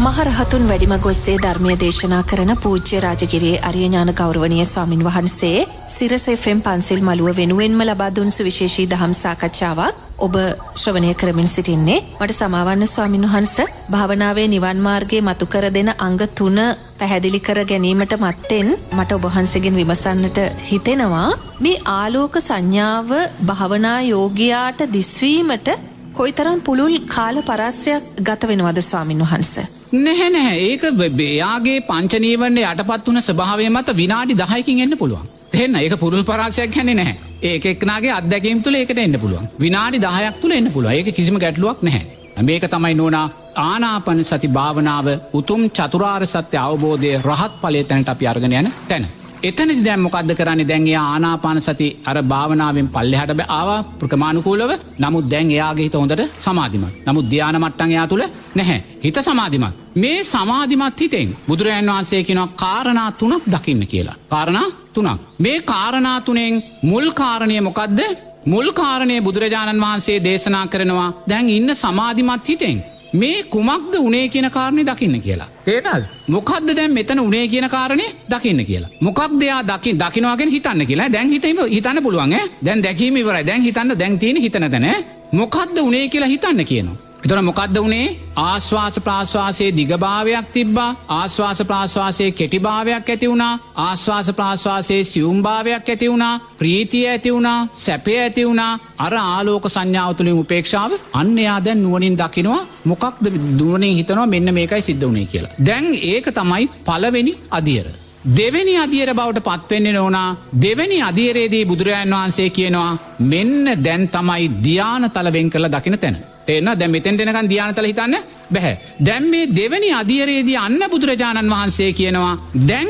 මහරහතුන් වැඩිමග ඔස්සේ ධර්මයේ දේශනා කරන පූජ්‍ය රාජගිරියේ අරියඥාන ගෞරවනීය ස්වාමින් වහන්සේ සිරස FM පන්සිල් මළුව වෙනුවෙන්ම ලබා දුන් සුවිශේෂී දහම් සාකච්ඡාවක් ඔබ ශ්‍රවණය කරමින් සිටින්නේ. මට සමාවන්න ස්වාමින් වහන්සේ භාවනාවේ නිවන් මාර්ගයේ මතු කර දෙන අංග 3 පැහැදිලි කර ගැනීමට මත්තෙන් මට ඔබ වහන්සේගෙන් විමසන්නට හිතෙනවා මේ ආලෝක සංඥාව භාවනා යෝගියාට දිස්වීමට කොයිතරම් පුළුල් කාල පරාසයක් ගත වෙනවද ස්වාමින් වහන්සේ? නැහැ. ඒක එයාගේ පංච නීවරණ යටපත් වුණ ස්වභාවය මත විනාඩි 10කින් එන්න පුළුවන්. තේන්න? ඒක පුරුල් පරාසයක් කියන්නේ නැහැ. ඒක එක්කනාගේ අත්දැකීම් තුළ ඒකට එන්න පුළුවන්. විනාඩි 10ක් තුළ එන්න පුළුවන්. ඒක කිසිම ගැටලුවක් නැහැ. මේක තමයි නෝනා ආනාපාන සති භාවනාව උතුම් චතුරාර්ය සත්‍ය අවබෝධය රහත් ඵලයේ තැනට අපි අරගෙන යන තැන. එතනදි දැන් මොකද්ද කරන්නේ? දැන් එයා ආනාපාන සති අර භාවනාවෙන් පල්ලෙහාට ආවා ප්‍රමාණිකූලව. නමුත් දැන් එයාගේ හිත හොඳට සමාධිමත්. නමුත් ධානා මට්ටම් එයා තුල නැහැ. හිත සමාධිමත්. මේ සමාධිමත් හිතෙන් බුදුරජාණන් වහන්සේ කියනවා කාරණා 3ක් දකින්න කියලා. කාරණා 3ක්. මේ කාරණා 3න් මුල් කාරණය මොකද්ද? මුල් කාරණය බුදුරජාණන් වහන්සේ දේශනා කරනවා දැන් ඉන්න සමාධිමත් හිතෙන් මේ කුමක්ද උනේ කියන කාරණේ දකින්න කියලා. තේරෙනවද? මොකක්ද දැන් මෙතන උනේ කියන කාරණේ දකින්න කියලා. මොකක්ද එයා දකින්නවා ගැන හිතන්න කියලා. දැන් හිතන්න පුළුවන් ඈ. දැන් දැකීම ඉවරයි. දැන් හිතන්න දැන් තියෙන හිතන තැන මොකක්ද උනේ කියලා හිතන්න කියනවා. එතකොට මොකක්ද උනේ? ආශ්වාස ප්‍රාශ්වාසයේ දිගභාවයක් තිබ්බා. ආශ්වාස ප්‍රාශ්වාසයේ කෙටිභාවයක් ඇති වුණා. ආශ්වාස ප්‍රාශ්වාසයේ සියුම්භාවයක් ඇති වුණා. ප්‍රීතිය ඇති වුණා. සැපය ඇති වුණා. අර ආලෝක සංඥාව තුළින් උපේක්ෂාව අන්න එයා දැන් නුවණින් දකිනවා. මොකක්ද නුවණින් හිතනවා මෙන්න මේකයි සිද්ධ වුනේ කියලා. දැන් ඒක තමයි පළවෙනි අදියර. දෙවෙනි අදියර බවට පත්වෙන්න ඕනා. දෙවෙනි අදියරේදී බුදුරජාණන් වහන්සේ කියනවා මෙන්න දැන් තමයි ධ්‍යානතල වෙන් කරලා දකින්න තැන. තේරෙනවද? දැන් මෙතෙන්ට එනකන් ධ්‍යානතල හිතන්න බෑ. දැන් මේ දෙවෙනි අදියරේදී අන්න බුදුරජාණන් වහන්සේ කියනවා දැන්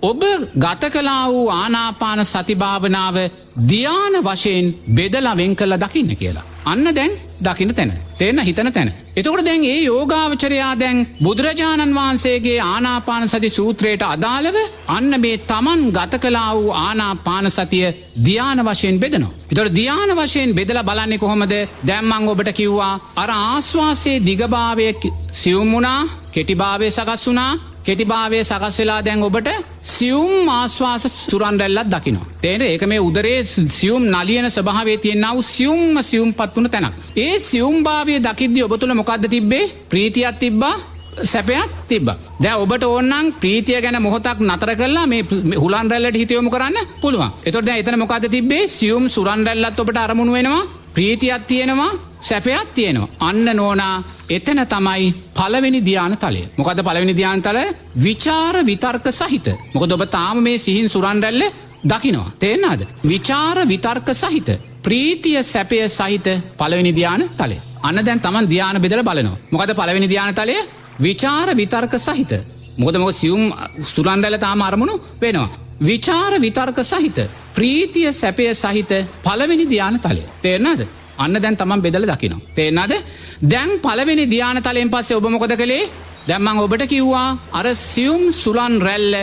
ඔබ ගත කළා වූ ආනාපාන සති භාවනාව ධ්‍යාන වශයෙන් බෙදලා වෙන් කරලා දකින්න කියලා. අන්න දැන් දකින්න තැන. තේරෙන හිතන තැන. එතකොට දැන් ඒ යෝගාවචරයා දැන් බුදුරජාණන් වහන්සේගේ ආනාපාන සති සූත්‍රයට අදාළව අන්න මේ තමන් ගත කළා වූ ආනාපාන සතිය ධ්‍යාන වශයෙන් බෙදනවා. එතකොට ධ්‍යාන වශයෙන් බෙදලා බලන්නේ කොහොමද? දැන් මම ඔබට කිව්වා අර ආශ්වාසයේ දිගභාවය සියුම් වුණා, කෙටිභාවය සකස් වුණා. කෙටිභාවය සකස් වෙලා දැන් ඔබට සියුම් ආශ්වාස සුරන් රැල්ලක් දකිනවා. තේරෙනද? ඒක මේ උදරයේ සියුම් නලියන ස්වභාවයේ තියෙනා වූ සියුම්පත් වුණ තැනක්. ඒ සියුම්භාවය දකිද්දී ඔබ තුල මොකද්ද තිබ්බේ? ප්‍රීතියක් තිබ්බා, සැපයක් තිබ්බා. දැන් ඔබට ඕනනම් ප්‍රීතිය ගැන මොහොතක් නතර කරලා මේ හුලන් රැල්ලට හිත යොමු කරන්න පුළුවන්. එතකොට දැන් එතන මොකද්ද තිබ්බේ? සියුම් සුරන් රැල්ලත් ඔබට අරමුණු වෙනවා, ප්‍රීතියක් තියෙනවා, සැපයක් තියෙනවා. අන්න නෝනා එතන තමයි පළවෙනි ධ්‍යාන තලය. මොකද පළවෙනි ධ්‍යාන තලය? විචාර විතර්ක සහිත. මොකද ඔබ තාම මේ සිහින් සුරන් රැල්ල දකිනවා. තේරෙනවද? විචාර විතර්ක සහිත, ප්‍රීතිය සැපය සහිත පළවෙනි ධ්‍යාන තලය. අන්න දැන් Taman ධ්‍යාන බෙදලා බලනවා. මොකද පළවෙනි ධ්‍යාන තලය විචාර විතර්ක සහිත. මොකද සියුම් සුරන් රැල්ල තාම අරමුණු වෙනවා. විචාර විතර්ක සහිත, ප්‍රීතිය සැපය සහිත පළවෙනි ධ්‍යාන තලය. තේරෙනවද? අන්න දැන් තමන් බෙදලා දකිනවා. තේරෙනවද? දැන් පළවෙනි ධ්‍යාන තලයෙන් පස්සේ ඔබ මොකද කළේ? දැන් මම ඔබට කිව්වා අර සියුම් සුලන් රැල්ල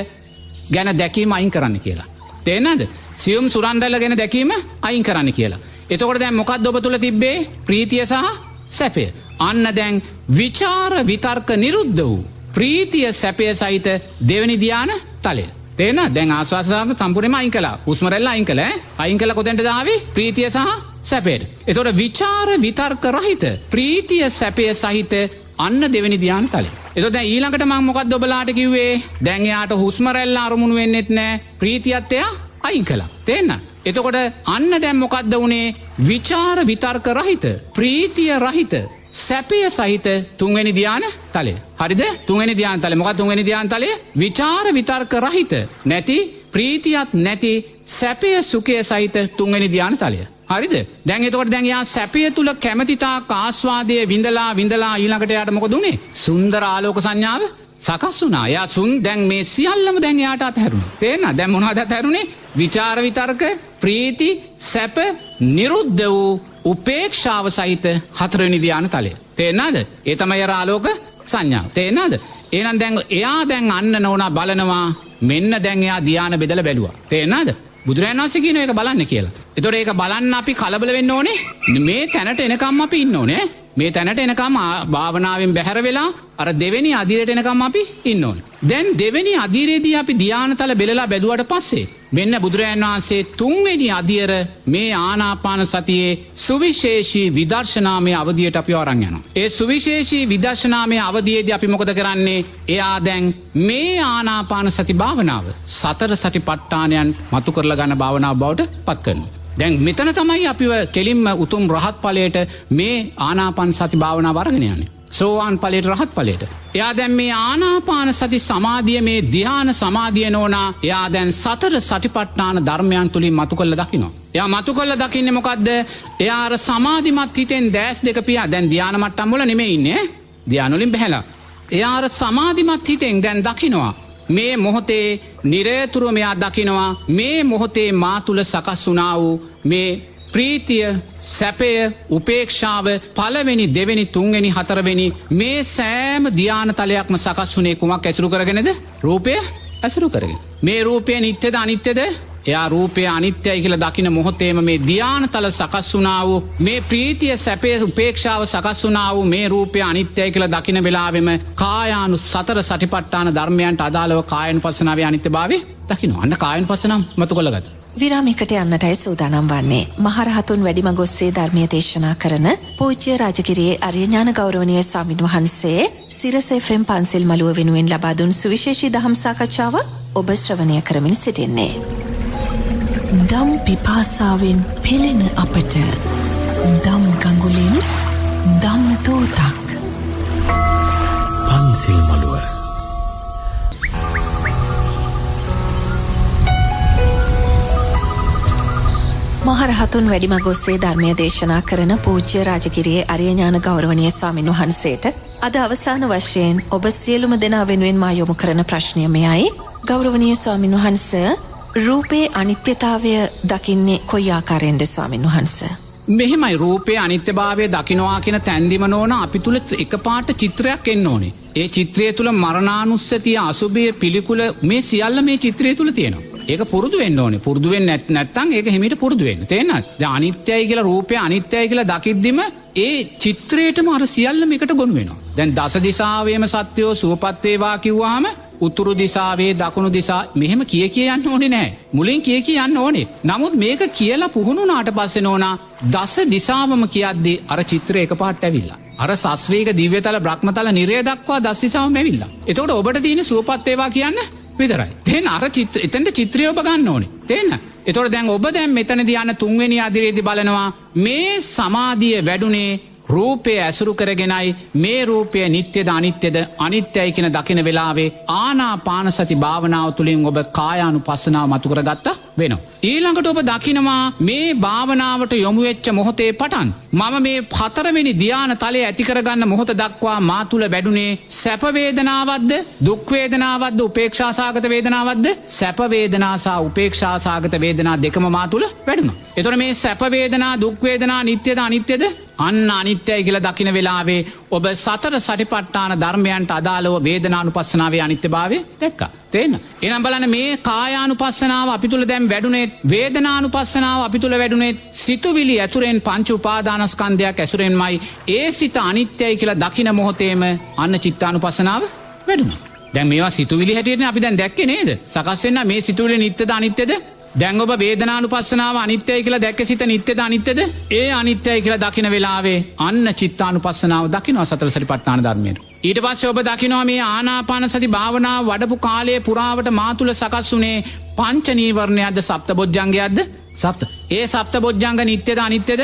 ගැන දැකීම අයින් කරන්න කියලා. තේරෙනවද? සියුම් සුලන් රැල්ල ගැන දැකීම අයින් කරන්න කියලා. එතකොට දැන් මොකද්ද ඔබ තුල තිබ්බේ? ප්‍රීතිය සහ සැපය. අන්න දැන් විචාර විතර්ක නිරුද්ධ වූ ප්‍රීතිය සැපය සහිත දෙවෙනි ධ්‍යාන තලය. තේරෙනවද? දැන් ආස්වාස සම්පූර්ණයෙන්ම අයින් කළා. හුස්ම රැල්ල අයින් කළා. අයින් කළා කොතෙන්ද ආවේ? ප්‍රීතිය සහ සැපේට. එතකොට විචාර විතර්ක රහිත ප්‍රීතිය සැපය සහිත අන්න දෙවෙනි ධ්‍යාන තලය. එතකොට දැන් ඊළඟට මම මොකද්ද ඔබලාට කිව්වේ? දැන් එයාට හුස්ම රැල්ල අරමුණු වෙන්නෙත් නැහැ. ප්‍රීතියත් එයා අයින් කළා. තේරෙනවද? එතකොට අන්න දැන් මොකද්ද උනේ? විචාර විතර්ක රහිත, ප්‍රීතිය රහිත, සැපය සහිත තුන්වෙනි ධ්‍යාන තලය. හරිද? තුන්වෙනි ධ්‍යාන තලය. මොකක්ද තුන්වෙනි ධ්‍යාන තලය? විචාර විතර්ක රහිත නැති, ප්‍රීතියක් නැති, සැපය සුඛය සහිත තුන්වෙනි ධ්‍යාන තලය. හරිද? දැන් එතකොට දැන් යා සැපය තුල කැමැතිතාක් ආස්වාදයේ විඳලා ඊළඟට යාට මොකද උනේ? සුන්දර ආලෝක සංඥාව සකස් වුණා. යා දැන් මේ සියල්ලම දැන් යාට අතහැරුණා. තේරෙනවද? දැන් මොනවද අතහැරුණේ? විචාර විතර්ක, ප්‍රීති, සැප නිරුද්ධ වූ උපේක්ෂාව සහිත හතරවෙනි ධ්‍යාන තලය. තේරෙනවද? ඒ තමයි අර ආලෝක සංඥාව. තේරෙනවද? එහෙනම් දැන් එයා දැන් අන්න නෝනා බලනවා මෙන්න දැන් එයා ධ්‍යාන බෙදලා බැලුවා. තේරෙනවද? බුදුරජාණන් වහන්සේ කියනවා ඒක බලන්න කියලා. ඒතකොට ඒක බලන්න අපි කලබල වෙන්න ඕනේ. මේ තැනට එනකම් අපි ඉන්න ඕනේ. මේ තැනට එනකම් භාවනාවෙන් බැහැර වෙලා අර දෙවෙනි අදියරට එනකම් අපි ඉන්න ඕනේ. දැන් දෙවෙනි අදියරේදී අපි ධ්‍යානතල බෙලලා බැලුවට පස්සේ මෙන්න බුදුරජාණන් වහන්සේ තුන්වෙනි අදියර මේ ආනාපාන සතියේ සුවිශේෂී විදර්ශනාමය අවධියට අපි අරන් යනවා. ඒ සුවිශේෂී විදර්ශනාමය අවධියේදී අපි මොකද කරන්නේ? එයා දැන් මේ ආනාපාන සති භාවනාව සතර සටිපට්ඨානයන් මතු කරලා ගන්න භාවනාව බවට පත් කරනවා. දැන් මෙතන තමයි අපිව කෙලින්ම උතුම් රහත් ඵලයට මේ ආනාපාන සති භාවනාව අරගෙන යන්නේ. සෝවාන් ඵලයට, රහත් ඵලයට. එයා දැන් මේ ආනාපාන සති සමාධිය, මේ ධ්‍යාන සමාධිය නෝනා එයා දැන් සතර සටිපට්ඨාන ධර්මයන් තුලින් මතු කරලා දකිනවා. එයා මතු කරලා දකින්නේ මොකද්ද? එයා අර සමාධිමත් හිතෙන් දැස් දෙක පියා දැන් ධ්‍යාන මට්ටම් වල නෙමෙයි ඉන්නේ. ධ්‍යාන වලින් බහැලා. එයා අර සමාධිමත් හිතෙන් දැන් දකිනවා මේ මොහොතේ නිරේතුරු මෙයා දකිනවා මේ මොහොතේ මා තුල සකස් වුණා වූ මේ ප්‍රීතිය, සැපය, උපේක්ෂාව පළවෙනි, දෙවෙනි, තුන්වෙනි, හතරවෙනි මේ සෑම ධ්‍යාන තලයක්ම සකස් වුණේ කුමක් ඇසුරු කරගෙනද? රූපය ඇසුරු කරගෙන. මේ රූපය නිට්ටයද අනිත්‍යද? එයා රූපය අනිත්‍යයි කියලා දකින මොහොතේම මේ ධ්‍යානතල සකස් වුණා වූ මේ ප්‍රීතිය සැපේ උපේක්ෂාව සකස් වුණා වූ මේ රූපය අනිත්‍යයි කියලා දකින වෙලාවෙම කායානු සතර සටිපට්ඨාන ධර්මයන්ට අදාළව කායනුපස්සනාවේ අනිත්‍යභාවය දකිනවා. අන්න කායනුපස්සනාව මතු කළගත. විරාමයකට යන්නටයි සූදානම් වන්නේ. මහරහතුන් වැඩිමග ඔස්සේ ධර්මීය දේශනා කරන පූජ්‍ය රාජගිරියේ අරියඥාන ගෞරවනීය ස්වාමින් වහන්සේ සිරස FM පන්සිල් මළුව වෙනුවෙන් ලබා දුන් සුවිශේෂී දහම් සාකච්ඡාව ඔබ ශ්‍රවණය කරමින් සිටින්නේ. දම් පිපාසාවෙන් පෙළෙන අපට දම් ගඟුලෙන් දම් දෝතක්. පන්සිල් මළුව. මහරහතුන් වැඩිමග ඔස්සේ ධර්මය දේශනා කරන පූජ්‍ය රාජගිරියේ අරියඥාන ගෞරවනීය ස්වාමින් වහන්සේට අද අවසාන වශයෙන් ඔබ සියලුම දෙනා වෙනුවෙන් මා යොමු කරන ප්‍රශ්නය මෙයයි. ගෞරවනීය ස්වාමින් වහන්සේ, රූපේ අනිත්‍යතාවය දකින්නේ කොයි ආකාරයෙන්ද ස්වාමින් වහන්සේ? මෙහෙමයි, රූපයේ අනිත්‍යභාවය දකිනවා කියන තැන්දිම නෝන අපි තුල එකපාරට චිත්‍රයක් එන්න ඕනේ. ඒ චිත්‍රය තුල මරණානුස්සතිය, අසුභය, පිළිකුල මේ සියල්ල මේ චිත්‍රය තුල තියෙනවා. ඒක පුරුදු වෙන්න ඕනේ. පුරුදු වෙන්නේ නැත්නම් ඒක හිමීට පුරුදු වෙන්න. තේරෙනවද? දැන් අනිත්‍යයි කියලා, රූපය අනිත්‍යයි කියලා දකිද්දිම ඒ චිත්‍රයටම අර සියල්ලම එකට ගොනු වෙනවා. දැන් දස දිශාවේම සත්‍යෝ සුවපත් වේවා කිව්වහම උතුරු දිශාවේ දකුණු දිශා මෙහෙම කිය යන්න ඕනේ නැහැ. මුලින් කිය යන්න ඕනේ. නමුත් මේක කියලා පුහුණුනාට පස්සේ නෝනා දස දිශාවම කියද්දී අර චිත්‍රය එකපාරට ඇවිල්ලා. අර සස්ත්‍රීක දිව්‍යතල බ්‍රහ්මතල නිරය දක්වා දස දිශාවම ඇවිල්ලා. එතකොට ඔබට තියෙන සුවපත් වේවා කියන්න විතරයි. තේන්න අර චිත්‍ර එතෙන්ට චිත්‍රය ඔබ ගන්න ඕනේ. තේන්න. එතකොට දැන් ඔබ දැන් මෙතනදී යන තුන්වෙනි අදිරේදී බලනවා මේ සමාධිය වැඩුණේ රූපය ඇසුරු කරගෙනයි. මේ රූපය නිට්ටයද අනිත්‍යද? අනිත්‍යයි කියන දකින වෙලාවේ ආනාපාන සති භාවනාව තුළින් ඔබ කායානුපස්සනාව මතු කරගත්තා වෙනවා. ඊළඟට ඔබ දකිනවා මේ භාවනාවට යොමු වෙච්ච මොහොතේ පටන් මම මේ 4 වෙනි ධ්‍යාන තලයේ ඇති කරගන්න මොහොත දක්වා මා තුල වැඩුණේ සැප වේදනාවක්ද, දුක් වේදනාවක්ද, උපේක්ෂා සාගත වේදනාවක්ද? සැප වේදනා සහ උපේක්ෂා සාගත වේදනා දෙකම මා තුල වැඩුණා. එතකොට මේ සැප වේදනා, දුක් වේදනා නිට්ටයද අනිත්‍යද? අන්න අනිත්‍යයි කියලා දකින වෙලාවේ ඔබ සතර සටිපට්ඨාන ධර්මයන්ට අදාළව වේදනානුපස්සනාවේ අනිත්‍යභාවය දැක්කා. තේන්න. එහෙනම් බලන්න මේ කායානුපස්සනාව අපි තුල දැන් වැඩුණේ, වේදනානුපස්සනාව අපි තුල වැඩුණේ සිතුවිලි ඇතුරෙන් පංච උපාදානස්කන්ධයක් ඇසුරෙන්මයි. ඒ සිත අනිත්‍යයි කියලා දකින මොහොතේම අන්න චිත්තානුපස්සනාව වැඩුණා. දැන් මේවා සිතුවිලි හැටියට අපි දැන් දැක්කේ නේද? සකස් වෙන්න මේ සිතුවිලි නිට්ටයද අනිත්‍යද? දැන් ඔබ වේදනානුපස්සනාව අනිත්‍යයි කියලා දැක්ක සිත නිට්ටයද අනිත්‍යද? ඒ අනිත්‍යයි කියලා දකින වෙලාවේ අන්න චිත්තානුපස්සනාව දකිනවා සතර සතිපට්ඨාන ධර්මයෙන්. ඊට පස්සේ ඔබ දකිනවා මේ ආනාපාන සති භාවනාව වඩපු කාලයේ පුරාවට මා තුල සකස් වුණේ පංච නීවරණයක්ද සප්තබොජ්ජංගයක්ද? සප්ත. ඒ සප්තබොජ්ජංග නිට්ටයද අනිත්‍යද?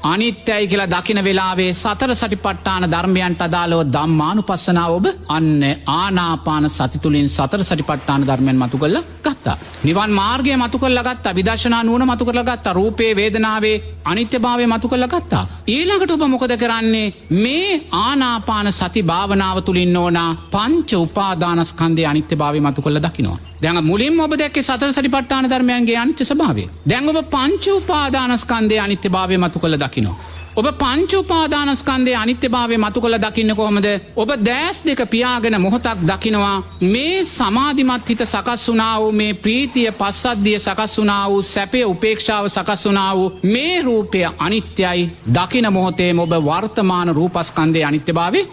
අනිත්‍යයි කියලා දකින වෙලාවේ සතර සටිපට්ඨාන ධර්මයන්ට අදාළව ධම්මානුපස්සනාව ඔබ අන්න ආනාපාන සති තුලින් සතර සටිපට්ඨාන ධර්මයන් මතු කරලා ගත්තා. නිවන් මාර්ගය මතු කරලා ගත්තා. විදර්ශනා නුවණ මතු කරලා ගත්තා. රූපේ වේදනාවේ අනිත්‍යභාවය මතු කරලා ගත්තා. ඊළඟට ඔබ මොකද කරන්නේ? මේ ආනාපාන සති භාවනාව තුලින් නෝනා පංච උපාදානස්කන්ධයේ අනිත්‍යභාවය මතු කරලා දකිනවා. දැන් මුලින්ම ඔබ දැක්කේ සතර සටිපට්ඨාන ධර්මයන්ගේ අනිත්‍ය ස්වභාවය. දැන් ඔබ පංච උපාදානස්කන්ධයේ අනිත්‍යභාවය මතු කරලා දකිනවා. ඔබ පංච උපාදානස්කන්ධයේ අනිත්‍යභාවය මතු කරලා දකින්නේ කොහොමද? ඔබ දැස් දෙක පියාගෙන මොහොතක් දකිනවා මේ සමාධිමත් හිත සකස් වුණා වූ මේ ප්‍රීතිය, පස්සද්ධිය සකස් වුණා වූ සැපේ, උපේක්ෂාව සකස් වුණා වූ මේ රූපය අනිත්‍යයි දකින මොහොතේම ඔබ වර්තමාන රූපස්කන්ධයේ අනිත්‍යභාවය,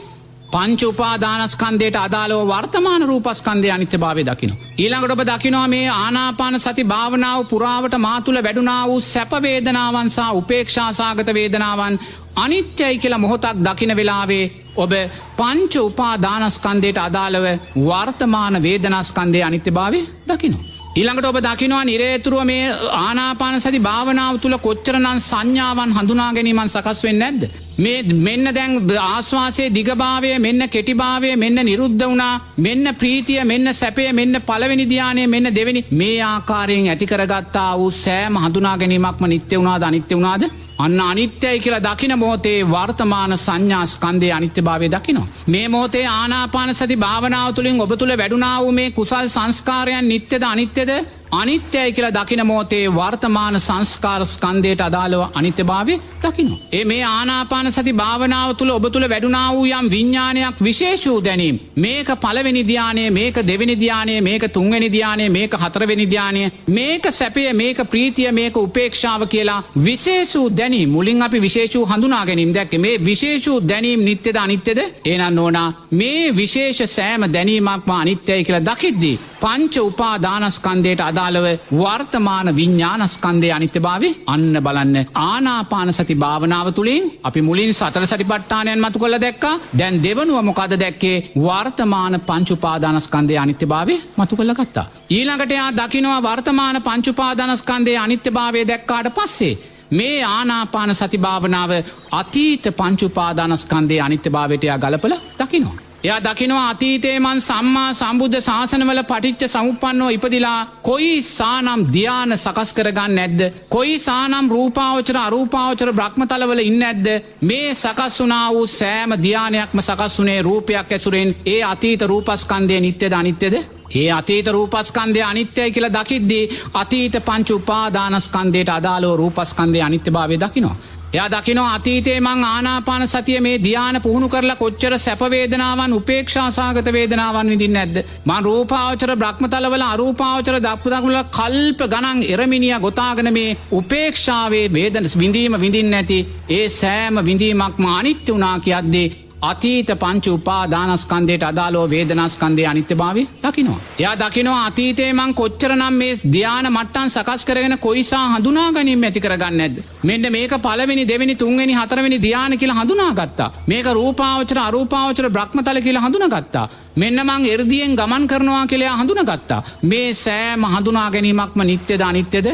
පංච උපාදානස්කන්ධයට අදාළව වර්තමාන රූපස්කන්ධයේ අනිත්‍යභාවය දකිනවා. ඊළඟට ඔබ දකිනවා මේ ආනාපාන සති භාවනාව පුරාවට මා තුල වැඩුණා වූ සැප වේදනාවන් සහ උපේක්ෂා සාගත වේදනාවන් අනිත්‍යයි කියලා මොහොතක් දකින වෙලාවේ ඔබ පංච උපාදානස්කන්ධයට අදාළව වර්තමාන වේදනාස්කන්ධයේ අනිත්‍යභාවය දකිනවා. ඊළඟට ඔබ දකිනවා නිරේතුරුව මේ ආනාපාන සති භාවනාව තුල කොච්චරනම් සංඥාවන් හඳුනා ගැනීමක් සකස් වෙන්නේ නැද්ද? මේ මෙන්න දැන් ආස්වාසයේ දිගභාවය, මෙන්න කෙටිභාවය, මෙන්න නිරුද්ධ වුණා, මෙන්න ප්‍රීතිය, මෙන්න සැපය, මෙන්න පළවෙනි ධානය, මෙන්න දෙවෙනි, මේ ආකාරයෙන් ඇති කරගත්තා වූ සෑම හඳුනා ගැනීමක්ම නිත්‍ය වුණාද අනිත්‍ය වුණාද? අන්න අනිත්‍යයි කියලා දකින මොහොතේ වර්තමාන සංඥා ස්කන්ධයේ අනිත්‍යභාවය දකිනවා. මේ මොහොතේ ආනාපාන සති භාවනාව තුළින් ඔබ තුල වැඩුණා වූ මේ කුසල් සංස්කාරයන් නිත්‍යද අනිත්‍යද? අනිත්‍යයි කියලා දකින මොහොතේ වර්තමාන සංස්කාර ස්කන්ධයට අදාළව අනිත්‍යභාවය දකිනවා. මේ ආනාපාන සති භාවනාව තුළ ඔබ තුළ වැඩුණා වූ යම් විඥානයක් විශේෂ වූ දැනීම. මේක පළවෙනි ධානය, මේක දෙවෙනි ධානය, මේක තුන්වෙනි ධානය, මේක හතරවෙනි ධානය, මේක සැපය, මේක ප්‍රීතිය, මේක උපේක්ෂාව කියලා විශේෂ වූ දැනීම. මුලින් අපි විශේෂ වූ හඳුනා ගැනීම දැක්කේ. මේ විශේෂ වූ දැනීම නිට්ටයද අනිත්‍යද? එහෙනම් ඕනා මේ විශේෂ සෑම දැනීමක්ම අනිත්‍යයි කියලා දකිද්දී පංච උපාදානස්කන්ධයට අදාළව වර්තමාන විඥානස්කන්ධයේ අනිත්‍යභාවය අන්න බලන්න. ආනාපාන සති භාවනාව තුළින් අපි මුලින් සතර සතිපට්ඨානයන් මතු කරලා දැක්කා. දැන් දෙවනුව මොකද දැක්කේ? වර්තමාන පංච උපාදානස්කන්ධයේ අනිත්‍යභාවය මතු කරලා ගත්තා. ඊළඟට යා දකින්නවා වර්තමාන පංච උපාදානස්කන්ධයේ අනිත්‍යභාවය දැක්කාට පස්සේ මේ ආනාපාන සති භාවනාව අතීත පංච උපාදානස්කන්ධයේ අනිත්‍යභාවයට යා ගලපලා දකින්නවා. එයා දකිනවා අතීතයේ මන් සම්මා සම්බුද්ධ ශාසනවල පටිච්ච සමුප්පන්නව ඉපදිලා කොයි සානම් ධ්‍යාන සකස් කරගන්න නැද්ද? කොයි සානම් රූපාවචර අරූපාවචර බ්‍රහ්මතලවල ඉන්නේ නැද්ද? මේ සකස් වුණා වූ සෑම ධ්‍යානයක්ම සකස් වුණේ රූපයක් ඇසුරෙන්. ඒ අතීත රූපස්කන්ධය නිට්ටයද අනිත්‍යද? ඒ අතීත රූපස්කන්ධය අනිත්‍යයි කියලා දකිද්දී අතීත පංච උපාදානස්කන්ධයට අදාළව රූපස්කන්ධයේ අනිත්‍යභාවය දකිනවා. එයා දකිනවා අතීතයේ මං ආනාපාන සතිය මේ ධ්‍යාන පුහුණු කරලා කොච්චර සැප වේදනාවන් උපේක්ෂා සහගත වේදනාවන් විඳින්නේ නැද්ද? මං රූපාවචර බ්‍රහ්මතලවල අරූපාවචර දක්පදකුල කල්ප ගණන් එරමිනියා ගොතාගෙන මේ උපේක්ෂාවේ වේදන විඳීම විඳින්නේ නැති ඒ සෑම විඳීමක්ම අනිත්‍ය වුණා කියද්දී අතීත පංච උපාදානස්කන්ධයට අදාළව වේදනාස්කන්ධයේ අනිත්‍යභාවය දකිනවා. එයා දකිනවා අතීතයේ මං කොච්චරනම් මේ ධ්‍යාන මට්ටම් සකස් කරගෙන කොයිසා හඳුනා ගැනීම ඇති කරගන්නේ නැද්ද? මෙන්න මේක පළවෙනි, දෙවෙනි, තුන්වෙනි, හතරවෙනි ධ්‍යාන කියලා හඳුනාගත්තා. මේක රූපාවචර අරූපාවචර බ්‍රහ්මතල කියලා හඳුනාගත්තා. මෙන්න මං එර්දියෙන් ගමන් කරනවා කියලා හඳුනාගත්තා. මේ සෑම හඳුනා ගැනීමක්ම නිට්ටයද අනිත්‍යද?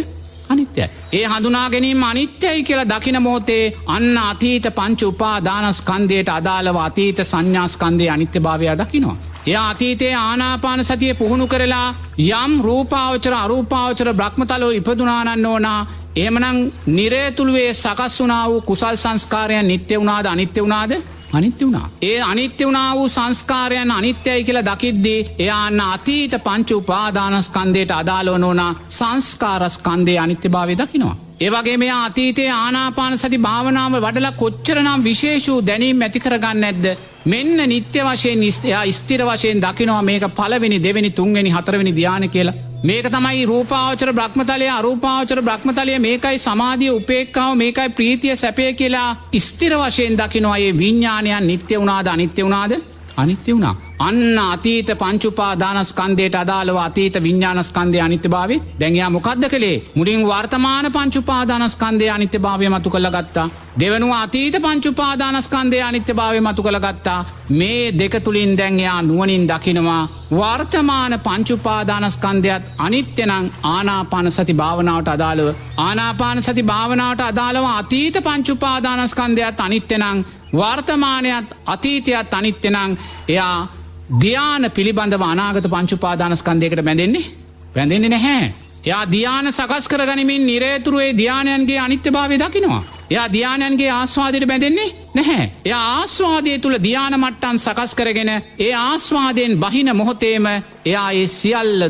අනිත්‍යයි. ඒ හඳුනා ගැනීම අනිත්‍යයි කියලා දකින මොහොතේ අන්න අතීත පංච උපාදානස්කන්ධයට අදාළව අතීත සංඥාස්කන්ධයේ අනිත්‍යභාවය දකිනවා. එයා අතීතයේ ආනාපාන සතිය පුහුණු කරලා යම් රූපාවචර අරූපාවචර බ්‍රහ්මතලෝ ඉපදුනානන්න ඕනා. එහෙමනම් නිරේතුළුවේ සකස් වුණා වූ කුසල් සංස්කාරයන් නිට්ටය වුණාද අනිත්‍ය වුණාද? අනිත්‍ය වුණා. ඒ අනිත්‍ය වුණා වූ සංස්කාරයන් අනිත්‍යයි කියලා දකිද්දී එයා අන්න අතීත පංච උපාදානස්කන්ධයට අදාළව නොවන සංස්කාරස්කන්ධයේ අනිත්‍යභාවය දකිනවා. ඒ වගේ මෙයා අතීතයේ ආනාපාන සති භාවනාව වඩලා කොච්චරනම් විශේෂ වූ දැනීම් ඇති කරගන්නේ නැද්ද? මෙන්න නිත්‍ය වශයෙන් එයා ස්ථිර වශයෙන් දකිනවා මේක පළවෙනි, දෙවෙනි, තුන්වෙනි, හතරවෙනි ධ්‍යාන කියලා. මේක තමයි රූපාවචර බ්‍රහ්මතලය අරූපාවචර බ්‍රහ්මතලය මේකයි සමාධිය උපේක්ඛාව මේකයි ප්‍රීතිය සැපය කියලා ස්ථිර වශයෙන් දකිනවා. මේ විඥානයන් නිට්ටය වුණාද අනිත්‍ය වුණාද? අනිත්‍ය වුණා. අන්න අතීත පංච උපාදානස්කන්ධයට අදාළව අතීත විඥානස්කන්ධයේ අනිත්‍යභාවය දැන් යා මොකද්ද කළේ? මුලින් වර්තමාන පංච උපාදානස්කන්ධයේ අනිත්‍යභාවය මතු කරලා ගත්තා. දෙවනුව අතීත පංච උපාදානස්කන්ධයේ අනිත්‍යභාවය මතු කරලා ගත්තා. මේ දෙක තුලින් දැන් යා නුවණින් දකිනවා වර්තමාන පංච උපාදානස්කන්ධයත් අනිත්‍ය නම් ආනාපාන සති භාවනාවට අදාළව ආනාපාන සති භාවනාවට අදාළව අතීත පංච උපාදානස්කන්ධයත් අනිත්‍ය නම් වර්තමානයත් අතීතයත් අනිත්‍ය නම් එයා ධ්‍යාන පිළිබඳව අනාගත පංච උපාදානස්කන්ධයකට බැඳෙන්නේ නැහැ. එයා ධ්‍යාන සකස් කරගනිමින් නිරේතුරු ඒ ධ්‍යානයන්ගේ අනිත්‍යභාවය දකිනවා. එයා ධ්‍යානයන්ගේ ආස්වාදයට බැඳෙන්නේ නැහැ. එයා ආස්වාදයේ තුල ධ්‍යාන මට්ටම් සකස් කරගෙන ඒ ආස්වාදයෙන් බහින මොහොතේම එයා ඒ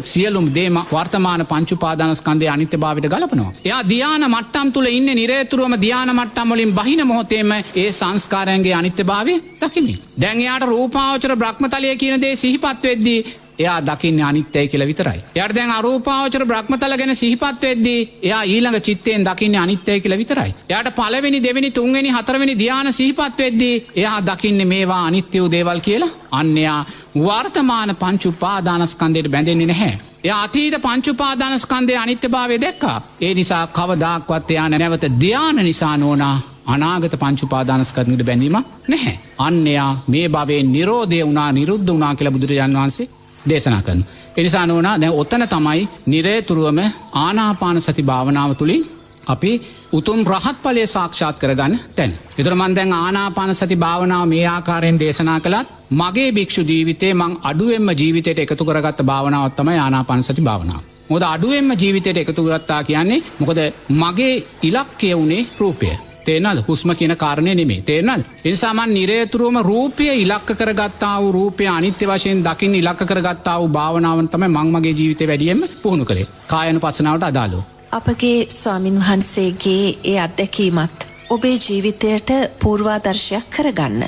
සියලුම දේම වර්තමාන පංච උපාදානස්කන්ධයේ අනිත්‍යභාවයට ගලපනවා. එයා ධ්‍යාන මට්ටම් තුල ඉන්නේ නිරේතුරුවම ධ්‍යාන මට්ටම් වලින් බහින මොහොතේම ඒ සංස්කාරයන්ගේ අනිත්‍යභාවය දකිමින්. දැන් එයාට රූපාවචර බ්‍රහ්මතලය කියන දේ සිහිපත් වෙද්දී එයා දකින්නේ අනිත්‍යයි කියලා විතරයි. එයාට දැන් අරූපාවචර බ්‍රහ්මතල ගැන සිහිපත් වෙද්දී එයා ඊළඟ චිත්තයෙන් දකින්නේ අනිත්‍යයි කියලා විතරයි. එයාට පළවෙනි, දෙවෙනි, තුන්වෙනි, හතරවෙනි ධ්‍යාන සිහිපත් වෙද්දී එයා දකින්නේ මේවා අනිත්‍ය වූ දේවල් කියලා. අන්න එයා වර්තමාන පංච උපාදානස්කන්ධයට බැඳෙන්නේ නැහැ. එයා අතීත පංච උපාදානස්කන්ධයේ අනිත්‍යභාවය දැක්කා. ඒ නිසා කවදාක්වත් එයා නැවත ධ්‍යාන නිසා නෝනා අනාගත පංච උපාදානස්කන්ධයට බැඳීමක් නැහැ. අන්න එයා මේ භවයේ නිරෝධය වුණා, නිරුද්ධ වුණා කියලා බුදුරජාණන් වහන්සේ දේශනා කරනවා. ඒ නිසා නෝනා දැන් ඔතන තමයි නිරේතුරුවම ආනාපාන සති භාවනාව තුළින් අපි උතුම් රහත් ඵලය සාක්ෂාත් කරගන්න තැන. ඒතර මම දැන් ආනාපාන සති භාවනාව මේ ආකාරයෙන් දේශනා කළත් මගේ භික්ෂු ජීවිතේ මං අඩුවෙන්ම ජීවිතයට එකතු කරගත්ත භාවනාවක් තමයි ආනාපාන සති භාවනාව. මොකද අඩුවෙන්ම ජීවිතයට එකතු කරගත්තා කියන්නේ මොකද මගේ ඉලක්කය උනේ රූපය. තේරෙනවද? හුස්ම කියන කාරණේ නෙමෙයි. තේරෙනවද? ඒ නිසා මම නිරේතුරුවම රූපය ඉලක්ක කරගත්තා වූ රූපය අනිත්‍ය වශයෙන් දකින්න ඉලක්ක කරගත්තා වූ භාවනාවන් තමයි මම මගේ ජීවිතේ වැඩියෙන්ම පුහුණු කළේ. කායानुපස්සනාවට අදාළව. අපගේ ස්වාමින් වහන්සේගේ ඒ අත්දැකීමත් ඔබේ ජීවිතයට පූර්වාදර්ශයක් කරගන්න.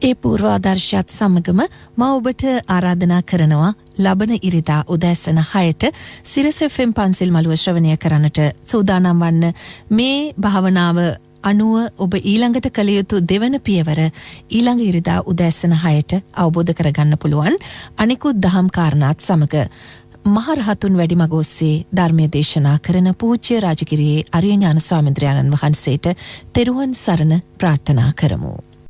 ඒ පූර්වාදර්ශයත් සමගම මම ඔබට ආරාධනා කරනවා ලබන ඉරිදා උදෑසන 6ට සිරස FM පන්සිල් මළුව ශ්‍රවණය කරන්නට සූදානම් වන්න. මේ භාවනාව අනුව ඔබ ඊළඟට කළ යුතු දෙවන පියවර ඊළඟ ඉරිදා උදෑසන 6ට අවබෝධ කරගන්න පුළුවන්. අනිකුත් දහම් කාරණාත් සමග මහරහතුන් වැඩිමග ඔස්සේ ධර්මය දේශනා කරන පූජ්‍ය රාජගිරියේ අරිය ඥාන ස්වාමීන් වහන්සේට තෙරුවන් සරණ ප්‍රාර්ථනා කරමු.